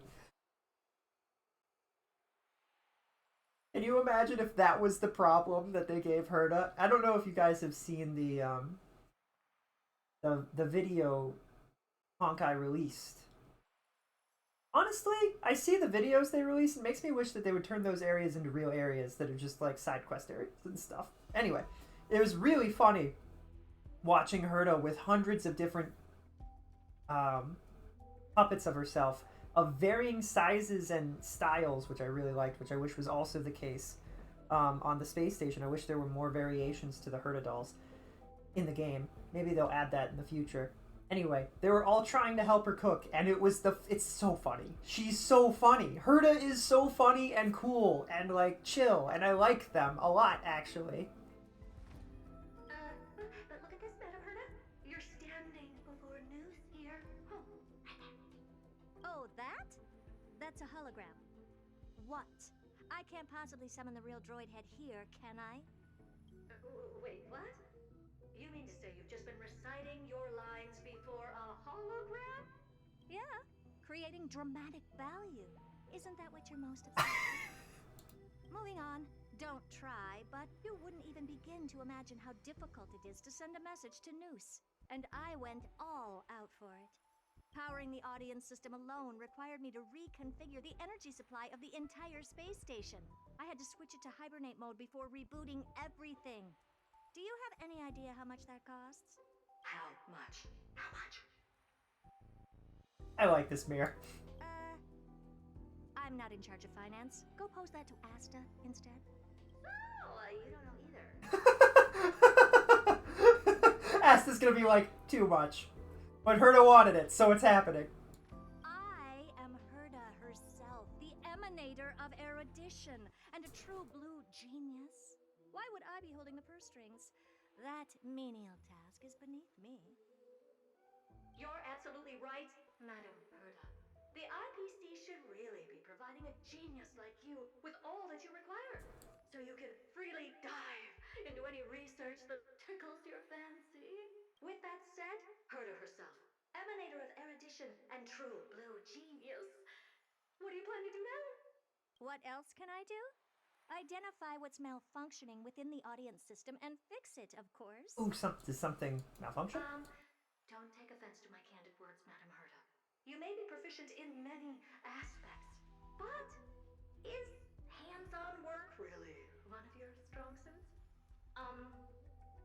Can you imagine if that was the problem that they gave Herta? I don't know if you guys have seen the video Honkai released. Honestly, I see the videos they release. It makes me wish that they would turn those areas into real areas that are just like side quest areas and stuff. Anyway, it was really funny watching Herta with hundreds of different puppets of herself of varying sizes and styles, which I really liked, which I wish was also the case on the space station. I wish there were more variations to the Herta dolls in the game. Maybe they'll add that in the future. Anyway, they were all trying to help her cook, and it's so funny. She's so funny. Herta is so funny and cool and like chill, and I like them a lot actually. But look at this, Madam Herta. You're standing before news here. Oh, right there. Oh, that? That's a hologram. What? I can't possibly summon the real droid head here, can I? Wait, what? You mean to say you've just been reciting your lines before a hologram? Yeah, creating dramatic value. Isn't that what you're most obsessed with? Moving on. Don't try, but you wouldn't even begin to imagine how difficult it is to send a message to Noose. And I went all out for it. Powering the audience system alone required me to reconfigure the energy supply of the entire space station. I had to switch it to hibernate mode before rebooting everything. Do you have any idea how much that costs? How much? How much? I like this mirror. I'm not in charge of finance. Go pose that to Asta instead. Oh, you don't know either. Asta's gonna be like, too much. But Herta wanted it, so it's happening. I am Herta herself, the emanator of erudition, and a true blue genius. Why would I be holding the purse strings? That menial task is beneath me. You're absolutely right, Madam Herta. The IPC should really be providing a genius like you with all that you require, so you can freely dive into any research that tickles your fancy. With that said, Herta herself, emanator of erudition and true blue genius. What do you plan to do now? What else can I do? Identify what's malfunctioning within the audience system and fix it, of course. Ooh, does something malfunction? Don't take offense to my candid words, Madam Herta. You may be proficient in many aspects, but is hands-on work really one of your strong suits?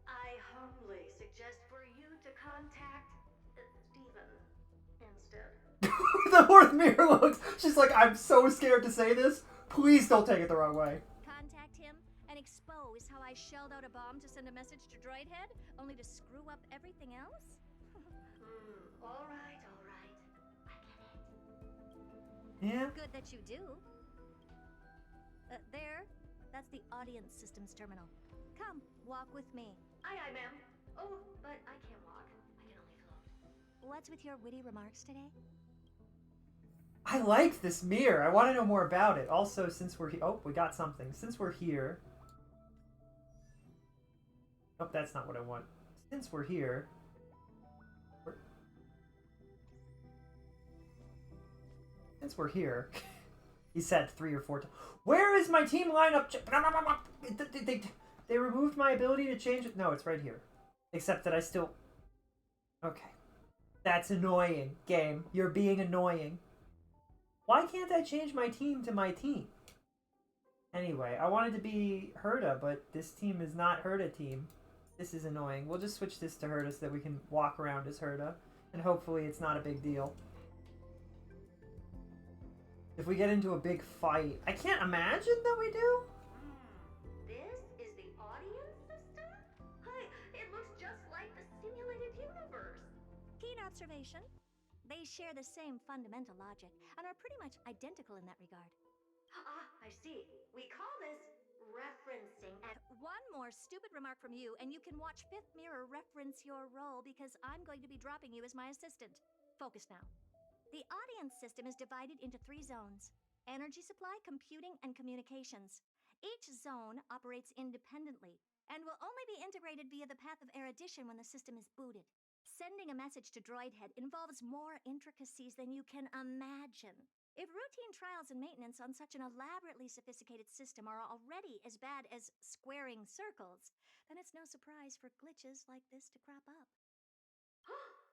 I humbly suggest for you to contact Stephen instead. The fourth mirror looks. She's like, I'm so scared to say this. Please don't take it the wrong way. Contact him and expose how I shelled out a bomb to send a message to Droidhead, only to screw up everything else? All right. I get it. Yeah? Good that you do. There. That's the audience systems terminal. Come, walk with me. Aye, ma'am. Oh, but I can't walk. I can only float. What's with your witty remarks today? I like this mirror. I want to know more about it. Also, since we're here... Oh, we got something. Since we're here... Oh, that's not what I want. Since we're here... Since we're here... He said 3 or 4 times. Where is my team lineup? They removed my ability to change it. No, it's right here. Except that I still... Okay. That's annoying, game. You're being annoying. Why can't I change my team to my team? Anyway, I wanted to be Herta, but this team is not Herta team. This is annoying. We'll just switch this to Herta so that we can walk around as Herta. And hopefully it's not a big deal. If we get into a big fight, I can't imagine that we do. This is the audience system? Hi, it looks just like the simulated universe. Keen observation. They share the same fundamental logic and are pretty much identical in that regard. I see. We call this referencing. And One more stupid remark from you, and you can watch Fifth Mirror reference your role because I'm going to be dropping you as my assistant. Focus now. The audience system is divided into 3 zones: energy supply, computing, and communications. Each zone operates independently and will only be integrated via the path of erudition when the system is booted. Sending a message to Droidhead involves more intricacies than you can imagine. If routine trials and maintenance on such an elaborately sophisticated system are already as bad as squaring circles, then it's no surprise for glitches like this to crop up.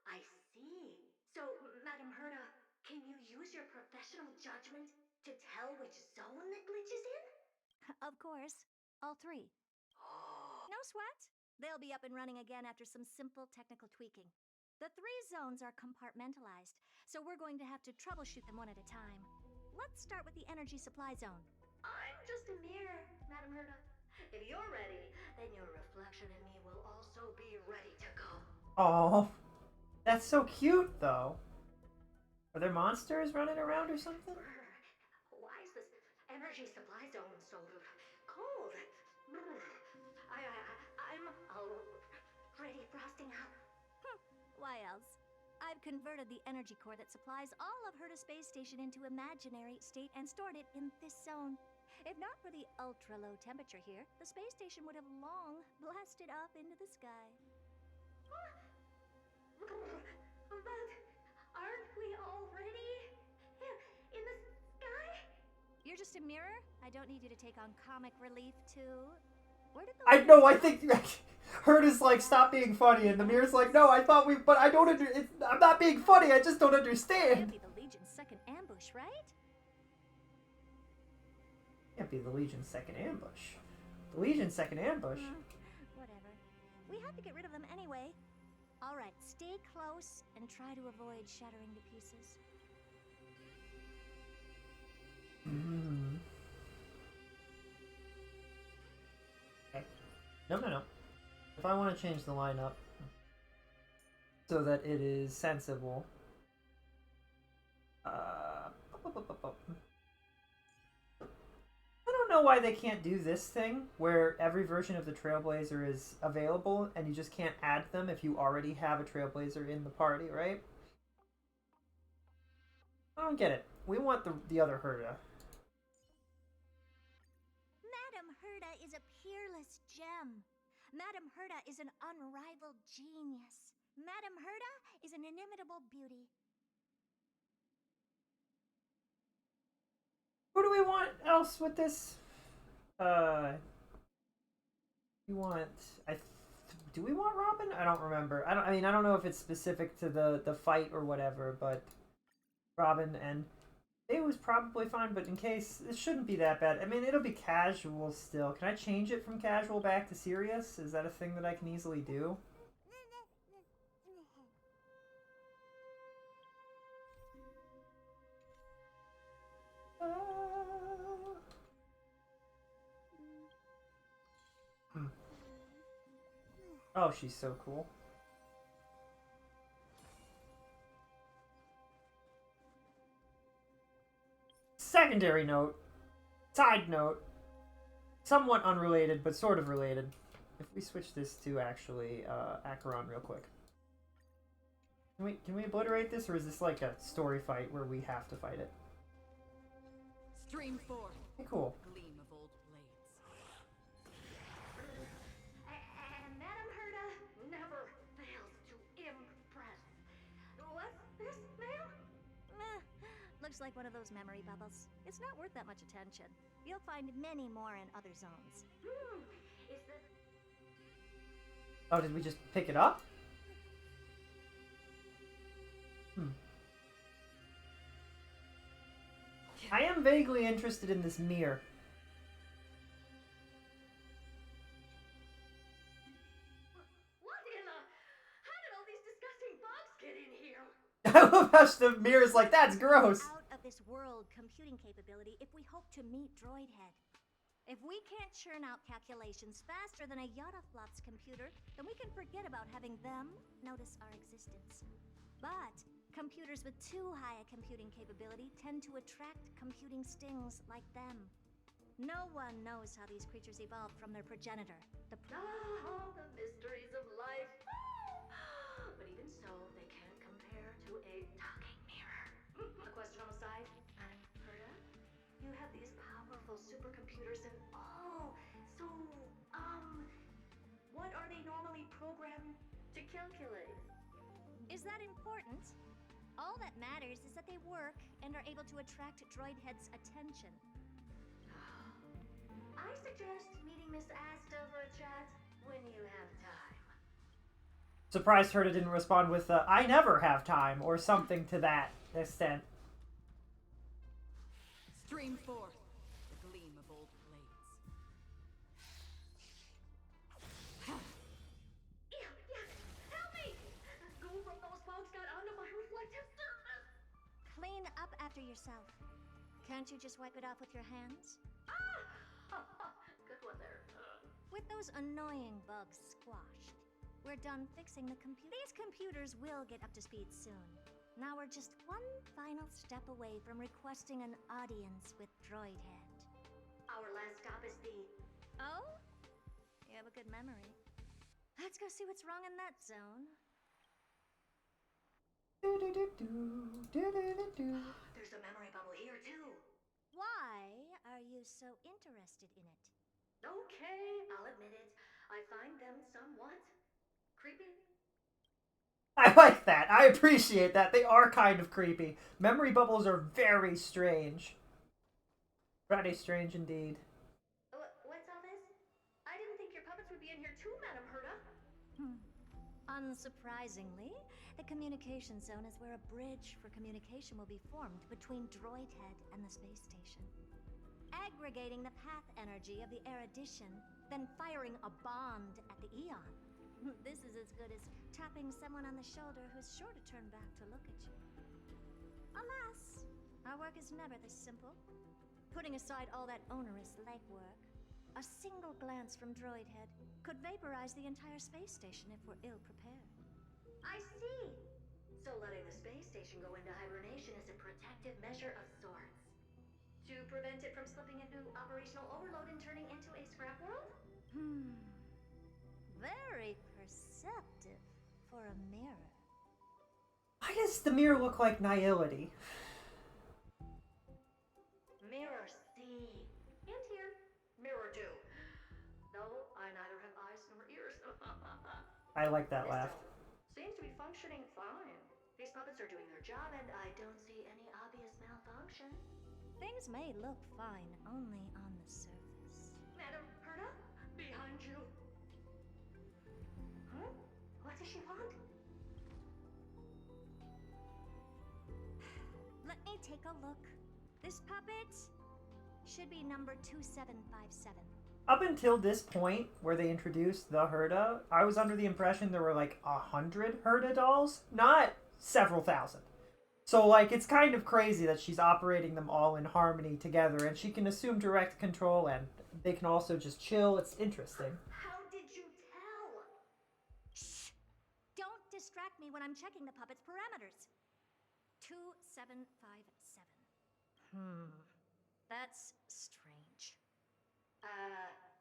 I see. So, Madam Herta, can you use your professional judgment to tell which zone the glitch is in? Of course, all 3. No sweat. They'll be up and running again after some simple technical tweaking. The 3 zones are compartmentalized, so we're going to have to troubleshoot them one at a time. Let's start with the energy supply zone. I'm just a mirror, Madam Herda. If you're ready, then your reflection in me will also be ready to go. Oh, that's so cute, though. Are there monsters running around or something? Why is this energy supply zone so cold? I'm already frosting out. Why else? I've converted the energy core that supplies all of Herda Space Station into imaginary state and stored it in this zone. If not for the ultra-low temperature here, the space station would have long blasted off into the sky. But aren't we already in the sky? You're just a mirror? I don't need you to take on comic relief, too. Where did the I know, I think Herda's like, stop being funny, and the mirror's like, no, I thought but I don't I'm not being funny, I just don't understand. Can't be the Legion's second ambush, right? Can't be the Legion's second ambush. The Legion's second ambush? Whatever. We have to get rid of them anyway. Alright, stay close and try to avoid shattering to pieces. Okay. No. If I want to change the lineup so that it is sensible, I don't know why they can't do this thing where every version of the Trailblazer is available and you just can't add them if you already have a Trailblazer in the party, right? I don't get it. We want the other Herda. Madam Herda is a peerless gem. Madam Herda is an unrivaled genius. Madam Herda is an inimitable beauty. Who do we want else with this? We want. Do we want Robin? I don't remember. I don't know if it's specific to the fight or whatever, but Robin and it was probably fine. But in case, it shouldn't be that bad. I mean, it'll be casual still. Can I change it from casual back to serious? Is that a thing that I can easily do? Oh, she's so cool. Secondary note, side note, somewhat unrelated, but sort of related. If we switch this to actually Acheron real quick. Can we obliterate this, or is this like a story fight where we have to fight it? Stream 4. Okay, cool. Gleam of old blades. And Madam Herda never fails to impress. What's this, ma'am? Looks like one of those memory bubbles. It's not worth that much attention. You'll find many more in other zones. Is this... Oh, did we just pick it up? I am vaguely interested in this mirror. What in the... How did all these disgusting bugs get in here? I love how the mirror's like, that's gross. Out of this world computing capability if we hope to meet Droidhead. If we can't churn out calculations faster than a Yottaflop's computer, then we can forget about having them notice our existence. But computers with too high a computing capability tend to attract computing stings like them. No one knows how these creatures evolved from their progenitor. The mysteries of life. But even so, they can't compare to a talking mirror. A question on the side, Madam Herda? You have these powerful supercomputers and all. So, what are they normally programmed to calculate? Is that important? All that matters is that they work and are able to attract Droidhead's attention. I suggest meeting Miss Asta for a chat when you have time. Surprised Herda didn't respond with, I never have time, or something to that extent. Stream 4. The gleam of old blades. Help me! Go from those yourself. Can't you just wipe it off with your hands? Good one there. With those annoying bugs squashed, we're done fixing the computer. These computers will get up to speed soon. Now we're just one final step away from requesting an audience with Droidhead. Our last stop is the... Oh? You have a good memory. Let's go see what's wrong in that zone. There's a memory bubble here, too. Why are you so interested in it? Okay, I'll admit it. I find them somewhat creepy. I like that. I appreciate that. They are kind of creepy. Memory bubbles are very strange. Very strange indeed. What's all this? I didn't think your puppets would be in here too, Madam Herta. Unsurprisingly, the communication zone is where a bridge for communication will be formed between Droidhead and the space station. Aggregating the path energy of the erudition, then firing a bond at the Eon. This is as good as tapping someone on the shoulder who's sure to turn back to look at you. Alas, our work is never this simple. Putting aside all that onerous legwork, a single glance from Droidhead could vaporize the entire space station if we're ill-prepared. I see. So letting the space station go into hibernation is a protective measure of sorts. To prevent it from slipping into operational overload and turning into a scrap world? Very perceptive for a mirror. Why does the mirror look like Nihility? Mirror C. And here. Mirror 2. No, I neither have eyes nor ears. I like that laugh. Seems to be functioning fine. These puppets are doing their job, and I don't see any obvious malfunction. Things may look fine only on the surface. Madam Herta? Behind you. Huh? What does she want? Let me take a look. This puppet should be number 2757. Up until this point, where they introduced the Herta, I was under the impression there were like 100 Herta dolls, not several thousand. So, like, it's kind of crazy that she's operating them all in harmony together, and she can assume direct control, and they can also just chill. It's interesting. How did you tell? Shh! Don't distract me when I'm checking the puppet's parameters. 2757. That's strange.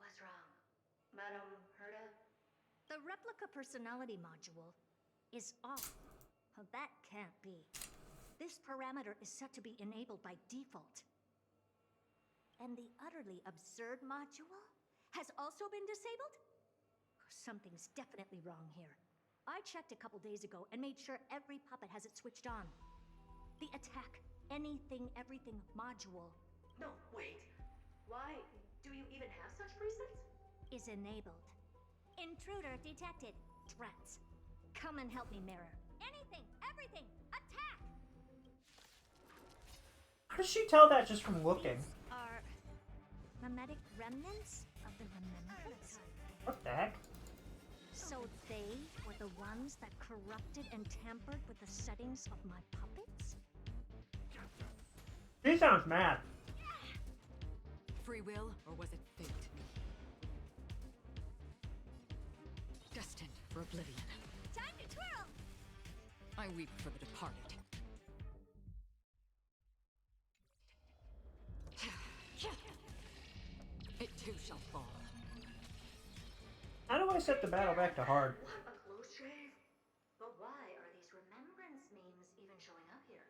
What's wrong? Madam Herta? The replica personality module is off. Well, that can't be. This parameter is set to be enabled by default. And the utterly absurd module has also been disabled? Something's definitely wrong here. I checked a couple days ago and made sure every puppet has it switched on. The attack, anything, everything module No, wait. Why do you even have such presets? is enabled. Intruder detected. Drats. Come and help me, Mirror. Anything, everything, attack! How does she tell that just from looking? These are mimetic remnants of the remembrance. What the heck? So they were the ones that corrupted and tampered with the settings of my puppets? She sounds mad. Free will, or was it fate? Destined for oblivion. Time to twirl! I weep for the departed. It too shall fall. How do I set the battle back to hard? What a close shave. But why are these remembrance memes even showing up here?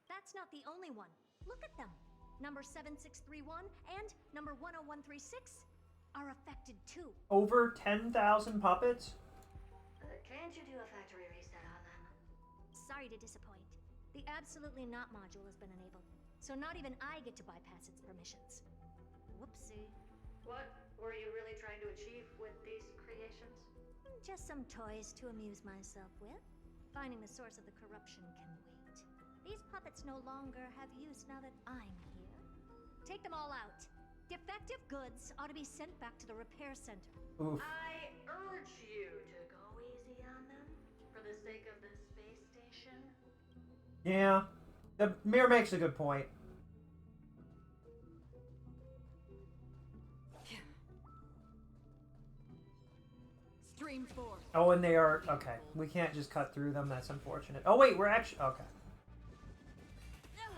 That's not the only one. Look at them. Number 7631 and number 10136 are affected too. Over 10,000 puppets? Can't you do a factory reset on them? Sorry to disappoint. The absolutely not module has been enabled, so not even I get to bypass its permissions. Whoopsie. What were you really trying to achieve with these creations? Just some toys to amuse myself with. Finding the source of the corruption can wait. These puppets no longer have use now that I'm here. Take them all out. Defective goods ought to be sent back to the repair center. Oof. I urge you to go easy on them for the sake of the space station. Yeah. The mirror makes a good point. Stream 4. Oh, and they are... Okay. We can't just cut through them. That's unfortunate. Oh, wait. We're actually... Okay.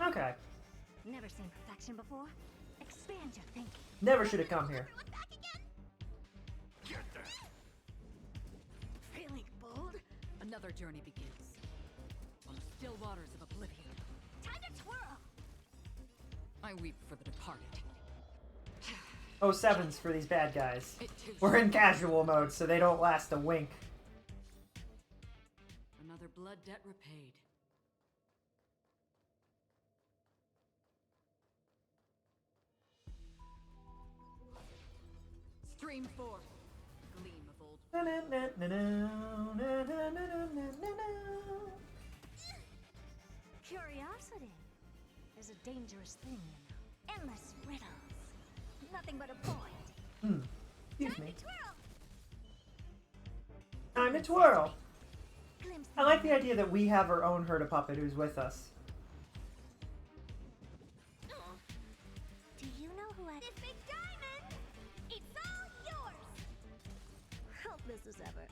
Okay. Never seen perfection before. Expand your thinking. Never should have come here. Get there. Feeling bold? Another journey begins. On the still waters of oblivion. Time to twirl! I weep for the departed. Oh, sevens for these bad guys. It too We're in casual mode, so they don't last a wink. Another blood debt repaid. Stream 4. Gleam of old. Curiosity is a dangerous thing, you know. Endless riddles. Nothing but a point. Excuse me. Twirl! Time to twirl. Glimpse I like the idea that we have our own herd of puppet who's with us. Do you know who I... This big diamond! It's all yours! Helpless as ever.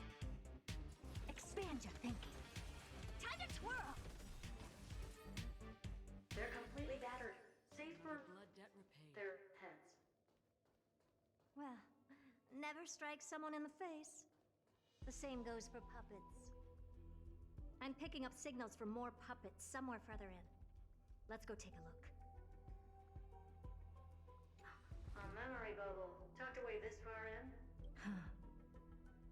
Expand your thinking. Time to twirl! They're completely battered. Save for Blood debt repaid. their heads. Well, never strike someone in the face. The same goes for puppets. I'm picking up signals from more puppets somewhere further in. Let's go take a look. A memory bubble. Tucked away this far in?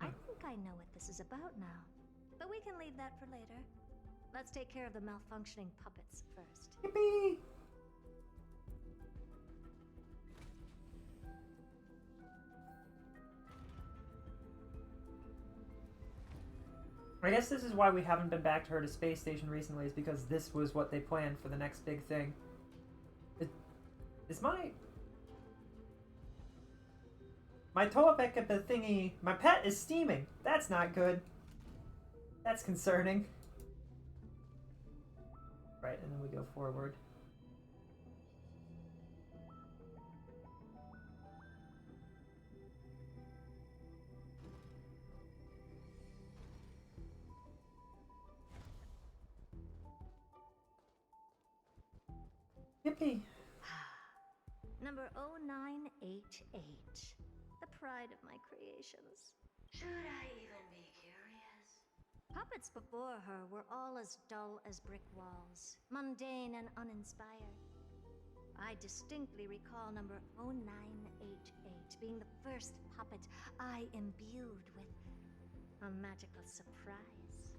I think I know what this is about now. But we can leave that for later. Let's take care of the malfunctioning puppets first. Yippee! I guess this is why we haven't been back to her to space station recently, is because this was what they planned for the next big thing. Is my Toapeka thingy... My pet is steaming. That's not good. That's concerning. Right, and then we go forward. Yippee. Number 0988. The pride of my creations. Should I even be curious? Puppets before her were all as dull as brick walls, mundane and uninspired. I distinctly recall number 0988 being the first puppet I imbued with a magical surprise.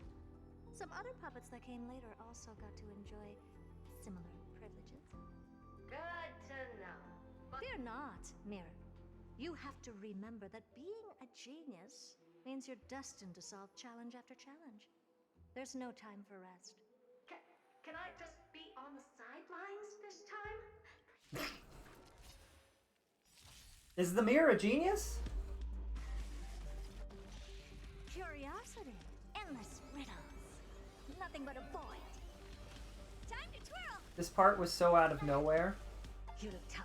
Some other puppets that came later also got to enjoy similar privileges. Good to know. Fear not, Mirror. You have to remember that being a genius means you're destined to solve challenge after challenge. There's no time for rest. Can I just be on the sidelines this time? Is the mirror a genius? Curiosity, endless riddles, nothing but a point. Time to twirl! This part was so out of nowhere. You look tough.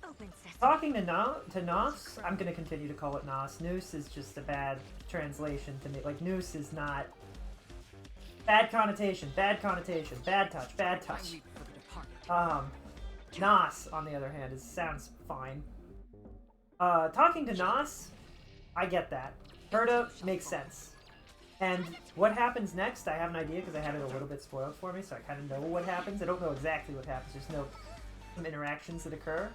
Open sesame. Talking to Nos, I'm gonna continue to call it Nos. Noose is just a bad translation to me. Like, Noose is not... Bad connotation, bad connotation, bad touch, bad I touch. weep for the departed. Nos, on the other hand, sounds fine. Talking to Nos, I get that. Herta makes sense. And what happens next, I have an idea because I had it a little bit spoiled for me, so I kind of know what happens. I don't know exactly what happens, just know some interactions that occur.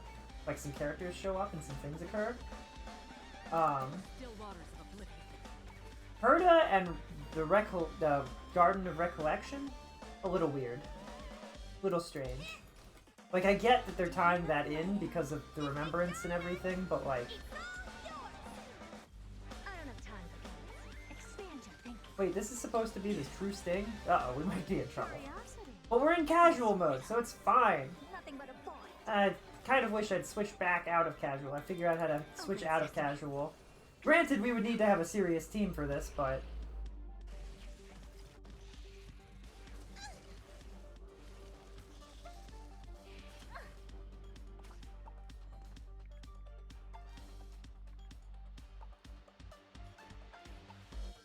Like some characters show up and some things occur. Still waters of oblivion. Herta and the Garden of Recollection, a little weird. A little strange. Like, I get that they're tying that in because of the remembrance and everything, but like... I don't have time for games. Expand your thinking. Wait, this is supposed to be the true sting? Uh-oh, we might be in trouble. Curiosity, Well, we're in casual mode, so it's fine. nothing but a point. I kind of wish I'd switch back out of casual. I figure out how to switch out of casual. Granted, we would need to have a serious team for this, but...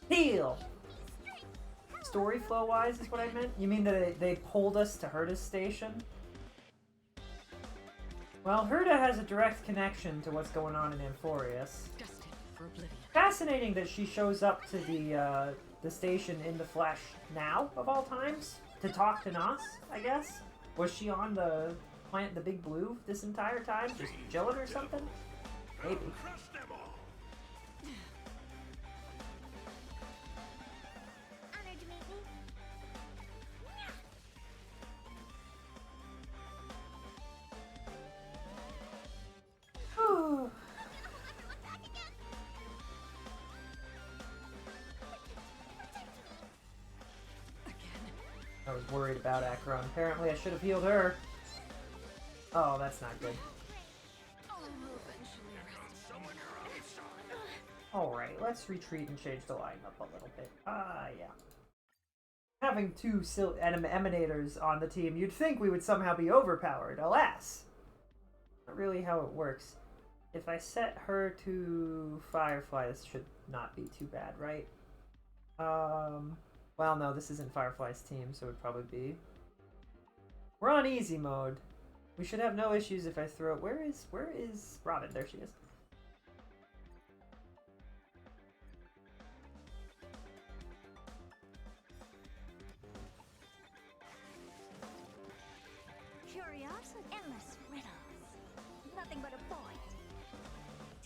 Heal! Story flow wise is what I meant? You mean that they pulled us to Herta's station? Well, Herta has a direct connection to what's going on in Amphorius. Destined for oblivion. Fascinating that she shows up to the station in the flesh now, of all times, to talk to Nas, I guess? Was she on the planet the Big Blue this entire time? Just chilling or something? Maybe. Crush them all. Honored to meet me. Whew. I was worried about Akron. Apparently I should have healed her. Oh, that's not good. Alright, let's retreat and change the lineup a little bit. Yeah. Having two emanators on the team, you'd think we would somehow be overpowered. Alas! Not really how it works. If I set her to Firefly, this should not be too bad, right? Well, no, this isn't Firefly's team, so it would probably be... We're on easy mode. We should have no issues if I throw... Where is Robin? There she is. Curiosity, endless riddles. Nothing but a point.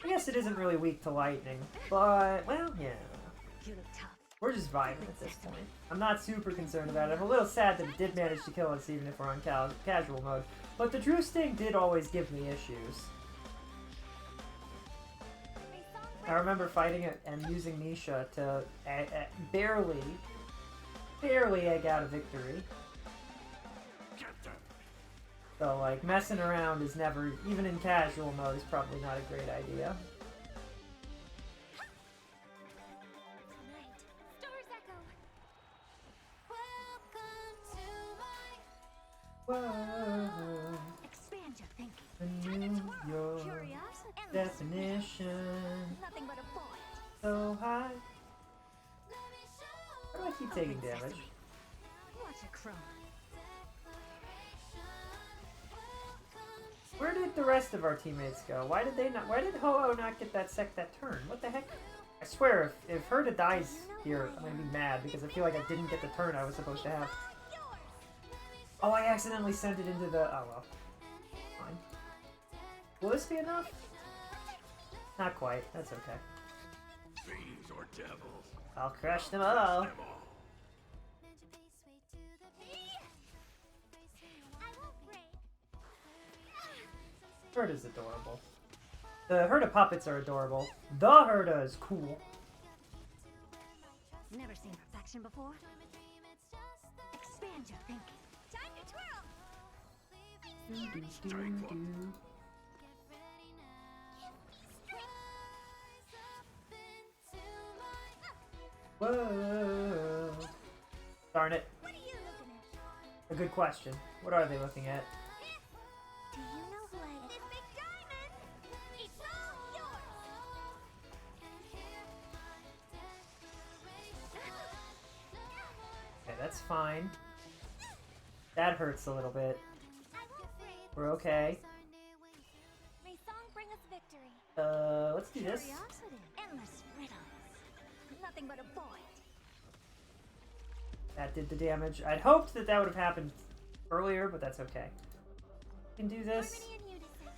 I guess it isn't really weak to lightning, but, well, yeah. You look tough. We're just vibing at this point. I'm not super concerned about it. I'm a little sad that it did manage to kill us even if we're on casual mode. But the Drew Sting did always give me issues. I remember fighting it and using Nisha to barely egg out a victory. So, like, messing around is never, even in casual mode, is probably not a great idea. Whoa. Expand your thinking. Renew your Curiosity, endless definition. Nothing but a point. So high. How do I keep taking damage? Watch a crone. Where did the rest of our teammates go? Why did they not? Why did Ho-Oh not get that turn? What the heck? I swear, if Herta dies here, I'm gonna be mad because I feel like I didn't get the turn I was supposed to have. Oh, I accidentally sent it into the... Oh, well. Fine. Will this be enough? Not quite. That's okay. Fiends or devils. I'll crush them all. Herta's adorable. The Herta puppets are adorable. The Herta is cool. Never seen perfection before. Expand your thinking. Time to twirl. Whoa! Darn it. What are you looking at? A good question. What are they looking at? Do you know who I am? This big diamond! It's all yours! Okay, that's fine. That hurts a little bit. We're okay. May song bring us victory. Let's do this. Curiosity, endless riddles. Nothing but a point. That did the damage. I'd hoped that that would have happened earlier, but that's okay. We can do this. Harmony and unison.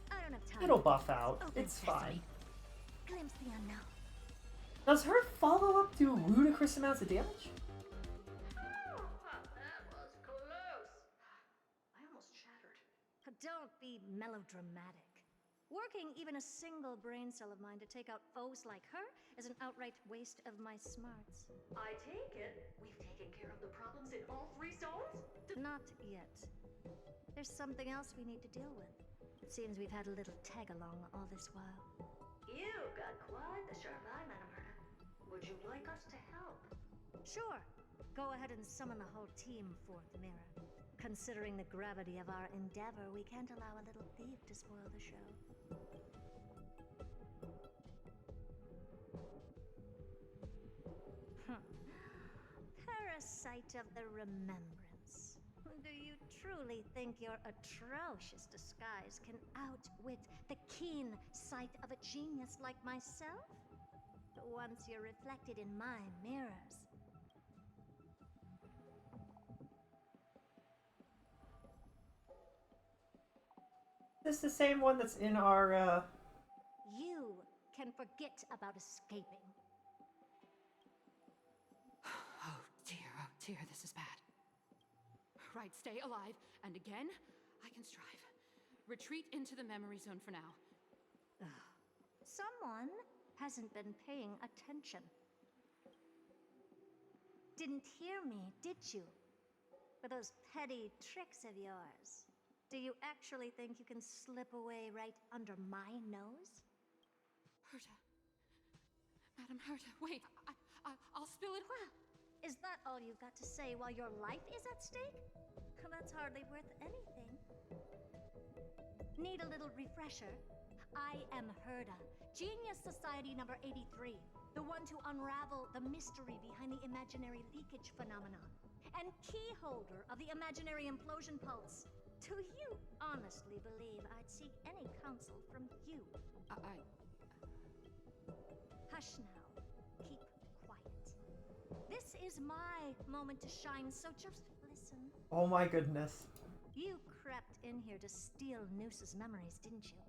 I don't have time. It'll buff out. Open It's sesame. fine. Glimpse the unknown. Does her follow-up do ludicrous amounts of damage? That was close. I almost shattered. Don't be melodramatic. Working even a single brain cell of mine to take out foes like her is an outright waste of my smarts. I take it we've taken care of the problems in all 3 zones? Not yet. There's something else we need to deal with. It seems we've had a little tag-along all this while. You've got quite the sharp eye, Madam Herta. Would you like us to help? Sure. Go ahead and summon the whole team, Fourth Mirror. Considering the gravity of our endeavor, we can't allow a little thief to spoil the show. sight of the remembrance. Do you truly think your atrocious disguise can outwit the keen sight of a genius like myself? Once you're reflected in my mirrors. This is the same one that's in our, You can forget about escaping. Oh dear, this is bad. Right, stay alive, and again, I can strive. Retreat into the memory zone for now. Someone hasn't been paying attention. Didn't hear me, did you? For those petty tricks of yours. Do you actually think you can slip away right under my nose? Herta. Madam Herta, wait. I'll spill it. Well, is that all you've got to say while your life is at stake? That's hardly worth anything. Need a little refresher? I am Herta, Genius Society number 83, the one to unravel the mystery behind the imaginary leakage phenomenon, and key holder of the imaginary implosion pulse. Do you honestly believe I'd seek any counsel from you? Hush now. Keep quiet. This is my moment to shine, so just listen. oh my goodness. You crept in here to steal Noose's memories, didn't you?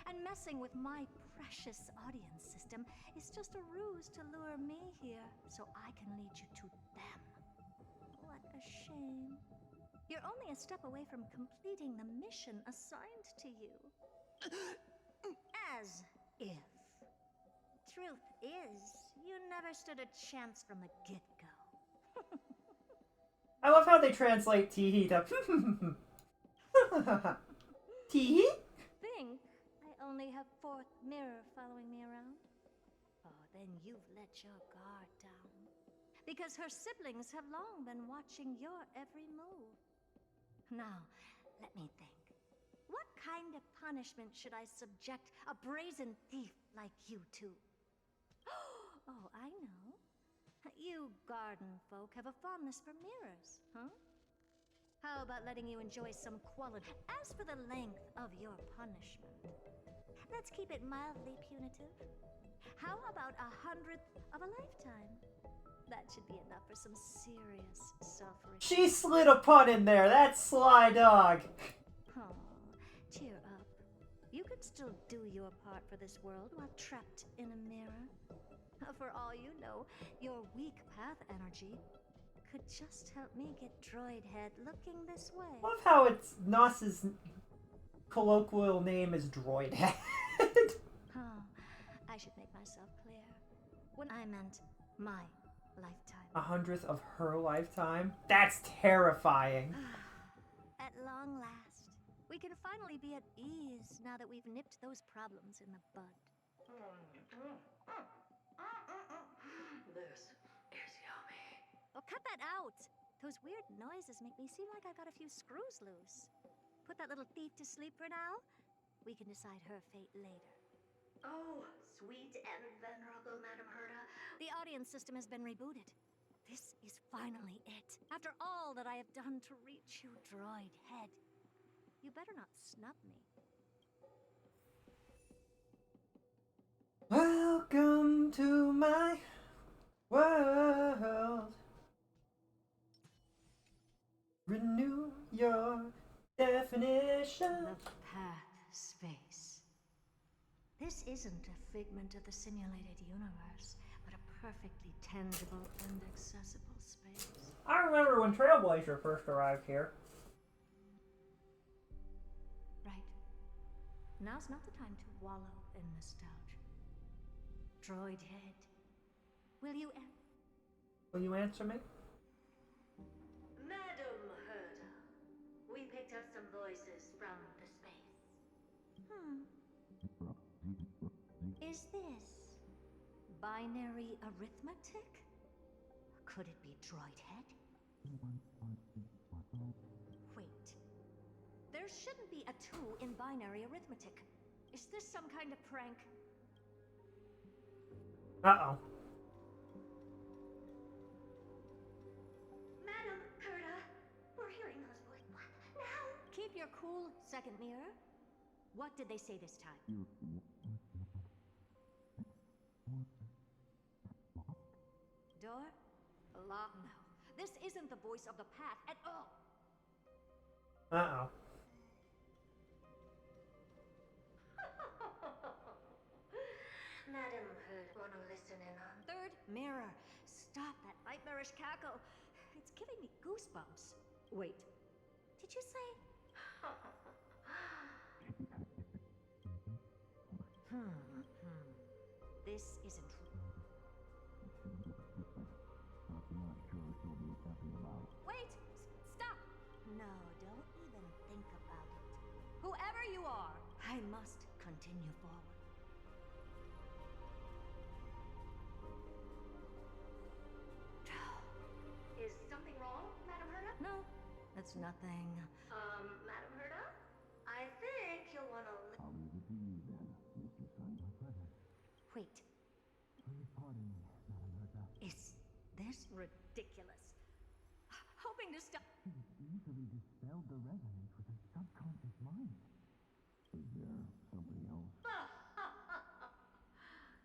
And messing with my precious audience system is just a ruse to lure me here so I can lead you to them. What a shame. You're only a step away from completing the mission assigned to you. As if. Truth is, you never stood a chance from the get-go. I love how they translate Teehee to Teehee? Think I only have fourth mirror following me around? Oh, then you've let your guard down. Because her siblings have long been watching your every move. Now, let me think. What kind of punishment should I subject a brazen thief like you to? Oh, I know. You garden folk have a fondness for mirrors, huh? How about letting you enjoy some quality? As for the length of your punishment, let's keep it mildly punitive. How about 100th of a lifetime? That should be enough for some serious suffering. She slid a pun in there. That's sly dog. Oh, cheer up. You could still do your part for this world while trapped in a mirror. For all you know, your weak path energy could just help me get Droid Head looking this way. I love how it's Nos's colloquial name is Droid Head. Oh, I should make myself clear. When I meant my lifetime. 100th of her lifetime? That's terrifying. At long last, we can finally be at ease now that we've nipped those problems in the bud. This is yummy. Oh, cut that out! Those weird noises make me seem like I've got a few screws loose. Put that little thief to sleep for now. We can decide her fate later. Oh, sweet and venerable Madam Herta. The audience system has been rebooted. This is finally it. After all that I have done to reach you, Droid Head. You better not snub me. Welcome to my world. Renew your definition. The path space. This isn't a figment of the simulated universe, but a perfectly tangible and accessible space. I remember when Trailblazer first arrived here. Right. Now's not the time to wallow in nostalgia. Droid Head, will you answer me? Madam Herta, we picked up some voices from the space. Is this binary arithmetic? Could it be Droid Head? Wait. There shouldn't be a 2 in binary arithmetic. Is this some kind of prank? Uh-oh. your cool, second mirror. What did they say this time? Door? Lock? No. This isn't the voice of the path at all. Uh-oh. Madam Hood, wanna listen in on? Third mirror. Stop that nightmarish cackle. It's giving me goosebumps. Wait. Did you say? This isn't true. Wait! Stop! No, don't even think about it. Whoever you are, I must continue forward. Is something wrong, Madam Herta? No, it's nothing. Madam Herta? I think you'll wanna Wait. Is this ridiculous? Hoping to stop. Easily dispelled the resonance with his subconscious mind. Is there something else?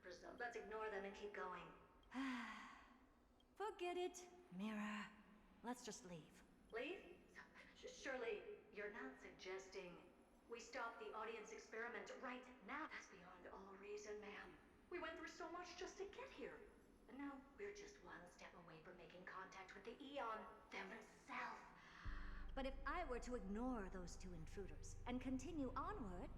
Let's ignore them and keep going. Forget it, Mirror. Let's just leave. Leave? Surely you're not suggesting we stop the audience experiment right now? That's beyond all reason, ma'am. We went through so much just to get here. And now we're just one step away from making contact with the Eon themselves. But if I were to ignore those two intruders and continue onward,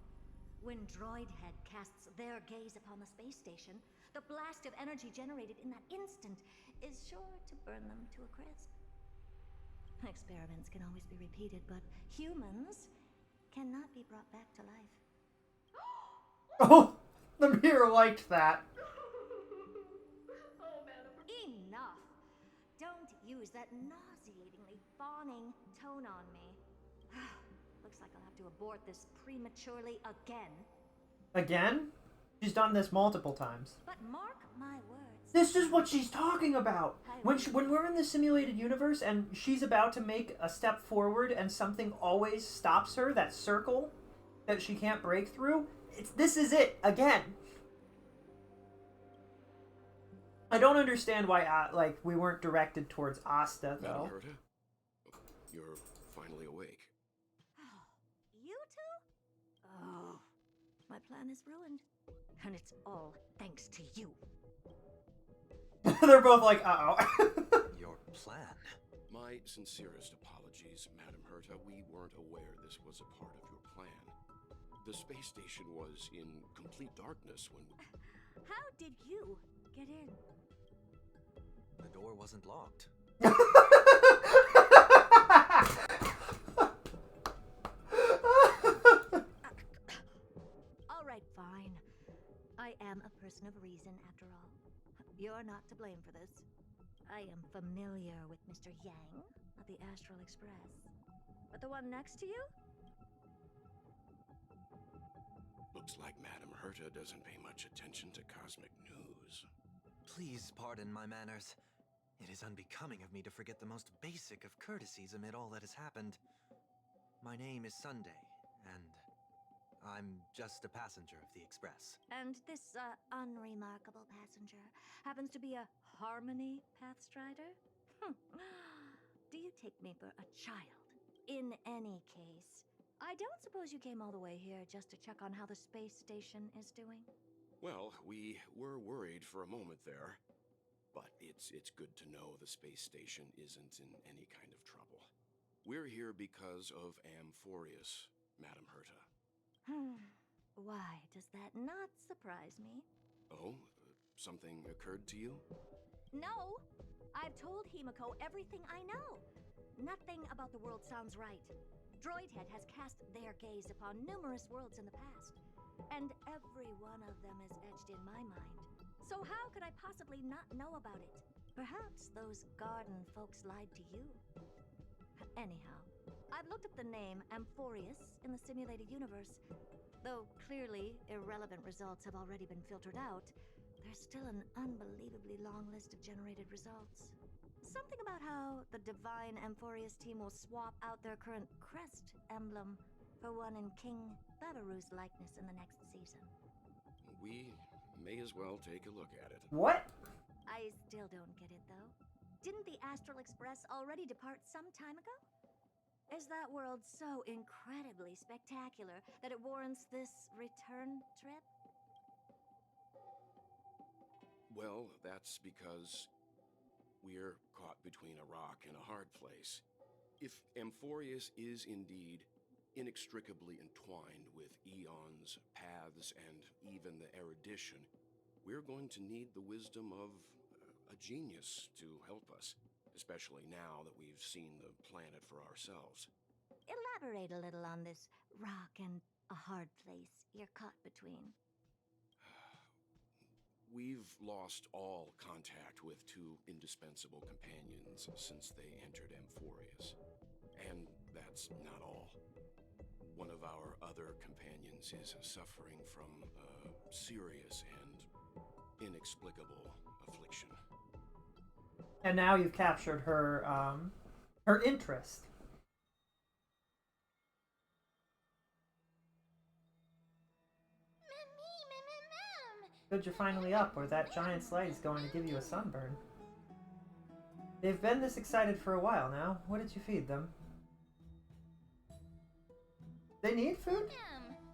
when Droidhead casts their gaze upon the space station, the blast of energy generated in that instant is sure to burn them to a crisp. Experiments can always be repeated, but humans cannot be brought back to life. Oh, the mirror liked that. Enough! Don't use that nauseatingly fawning tone on me. Looks like I'll have to abort this prematurely again. Again? She's done this multiple times. But mark my words. This is what she's talking about. When we're in the simulated universe and she's about to make a step forward and something always stops her, that circle that she can't break through, this is it again. I don't understand why we weren't directed towards Asta though. Madam Herta, you're finally awake. You two? Oh, my plan is ruined. And it's all thanks to you. They're both like, uh-oh. Your plan? My sincerest apologies, Madam Herta. We weren't aware this was a part of your plan. The space station was in complete darkness when we... How did you get in? The door wasn't locked. All right, fine. I am a person of reason, after all. You're not to blame for this. I am familiar with Mr. Yang of the Astral Express. But the one next to you? Looks like Madam Herta doesn't pay much attention to cosmic news. Please pardon my manners. It is unbecoming of me to forget the most basic of courtesies amid all that has happened. My name is Sunday, and I'm just a passenger of the Express. And this, unremarkable passenger happens to be a Harmony Pathstrider? Do you take me for a child? In any case, I don't suppose you came all the way here just to check on how the space station is doing? Well, we were worried for a moment there. But it's good to know the space station isn't in any kind of trouble. We're here because of Amphorius, Madam Herta. Why does that not surprise me? Oh? Something occurred to you? No! I've told Himiko everything I know. Nothing about the world sounds right. Droidhead has cast their gaze upon numerous worlds in the past, and every one of them is etched in my mind. So how could I possibly not know about it? Perhaps those garden folks lied to you. Anyhow, I've looked up the name Amphorius in the simulated universe. Though clearly irrelevant results have already been filtered out, there's still an unbelievably long list of generated results. Something about how the Divine Amphorius team will swap out their current crest emblem for one in King Babaru's likeness in the next season. We may as well take a look at it. What? I still don't get it, though. Didn't the Astral Express already depart some time ago? Is that world so incredibly spectacular that it warrants this return trip? Well, that's because we're caught between a rock and a hard place. If Amphorius is indeed inextricably entwined with eons, paths, and even the erudition, we're going to need the wisdom of a genius to help us, especially now that we've seen the planet for ourselves. Elaborate a little on this rock and a hard place you're caught between. We've lost all contact with two indispensable companions since they entered Amphorius. And that's not all. One of our other companions is suffering from a serious and inexplicable affliction. And now you've captured her, her interest. Good you're finally up, or that giant slide is going to give you a sunburn. They've been this excited for a while now. What did you feed them? They need food?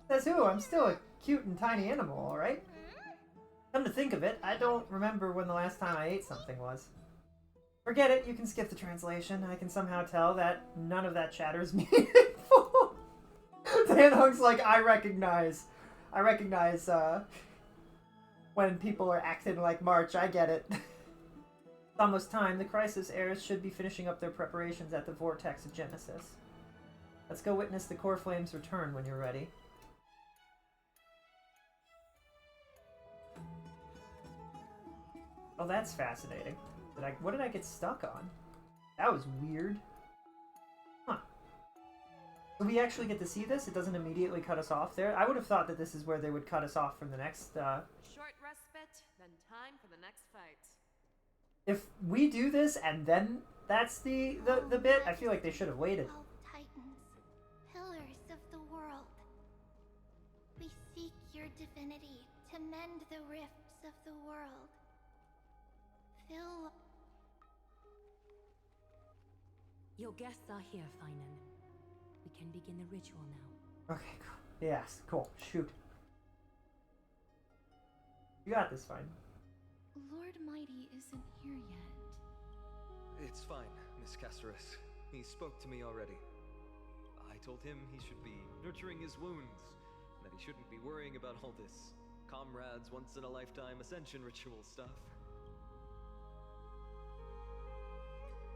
Says who? I'm still a cute and tiny animal, alright? Come to think of it, I don't remember when the last time I ate something was. Forget it, you can skip the translation. I can somehow tell that none of that chatter is meaningful. Danhung's like, I recognize, when people are acting like March, I get it. It's almost time. The Crisis heirs should be finishing up their preparations at the Vortex of Genesis. Let's go witness the Core Flames return when you're ready. Oh, that's fascinating. What did I get stuck on? That was weird. Huh. So we actually get to see this? It doesn't immediately cut us off there? I would have thought that this is where they would cut us off from the next, Short respite, then time for the next fight. If we do this and then that's the bit, I feel like they should have waited. Titans, pillars of the world. We seek your divinity to mend the rifts of the world. Fill... Your guests are here, Finan. We can begin the ritual now. Okay, cool. Yes, cool. Shoot. You got this, fine. Lord Mighty isn't here yet. It's fine, Miss Caceres. He spoke to me already. I told him he should be nurturing his wounds, that he shouldn't be worrying about all this comrades once-in-a-lifetime ascension ritual stuff.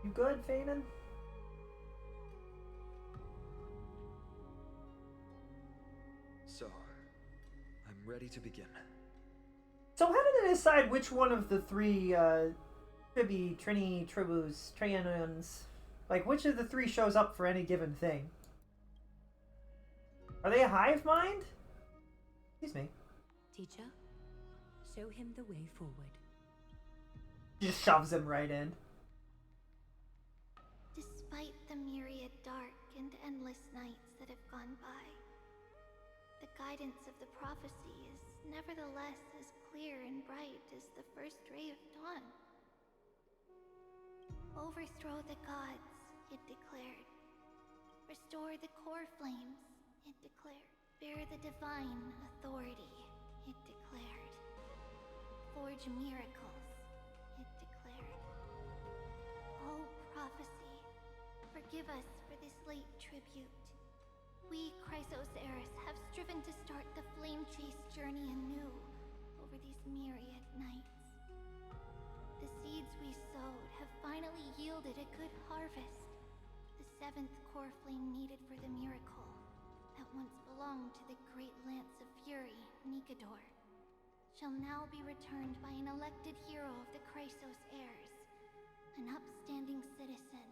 You good, Fanon? So, I'm ready to begin. So how did they decide which one of the three, Tribus, Trianions, like which of the three shows up for any given thing? Are they a hive mind? Excuse me. Teacher, show him the way forward. Just shoves him right in. Despite the myriad dark and endless nights that have gone by, the guidance of the prophecy is nevertheless as clear and bright as the first ray of dawn. Overthrow the gods, it declared. Restore the core flames, it declared. Bear the divine authority, it declared. Forge miracles, it declared. Oh, prophecy, forgive us for this late tribute. We, Chrysos heirs, have striven to start the flame chase journey anew over these myriad nights. The seeds we sowed have finally yielded a good harvest. The seventh core flame needed for the miracle that once belonged to the great Lance of Fury, Nikador, shall now be returned by an elected hero of the Chrysos heirs, an upstanding citizen,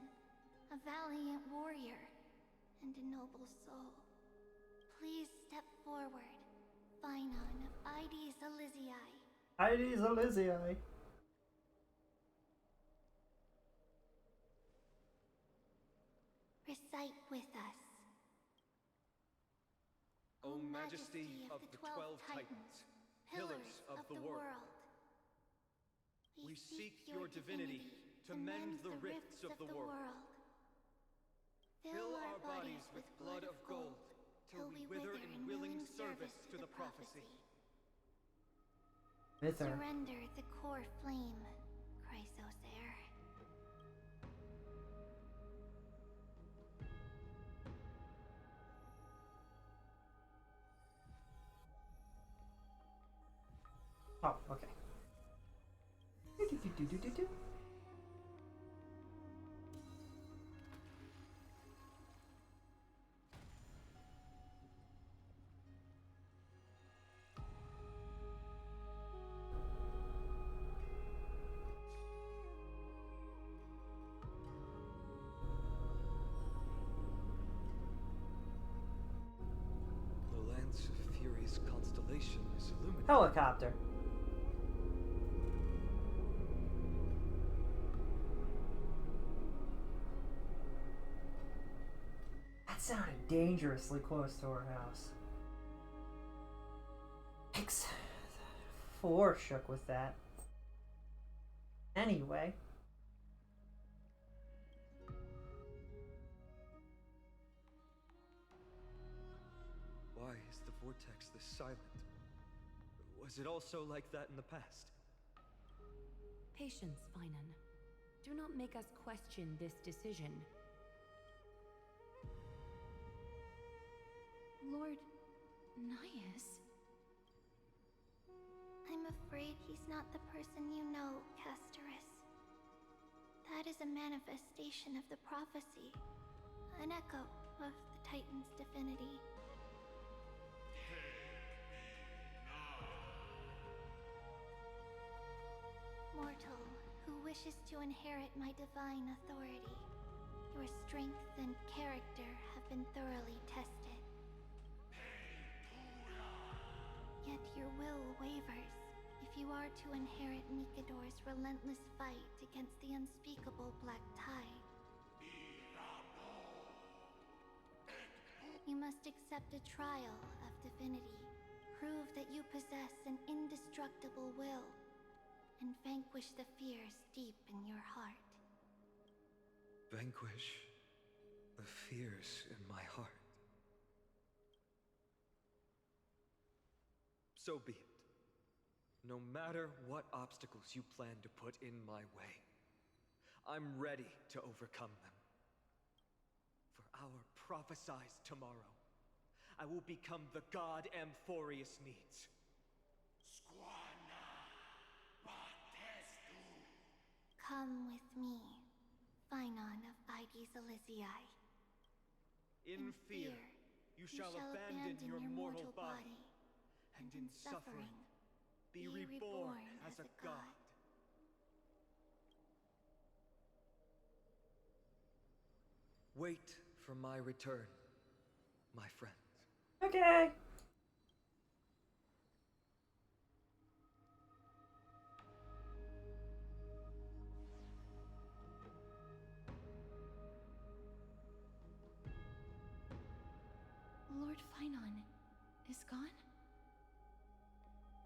a valiant warrior, and a noble soul. Please step forward, Finon of Ides Elysiae. Ides Elysiae. majesty of the 12 Titans, pillars of the world. We seek your divinity to mend the rifts of the world. Fill our bodies with blood of gold, till we wither in willing service to the prophecy. Surrender the core flame, Chrysosair. Oh, okay. Do-do-do-do-do-do. The Lance of Fury's constellation is illuminated. Helicopter. That sounded dangerously close to our house. Yikes. The floor shook with that. Anyway. Why is the vortex this silent? Was it also like that in the past? Patience, Finan. Do not make us question this decision. Lord Nias? I'm afraid he's not the person you know, Castorus. That is a manifestation of the prophecy, an echo of the Titan's divinity. Mortal, who wishes to inherit my divine authority, your strength and character have been thoroughly tested. Yet your will wavers if you are to inherit Mikador's relentless fight against the unspeakable Black Tide. You must accept a trial of divinity, prove that you possess an indestructible will, and vanquish the fears deep in your heart. Vanquish the fears in my heart. So be it. No matter what obstacles you plan to put in my way, I'm ready to overcome them. For our prophesized tomorrow, I will become the god Amphorius needs. Come with me, Finan of Aegis Elysiae. In fear, you shall abandon your mortal body, and in suffering, be reborn as a god. Wait for my return, my friends. Okay. Lord Finan is gone?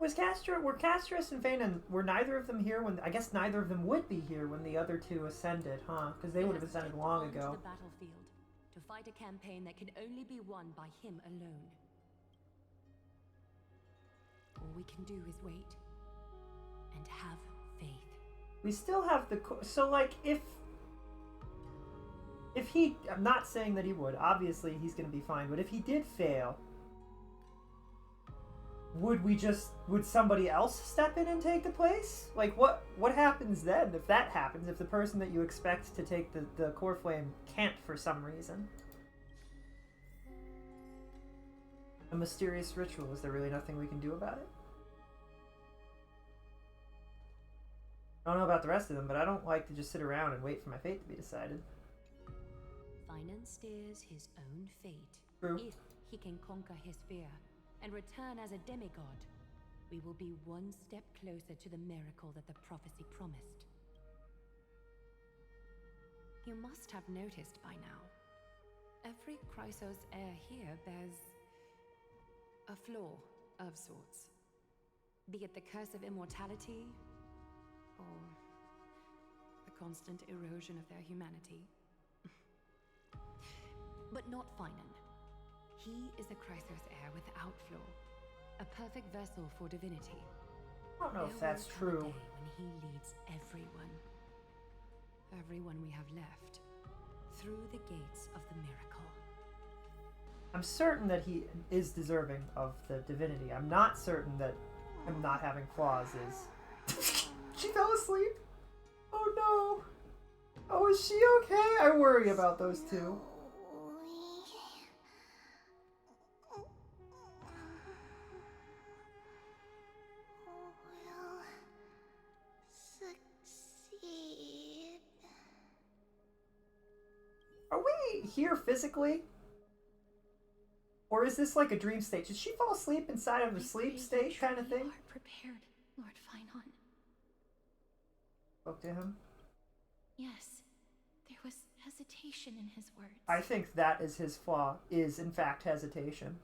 Were Castorus and Vanan, were neither of them here when, I guess neither of them would be here when the other two ascended, huh? Because they would have ascended long ago. To the battlefield, to fight a campaign that can only be won by him alone. All we can do is wait. And have faith. We still have the, so like, if he, I'm not saying that he would, obviously he's going to be fine, but if he did fail, would somebody else step in and take the place? Like, what happens then if that happens, if the person that you expect to take the core flame can't for some reason? A mysterious ritual, is there really nothing we can do about it? I don't know about the rest of them, but I don't like to just sit around and wait for my fate to be decided. Finan steers his own fate. True. If he can conquer his fear and return as a demigod, we will be one step closer to the miracle that the prophecy promised. You must have noticed by now, every Chrysos heir here bears a flaw of sorts. Be it the curse of immortality, or the constant erosion of their humanity. But not Finan. He is a Chrysos heir without flaw, a perfect vessel for divinity. I don't know if There that's will come a true. day when he leads everyone we have left, through the gates of the miracle. I'm certain that he is deserving of the divinity. I'm not certain that him not having flaws is. She fell asleep? Oh no. Oh, is she okay? I worry about those two. Succeed. Are we here physically? Or is this like a dream state? Did she fall asleep inside of a sleep state kind of thing? Are prepared, Lord Finon. Spoke to him. Yes, there was hesitation in his words. I think that is his flaw, is in fact hesitation.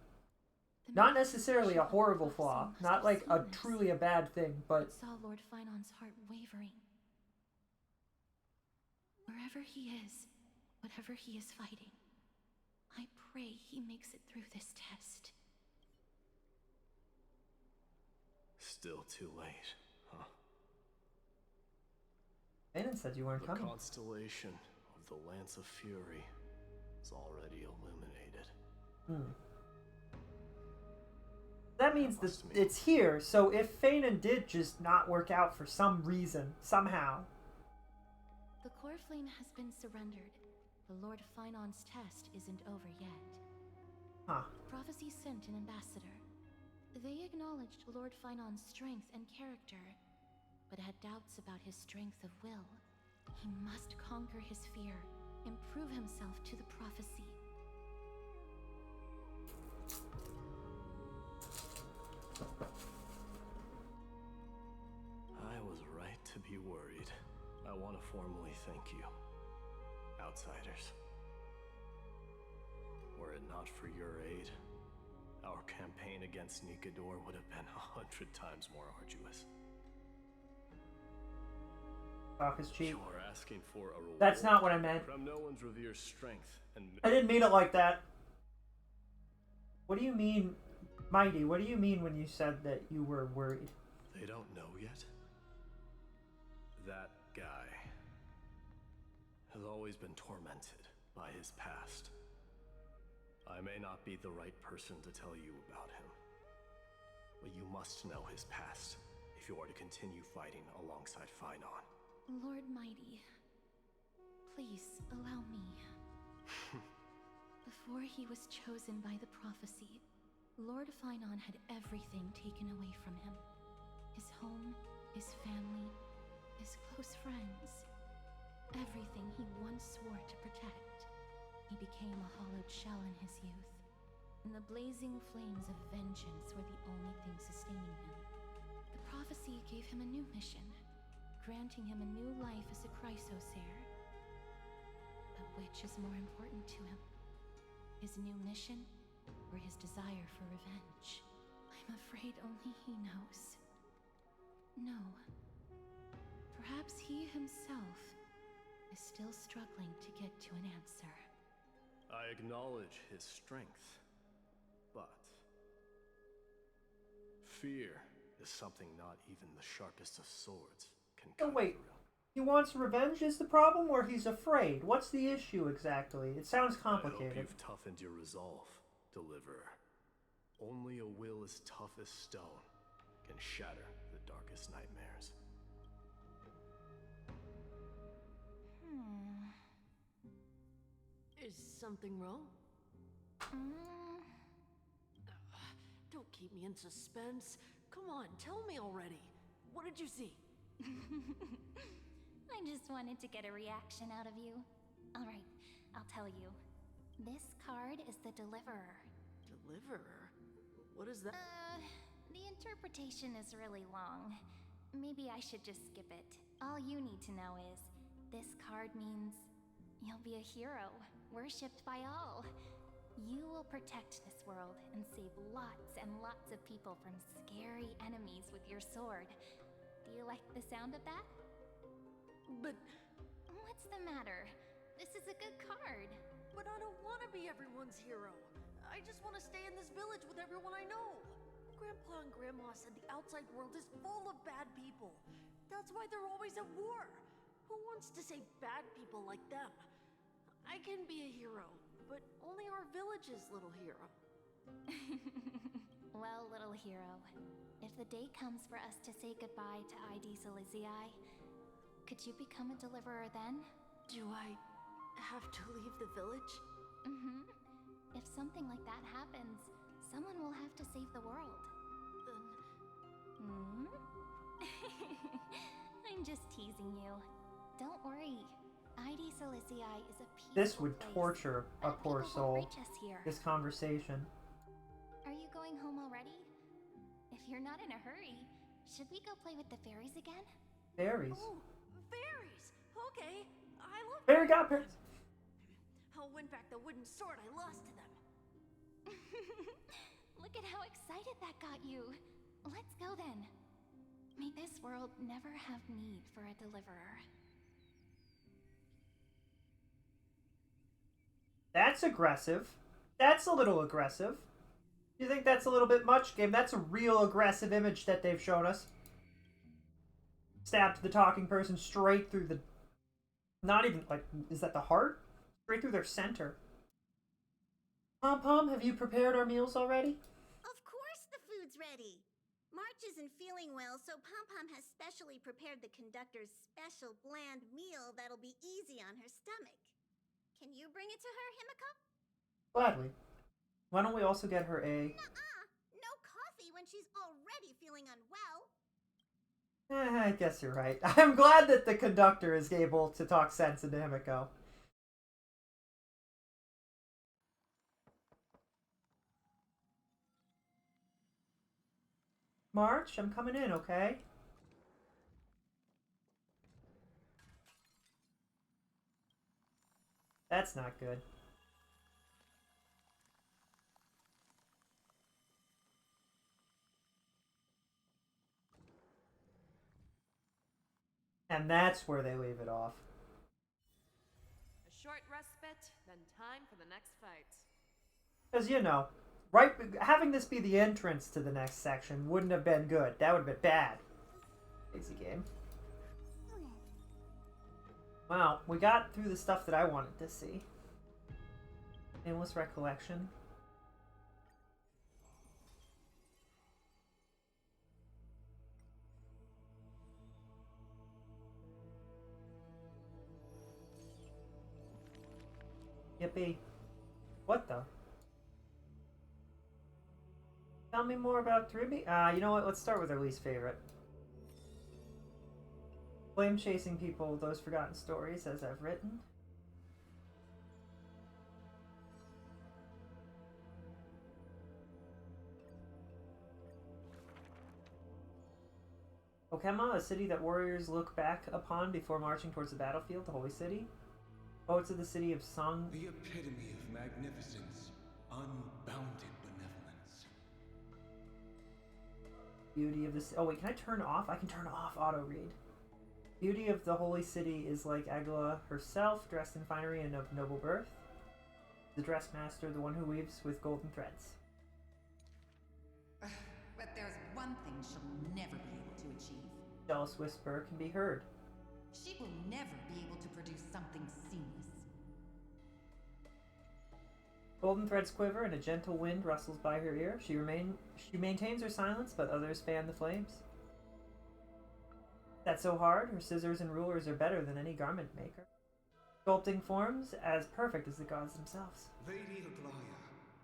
Not necessarily a horrible flaw, not like a truly a bad thing, but saw Lord Finon's heart wavering. Wherever he is, whatever he is fighting, I pray he makes it through this test. Still too late, huh? Aiden said you weren't the coming. The constellation of the Lance of Fury is already illuminated. That means that it's here, so if Fanon did just not work out for some reason, somehow. The core flame has been surrendered. The Lord Finon's test isn't over yet. Huh. Prophecy sent an ambassador. They acknowledged Lord Finon's strength and character, but had doubts about his strength of will. He must conquer his fear, improve himself to the prophecy. I was right to be worried. I want to formally thank you, outsiders. Were it not for your aid, our campaign against Nikador would have been 100 times more arduous. Talk is cheap. You're asking for a reward. That's not what I meant. Kremnoans revere strength and... I didn't mean it like that. What do you mean, Mighty? What do you mean when you said that you were worried? They don't know yet. That guy has always been tormented by his past. I may not be the right person to tell you about him, but you must know his past if you are to continue fighting alongside Finon. Lord Mighty, please allow me. Before he was chosen by the prophecy, Lord Finon had everything taken away from him. His home, his family, his close friends. Everything he once swore to protect. He became a hollowed shell in his youth, and the blazing flames of vengeance were the only thing sustaining him. The prophecy gave him a new mission, granting him a new life as a Chrysos heir. But which is more important to him? His new mission, or his desire for revenge? I'm afraid only he knows. No. Perhaps he himself is still struggling to get to an answer. I acknowledge his strength, but fear is something not even the sharpest of swords can cut. Oh wait, he wants revenge is the problem, or he's afraid? What's the issue exactly? It sounds complicated. I hope you've toughened your resolve, Deliverer. Only a will as tough as stone can shatter the darkest nightmares. Is something wrong? Don't keep me in suspense. Come on, tell me already. What did you see? I just wanted to get a reaction out of you. Alright, I'll tell you. This card is the Deliverer. Deliverer? What is that? The interpretation is really long. Maybe I should just skip it. All you need to know is, this card means you'll be a hero, worshipped by all. You will protect this world and save lots and lots of people from scary enemies with your sword. Do you like the sound of that? But... What's the matter? This is a good card. But I don't want to be everyone's hero. I just want to stay in this village with everyone I know. Grandpa and Grandma said the outside world is full of bad people. That's why they're always at war. Who wants to save bad people like them? I can be a hero, but only our village's little hero. Well, little hero, if the day comes for us to say goodbye to ID Silizii, could you become a deliverer then? Do I have to leave the village? Mm-hmm. If something like that happens, someone will have to save the world. Then... I'm just teasing you. Don't worry. ID Silizii is a peaceful This would place. torture a Bad poor people won't soul. reach us here. This conversation. Are you going home already? If you're not in a hurry, should we go play with the fairies again? Fairies. Oh, fairies! Okay, I love Fairy godparents. I'll win back the wooden sword I lost to them. Look at how excited that got you. Let's go then. May this world never have need for a deliverer. That's aggressive. That's a little aggressive. You think that's a little bit much, game? That's a real aggressive image that they've shown us. Stabbed the talking person straight through the... Not even, like, is that the heart? Straight through their center. Pom-Pom, have you prepared our meals already? Of course the food's ready. March isn't feeling well, so Pom-Pom has specially prepared the conductor's special bland meal that'll be easy on her stomach. Can you bring it to her, Himiko? Gladly. Why don't we also get her a... Nuh-uh. No coffee when she's already feeling unwell. I guess you're right. I'm glad that the conductor is able to talk sense into Himiko. March, I'm coming in, okay? That's not good. And that's where they leave it off. A short respite, then time for the next fight. Because, you know, right, having this be the entrance to the next section wouldn't have been good. That would have been bad. Easy game. Wow, we got through the stuff that I wanted to see. Nameless recollection. Yippee. What the? Tell me more about Ruby. You know what? Let's start with our least favorite. Flame chasing people, those forgotten stories, as I've written. Okema, a city that warriors look back upon before marching towards the battlefield, the holy city. Poets of the city of Song. The epitome of magnificence, unbounded benevolence. Beauty of the... Oh wait, can I turn off? I can turn off auto read. Beauty of the holy city is like Agla herself, dressed in finery and of noble birth. The dressmaster, the one who weaves with golden threads. But there's one thing she'll never be able to achieve. Jealous whisper can be heard. She will never be able to produce something seamless. Golden threads quiver and a gentle wind rustles by her ear. She maintains her silence, but others fan the flames. That's so hard. Her scissors and rulers are better than any garment maker. Sculpting forms as perfect as the gods themselves. Lady Aglaya,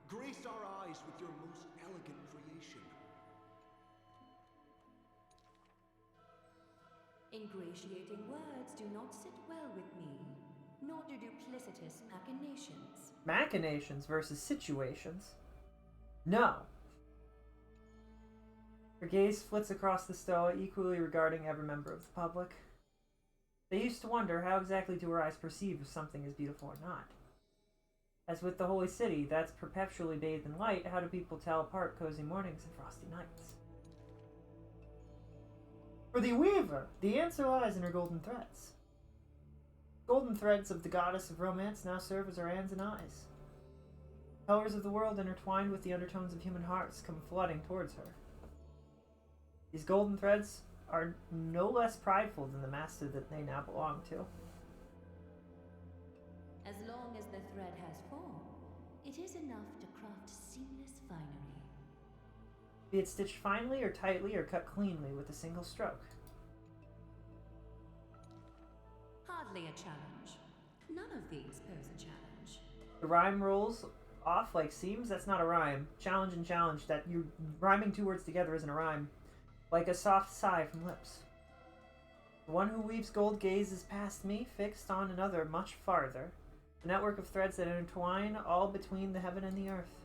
grace our eyes with your most elegant creation. Ingratiating words do not sit well with me, nor do duplicitous machinations. Machinations versus situations. No. Her gaze flits across the stoa, equally regarding every member of the public. They used to wonder how exactly do her eyes perceive if something is beautiful or not. As with the Holy City, that's perpetually bathed in light, how do people tell apart cozy mornings and frosty nights? For the Weaver, the answer lies in her golden threads. Golden threads of the goddess of romance now serve as her hands and eyes. Colors of the world intertwined with the undertones of human hearts come flooding towards her. These golden threads are no less prideful than the master that they now belong to. As long as the thread has form, it is enough to craft seamless finery. Be it stitched finely or tightly or cut cleanly with a single stroke. Hardly a challenge. None of these pose a challenge. The rhyme rolls off like seams. That's not a rhyme. Challenge and challenge. That you're rhyming two words together isn't a rhyme. Like a soft sigh from lips. The one who weaves gold gazes past me, fixed on another much farther. A network of threads that intertwine all between the heaven and the earth.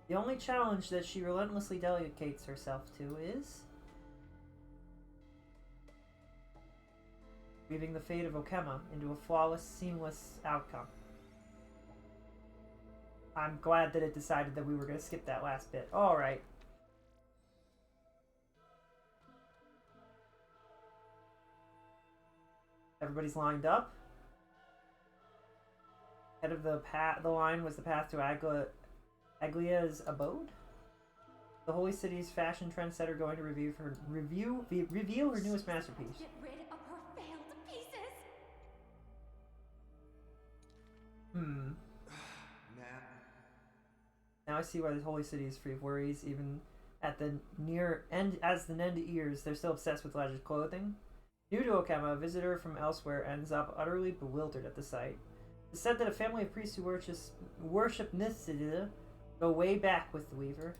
The only challenge that she relentlessly delegates herself to is weaving the fate of Okema into a flawless, seamless outcome. I'm glad that it decided that we were going to skip that last bit. Alright. Everybody's lined up. Head of the line was the path to Aglia's abode. The Holy City's fashion trendsetter going to reveal her newest masterpiece. Get rid of her failed pieces. Now I see why the Holy City is free of worries, even at the near end. As the Nenda ears, they're still obsessed with Ledger's clothing. New to Okema, a visitor from elsewhere ends up utterly bewildered at the sight. It's said that a family of priests who worship Nithsida go way back with the Weaver.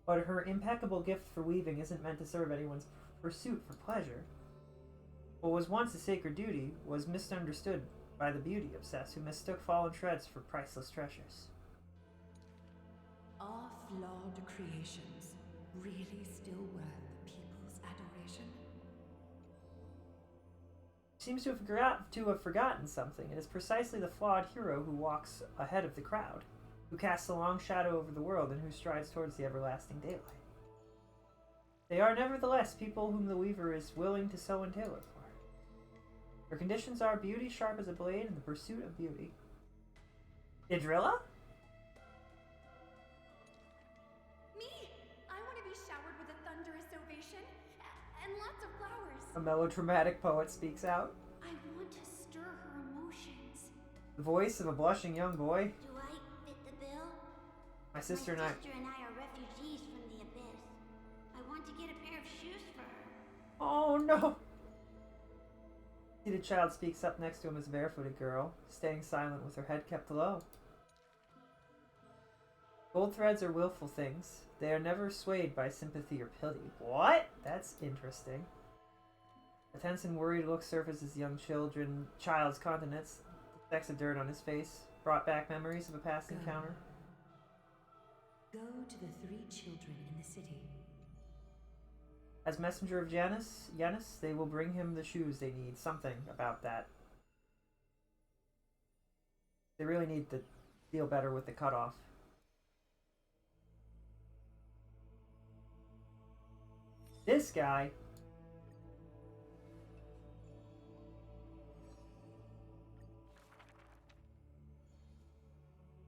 But her impeccable gift for weaving isn't meant to serve anyone's pursuit for pleasure. What was once a sacred duty was misunderstood by the beauty obsessed who mistook fallen shreds for priceless treasures. Are flawed creations really still worth the people's adoration? Seems to have forgotten something. It is precisely the flawed hero who walks ahead of the crowd, who casts a long shadow over the world and who strides towards the everlasting daylight. They are nevertheless people whom the Weaver is willing to sew and tailor for. Their conditions are beauty sharp as a blade and the pursuit of beauty. Idrilla? Me! I want to be showered with a thunderous ovation and lots of flowers. A melodramatic poet speaks out. I want to stir her emotions. The voice of a blushing young boy. Do I fit the bill? My sister and I are refugees from the abyss. I want to get a pair of shoes for her. Oh no! The seated child speaks up next to him as a barefooted girl, staying silent with her head kept low. Gold threads are willful things. They are never swayed by sympathy or pity. What? That's interesting. A tense and worried look surfaces young child's countenance. The specks of dirt on his face brought back memories of a past encounter. Go to the 3 children in the city. As messenger of Janus, they will bring him the shoes they need. Something about that. They really need to deal better with the cutoff. This guy.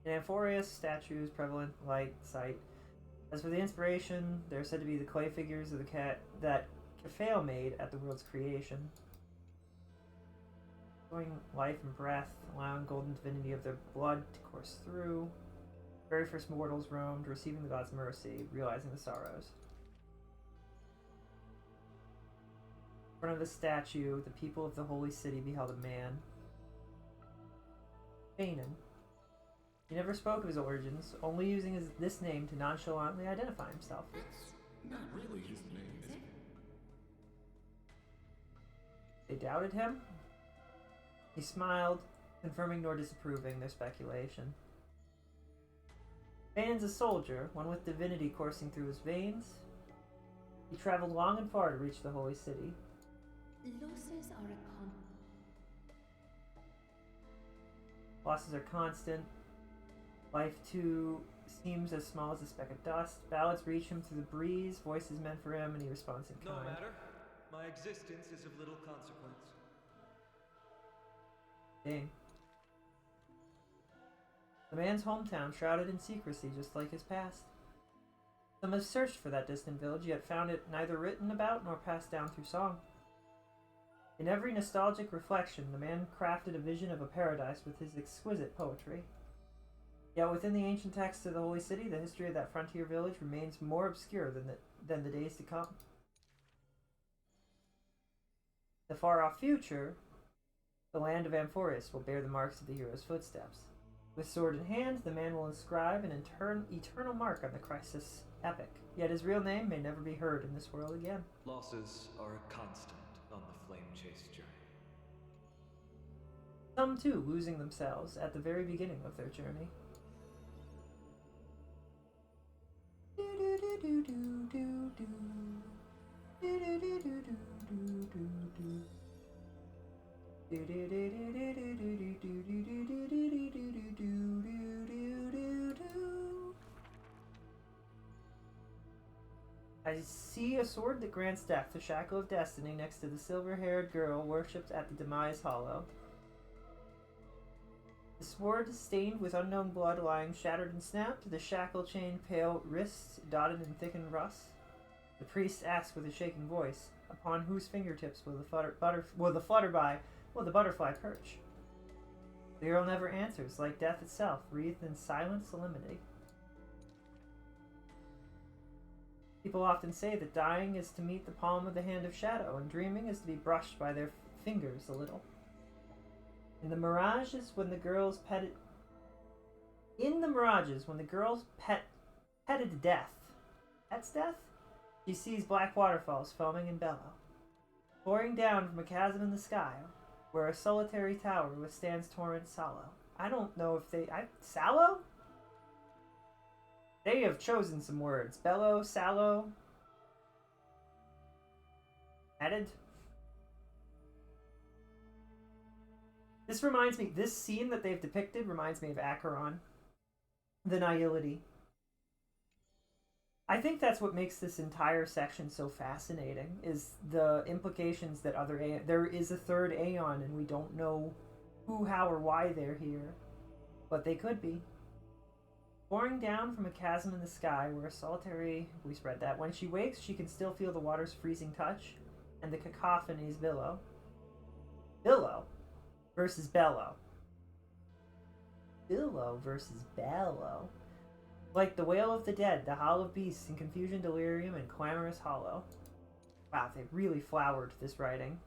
In Amphorius, statues, prevalent, light, sight. As for the inspiration, they're said to be the clay figures of the cat that Kefao made at the world's creation. Showing life and breath, allowing golden divinity of their blood to course through. Very first mortals roamed, receiving the god's mercy, realizing the sorrows. In front of the statue, the people of the holy city beheld a man. Banan. He never spoke of his origins, only using this name to nonchalantly identify himself. That's not really his name, is it? They doubted him? He smiled, confirming nor disapproving their speculation. Banan's a soldier, one with divinity coursing through his veins. He traveled long and far to reach the holy city. Losses are Losses are constant. Life, too, seems as small as a speck of dust. Ballads reach him through the breeze. Voice is meant for him, and he responds in kind. No matter. My existence is of little consequence. Dang. The man's hometown shrouded in secrecy, just like his past. Some have searched for that distant village, yet found it neither written about nor passed down through song. In every nostalgic reflection, the man crafted a vision of a paradise with his exquisite poetry. Yet within the ancient texts of the Holy City, the history of that frontier village remains more obscure than the days to come. The far-off future, the land of Amphorius, will bear the marks of the hero's footsteps. With sword in hand, the man will inscribe an eternal mark on the crisis epic. Yet his real name may never be heard in this world again. Losses are a constant on the flame-chased journey. Some, too, losing themselves at the very beginning of their journey. I see a sword that grants death, the shackle of destiny, next to the silver-haired girl worshipped at the Demise Hollow. The sword stained with unknown blood lying shattered and snapped, the shackle chain pale wrists dotted in thickened rust. The priest asks with a shaking voice, upon whose fingertips will the butterfly perch? The girl never answers, like death itself, wreathed in silent solemnity. People often say that dying is to meet the palm of the hand of shadow, and dreaming is to be brushed by their fingers a little. In the mirages, when the girls petted death, that's death? She sees black waterfalls foaming in bellow, pouring down from a chasm in the sky, where a solitary tower withstands torrent sallow. I don't know if sallow? They have chosen some words. Bellow, sallow. Added. This scene that they've depicted reminds me of Acheron. The nihility. I think that's what makes this entire section so fascinating, is the implications that there is a third Aeon and we don't know who, how, or why they're here. But they could be. Pouring down from a chasm in the sky where a solitary... We spread that. When she wakes, she can still feel the water's freezing touch and the cacophonies billow. Billow versus bellow. Billow versus bellow. Like the wail of the dead, the howl of beasts in confusion, delirium, and clamorous hollow. Wow, they really flowered this writing.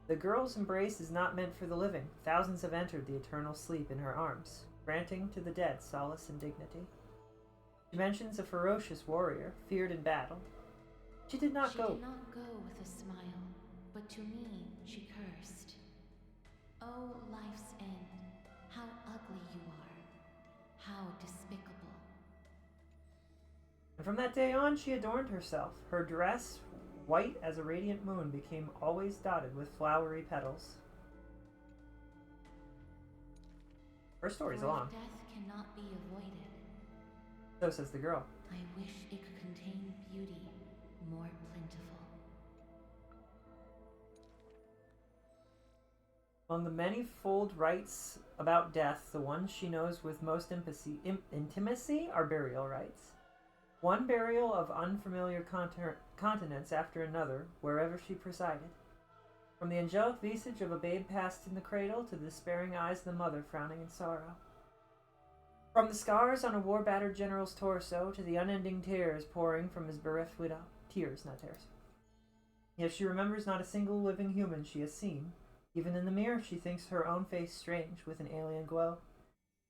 The girl's embrace is not meant for the living. Thousands have entered the eternal sleep in her arms, granting to the dead solace and dignity. She mentions a ferocious warrior, feared in battle. She did not go with a smile, but to me she cursed. Oh, life's end, how ugly you are, how despicable. And from that day on, she adorned herself. Her dress, white as a radiant moon, became always dotted with flowery petals. Her story's long. Death cannot be avoided. So says the girl. I wish it could contain beauty more plentiful. Among the many-fold rites about death, the ones she knows with most intimacy are burial rites. One burial of unfamiliar continents after another, wherever she presided. From the angelic visage of a babe passed in the cradle to the despairing eyes of the mother frowning in sorrow. From the scars on a war-battered general's torso to the unending tears pouring from his bereft widow. Tears, not tears. Yet she remembers not a single living human she has seen. Even in the mirror, she thinks her own face strange with an alien glow.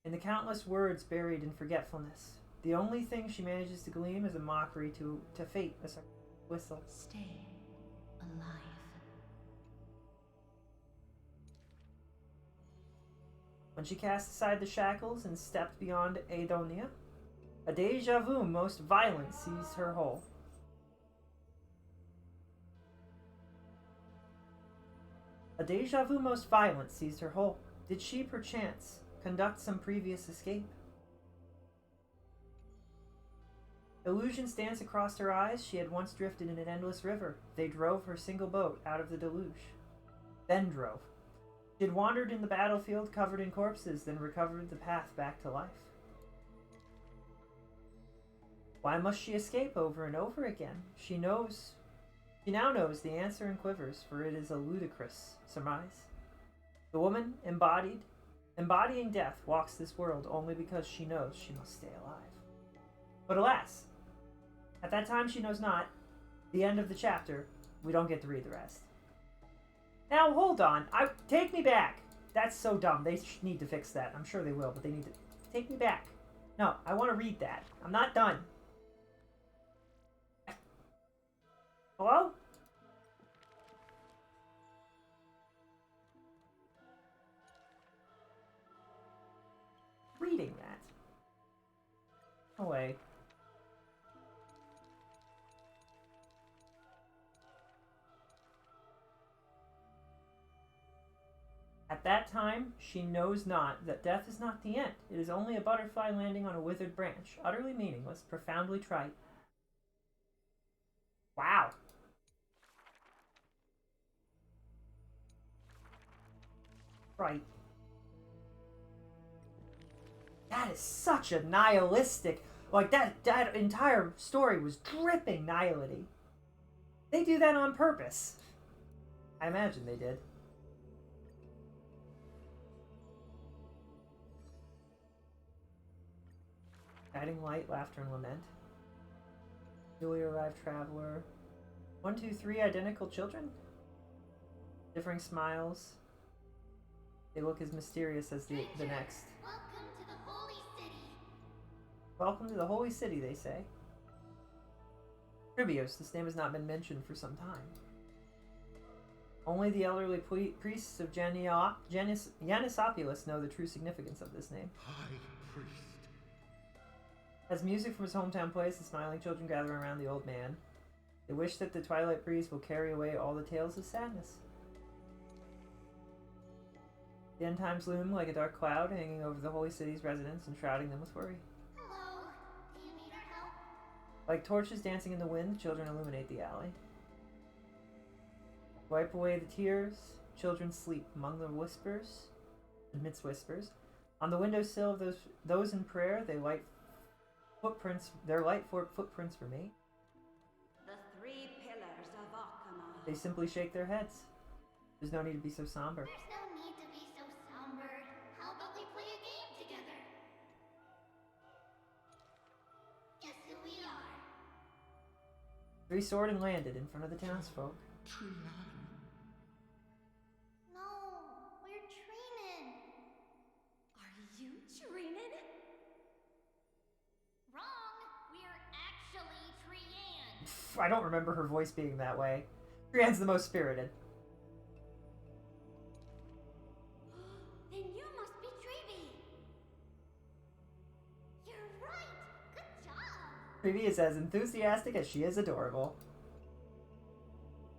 In the countless words buried in forgetfulness, the only thing she manages to glean is a mockery to fate, a whistle. Stay alive. When she cast aside the shackles and stepped beyond Aedonia, a deja vu most violent seized her whole. A deja vu most violent seized her whole. Did she, perchance, conduct some previous escape? Illusion stands across her eyes. She had once drifted in an endless river. They drove her single boat out of the deluge. Then drove. She had wandered in the battlefield covered in corpses, then recovered the path back to life. Why must she escape over and over again? She now knows the answer and quivers, for it is a ludicrous surmise. The woman, embodying death, walks this world only because she knows she must stay alive. But alas, at that time she knows not. The end of the chapter. We don't get to read the rest. Now, hold on. Take me back. That's so dumb. They need to fix that. I'm sure they will, but they need to... Take me back. No, I want to read that. I'm not done. Hello? Reading that. No way. At that time, she knows not that death is not the end. It is only a butterfly landing on a withered branch, utterly meaningless, profoundly trite. Wow. Right. That is such a nihilistic... Like, that entire story was dripping nihility. They do that on purpose. I imagine they did. Guiding light, laughter, and lament. Newly arrived traveler. 1, 2, 3 identical children? Differing smiles. They look as mysterious as the next. Welcome to the Holy City. Welcome to the Holy City, they say. Tribios, this name has not been mentioned for some time. Only the elderly priests of Yanisopoulos know the true significance of this name. High Priest. As music from his hometown plays, the smiling children gather around the old man. They wish that the twilight breeze will carry away all the tales of sadness. The end times loom like a dark cloud hanging over the holy city's residents and shrouding them with worry. Hello. Do you need our help? Like torches dancing in the wind, children illuminate the alley. Wipe away the tears. Children sleep among the whispers, amidst whispers. On the windowsill of those in prayer, they light footprints. Their light footprints for me. The 3 pillars of Akama. They simply shake their heads. There's no need to be so somber. There's no need to be so somber. How about we play a game together? Guess who we are? 3 soared and landed in front of the townsfolk. No, we're Trinin. Are you Trinin? Wrong. We're actually Trian. I don't remember her voice being that way. Brienne's the most spirited. Then you must be Trevi. You're right. Good job. Trevi is as enthusiastic as she is adorable.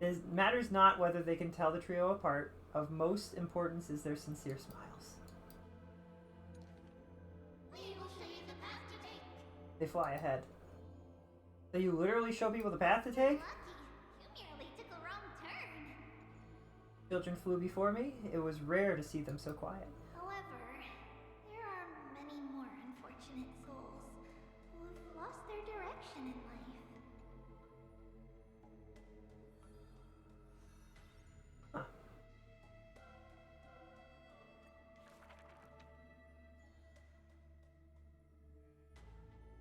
It matters not whether they can tell the trio apart. Of most importance is their sincere smiles. We will show you the path to take. They fly ahead. So you literally show people the path to take? You merely took a wrong turn. Children flew before me. It was rare to see them so quiet. However, there are many more unfortunate souls who have lost their direction in life.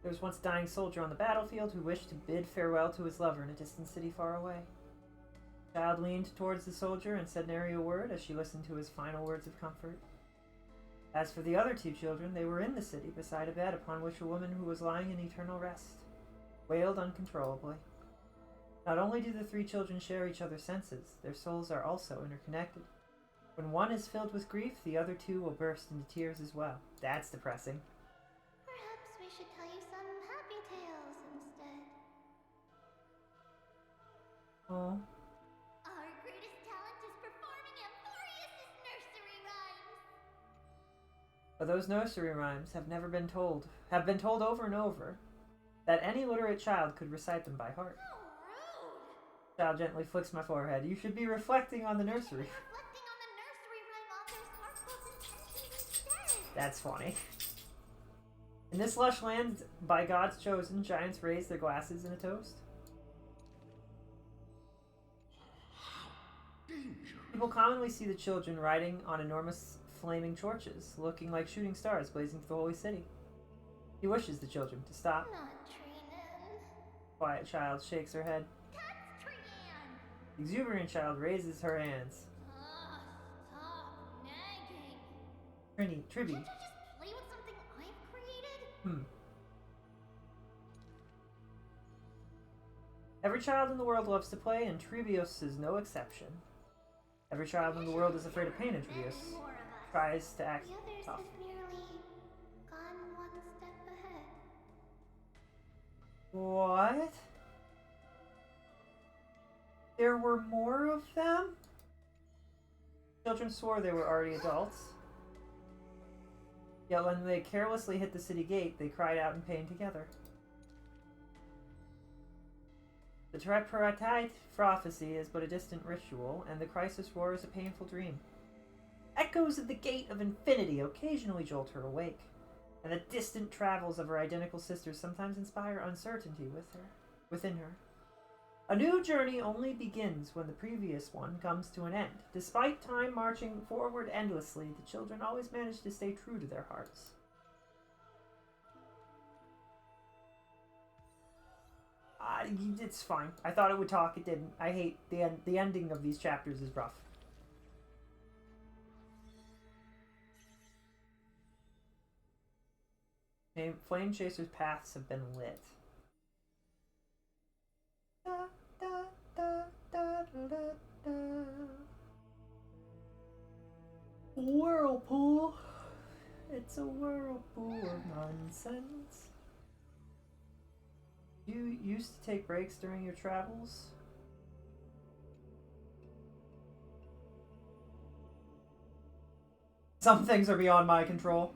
There was once a dying soldier on the battlefield who wished to bid farewell to his lover in a distant city far away. The child leaned towards the soldier and said nary a word as she listened to his final words of comfort. As for the other 2 children, they were in the city beside a bed upon which a woman who was lying in eternal rest wailed uncontrollably. Not only do the 3 children share each other's senses, their souls are also interconnected. When one is filled with grief, the other 2 will burst into tears as well. That's depressing. Perhaps we should tell you some happy tales instead. Oh. Our greatest talent is performing Amphorius' nursery rhymes. But those nursery rhymes have been told over and over, that any literate child could recite them by heart. Child gently flicks my forehead. You should be reflecting on the nursery. That's funny. In this lush land, by God's chosen, giants raise their glasses in a toast. People commonly see the children riding on enormous flaming torches, looking like shooting stars blazing through the holy city. He wishes the children to stop. Quiet child shakes her head. Exuberant child raises her hands. Stop nagging. Tribby. Can't I just play with something I've created? Every child in the world loves to play, and Trivios is no exception. Every child in the world is afraid of pain, and Trivios tries to act tough. Have merely gone one step ahead. What? There were more of them? Children swore they were already adults. Yet when they carelessly hit the city gate, they cried out in pain together. The tripartite prophecy is but a distant ritual, and the crisis roar is a painful dream. Echoes of the Gate of Infinity occasionally jolt her awake, and the distant travels of her identical sisters sometimes inspire uncertainty within her. A new journey only begins when the previous one comes to an end. Despite time marching forward endlessly, the children always manage to stay true to their hearts. It's fine. I thought it would talk, it didn't. I hate the ending of these chapters is rough. Flame Chasers' paths have been lit. Whirlpool. It's a whirlpool of nonsense. You used to take breaks during your travels? Some things are beyond my control.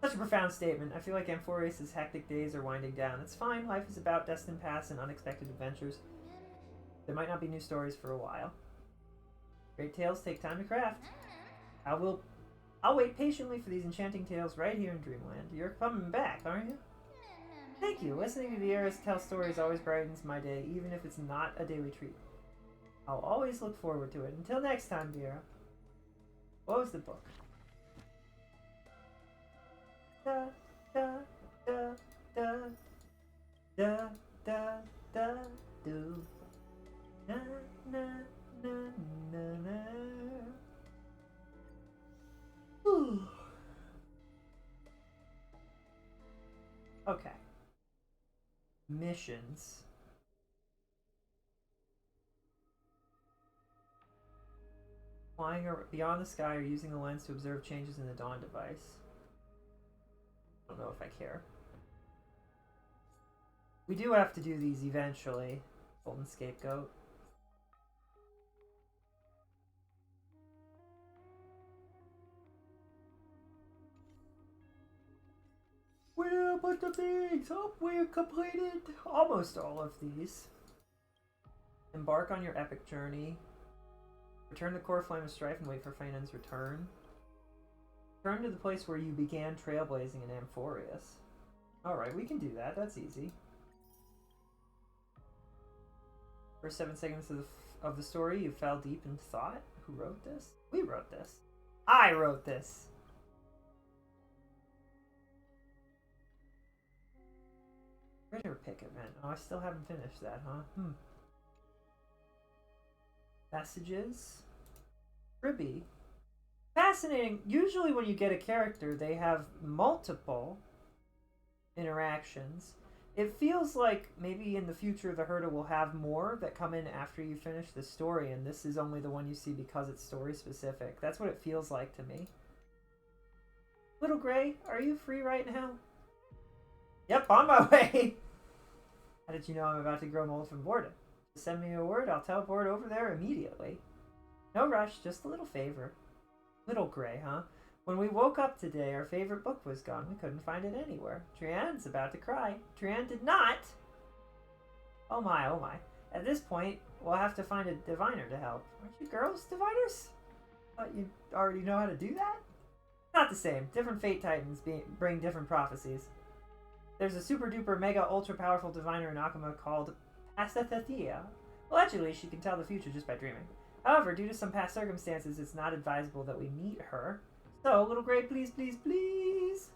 Such a profound statement. I feel like Amphorius' hectic days are winding down. It's fine. Life is about destined paths and unexpected adventures. There might not be new stories for a while. Great tales take time to craft. I'll wait patiently for these enchanting tales right here in Dreamland. You're coming back, aren't you? Thank you. Listening to Vieira's tell stories always brightens my day, even if it's not a daily treat. I'll always look forward to it. Until next time, Vieira. What was the book? Da da da da da da da do na na na na na. Whew. Okay. Missions. Flying beyond the sky or using the lens to observe changes in the Dawn device. I don't know if I care. We do have to do these eventually. Golden Scapegoat. We're but the things up. We've completed almost all of these. Embark on your epic journey. Return the core flame of strife and wait for Fainan's return. Return to the place where you began trailblazing in Amphorius. Alright, we can do that. That's easy. First 7 seconds of the story, you fell deep in thought. Who wrote this? We wrote this. I wrote this! Critter pick event. Oh, I still haven't finished that, huh? Messages. Ribby. Fascinating. Usually when you get a character, they have multiple interactions. It feels like maybe in the future the Herda will have more that come in after you finish the story, and this is only the one you see because it's story specific. That's what it feels like to me. Little Gray, are you free right now? Yep, on my way! How did you know I'm about to grow mold from boredom? Send me a word, I'll teleport over there immediately. No rush, just a little favor. Little Gray, huh? When we woke up today, our favorite book was gone. We couldn't find it anywhere. Trianne's about to cry. Trianne did not! Oh my, oh my. At this point, we'll have to find a diviner to help. Aren't you girls diviners? Thought you already know how to do that? Not the same. Different fate titans bring different prophecies. There's a super duper mega ultra powerful diviner in Akuma called Pastathathea. Allegedly, she can tell the future just by dreaming. However, due to some past circumstances, it's not advisable that we meet her. So, little Gray, please, please, please.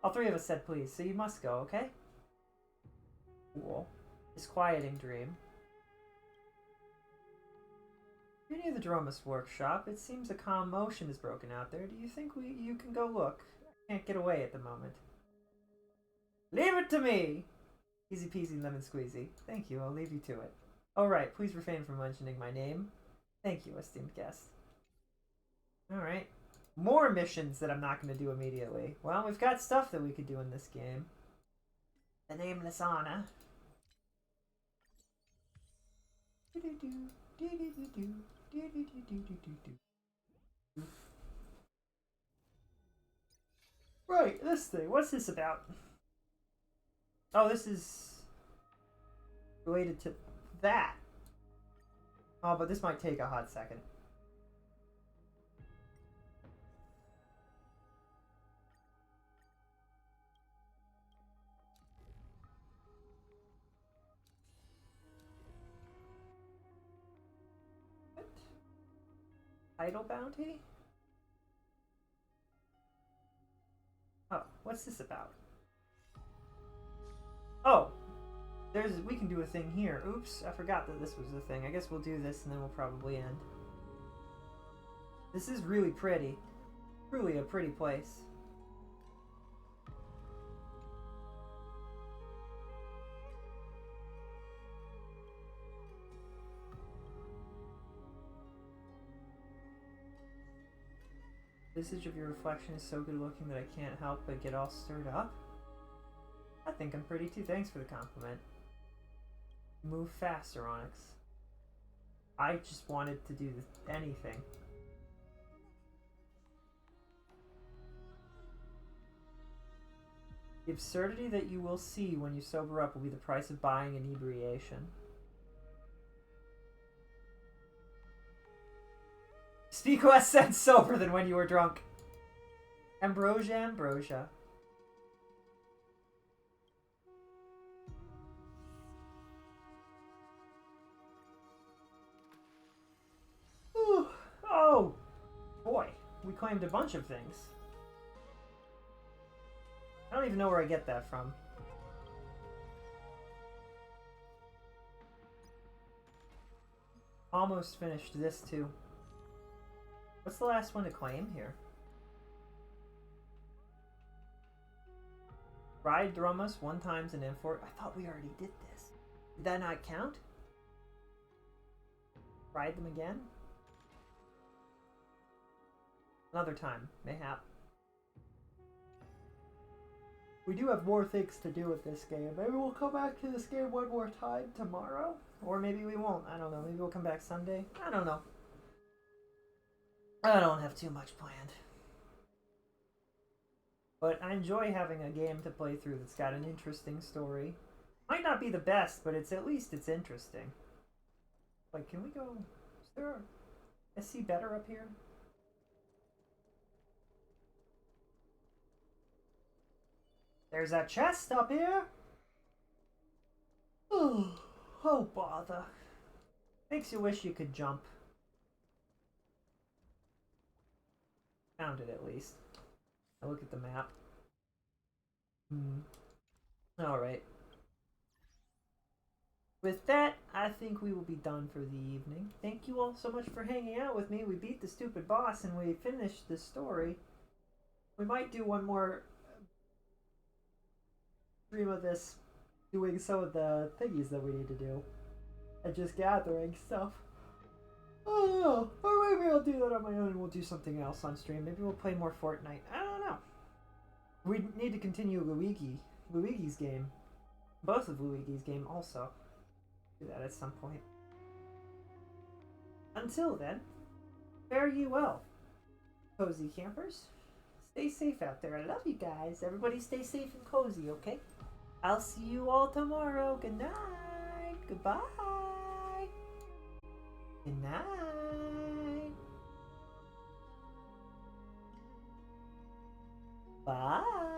All three of us said please, so you must go, okay? Cool. Disquieting dream. You're near the Dromus workshop. It seems a commotion is broken out there. Do you think you can go look? I can't get away at the moment. Leave it to me! Easy peasy lemon squeezy. Thank you, I'll leave you to it. Oh right, please refrain from mentioning my name. Thank you, esteemed guest. Alright. More missions that I'm not going to do immediately. Well, we've got stuff that we could do in this game. The Nameless Honor. Right, this thing. What's this about? Oh, this is related to that. Oh, but this might take a hot second. What? Title bounty? Oh, what's this about? Oh, we can do a thing here. Oops, I forgot that this was a thing. I guess we'll do this and then we'll probably end. This is really pretty. Truly a pretty place. Visage of your reflection is so good looking that I can't help but get all stirred up. I think I'm pretty too. Thanks for the compliment. Move faster, Onyx. I just wanted to do anything. The absurdity that you will see when you sober up will be the price of buying inebriation. Speak less sense sober than when you were drunk. Ambrosia, ambrosia. Ooh. Oh, boy. We claimed a bunch of things. I don't even know where I get that from. Almost finished this too. What's the last one to claim here? Ride Dromus 1 times in M4. I thought we already did this. Did that not count? Ride them again? Another time, mayhap. We do have more things to do with this game. Maybe we'll come back to this game one more time tomorrow? Or maybe we won't. I don't know. Maybe we'll come back Sunday? I don't know. I don't have too much planned. But I enjoy having a game to play through that's got an interesting story. Might not be the best, but at least it's interesting. Like, can we go... Is there a SC better up here? There's a chest up here! Oh, bother. Makes you wish you could jump. Found it, at least. I look at the map. Alright. With that, I think we will be done for the evening. Thank you all so much for hanging out with me. We beat the stupid boss and we finished the story. We might do one more stream of this, doing some of the thingies that we need to do. And just gathering stuff. I don't know. Or maybe I'll do that on my own and we'll do something else on stream. Maybe we'll play more Fortnite. I don't know. We need to continue Luigi's game. Both of Luigi's game also. Do that at some point. Until then, fare ye well, cozy campers. Stay safe out there. I love you guys. Everybody stay safe and cozy, okay? I'll see you all tomorrow. Good night. Goodbye. Good night. Bye.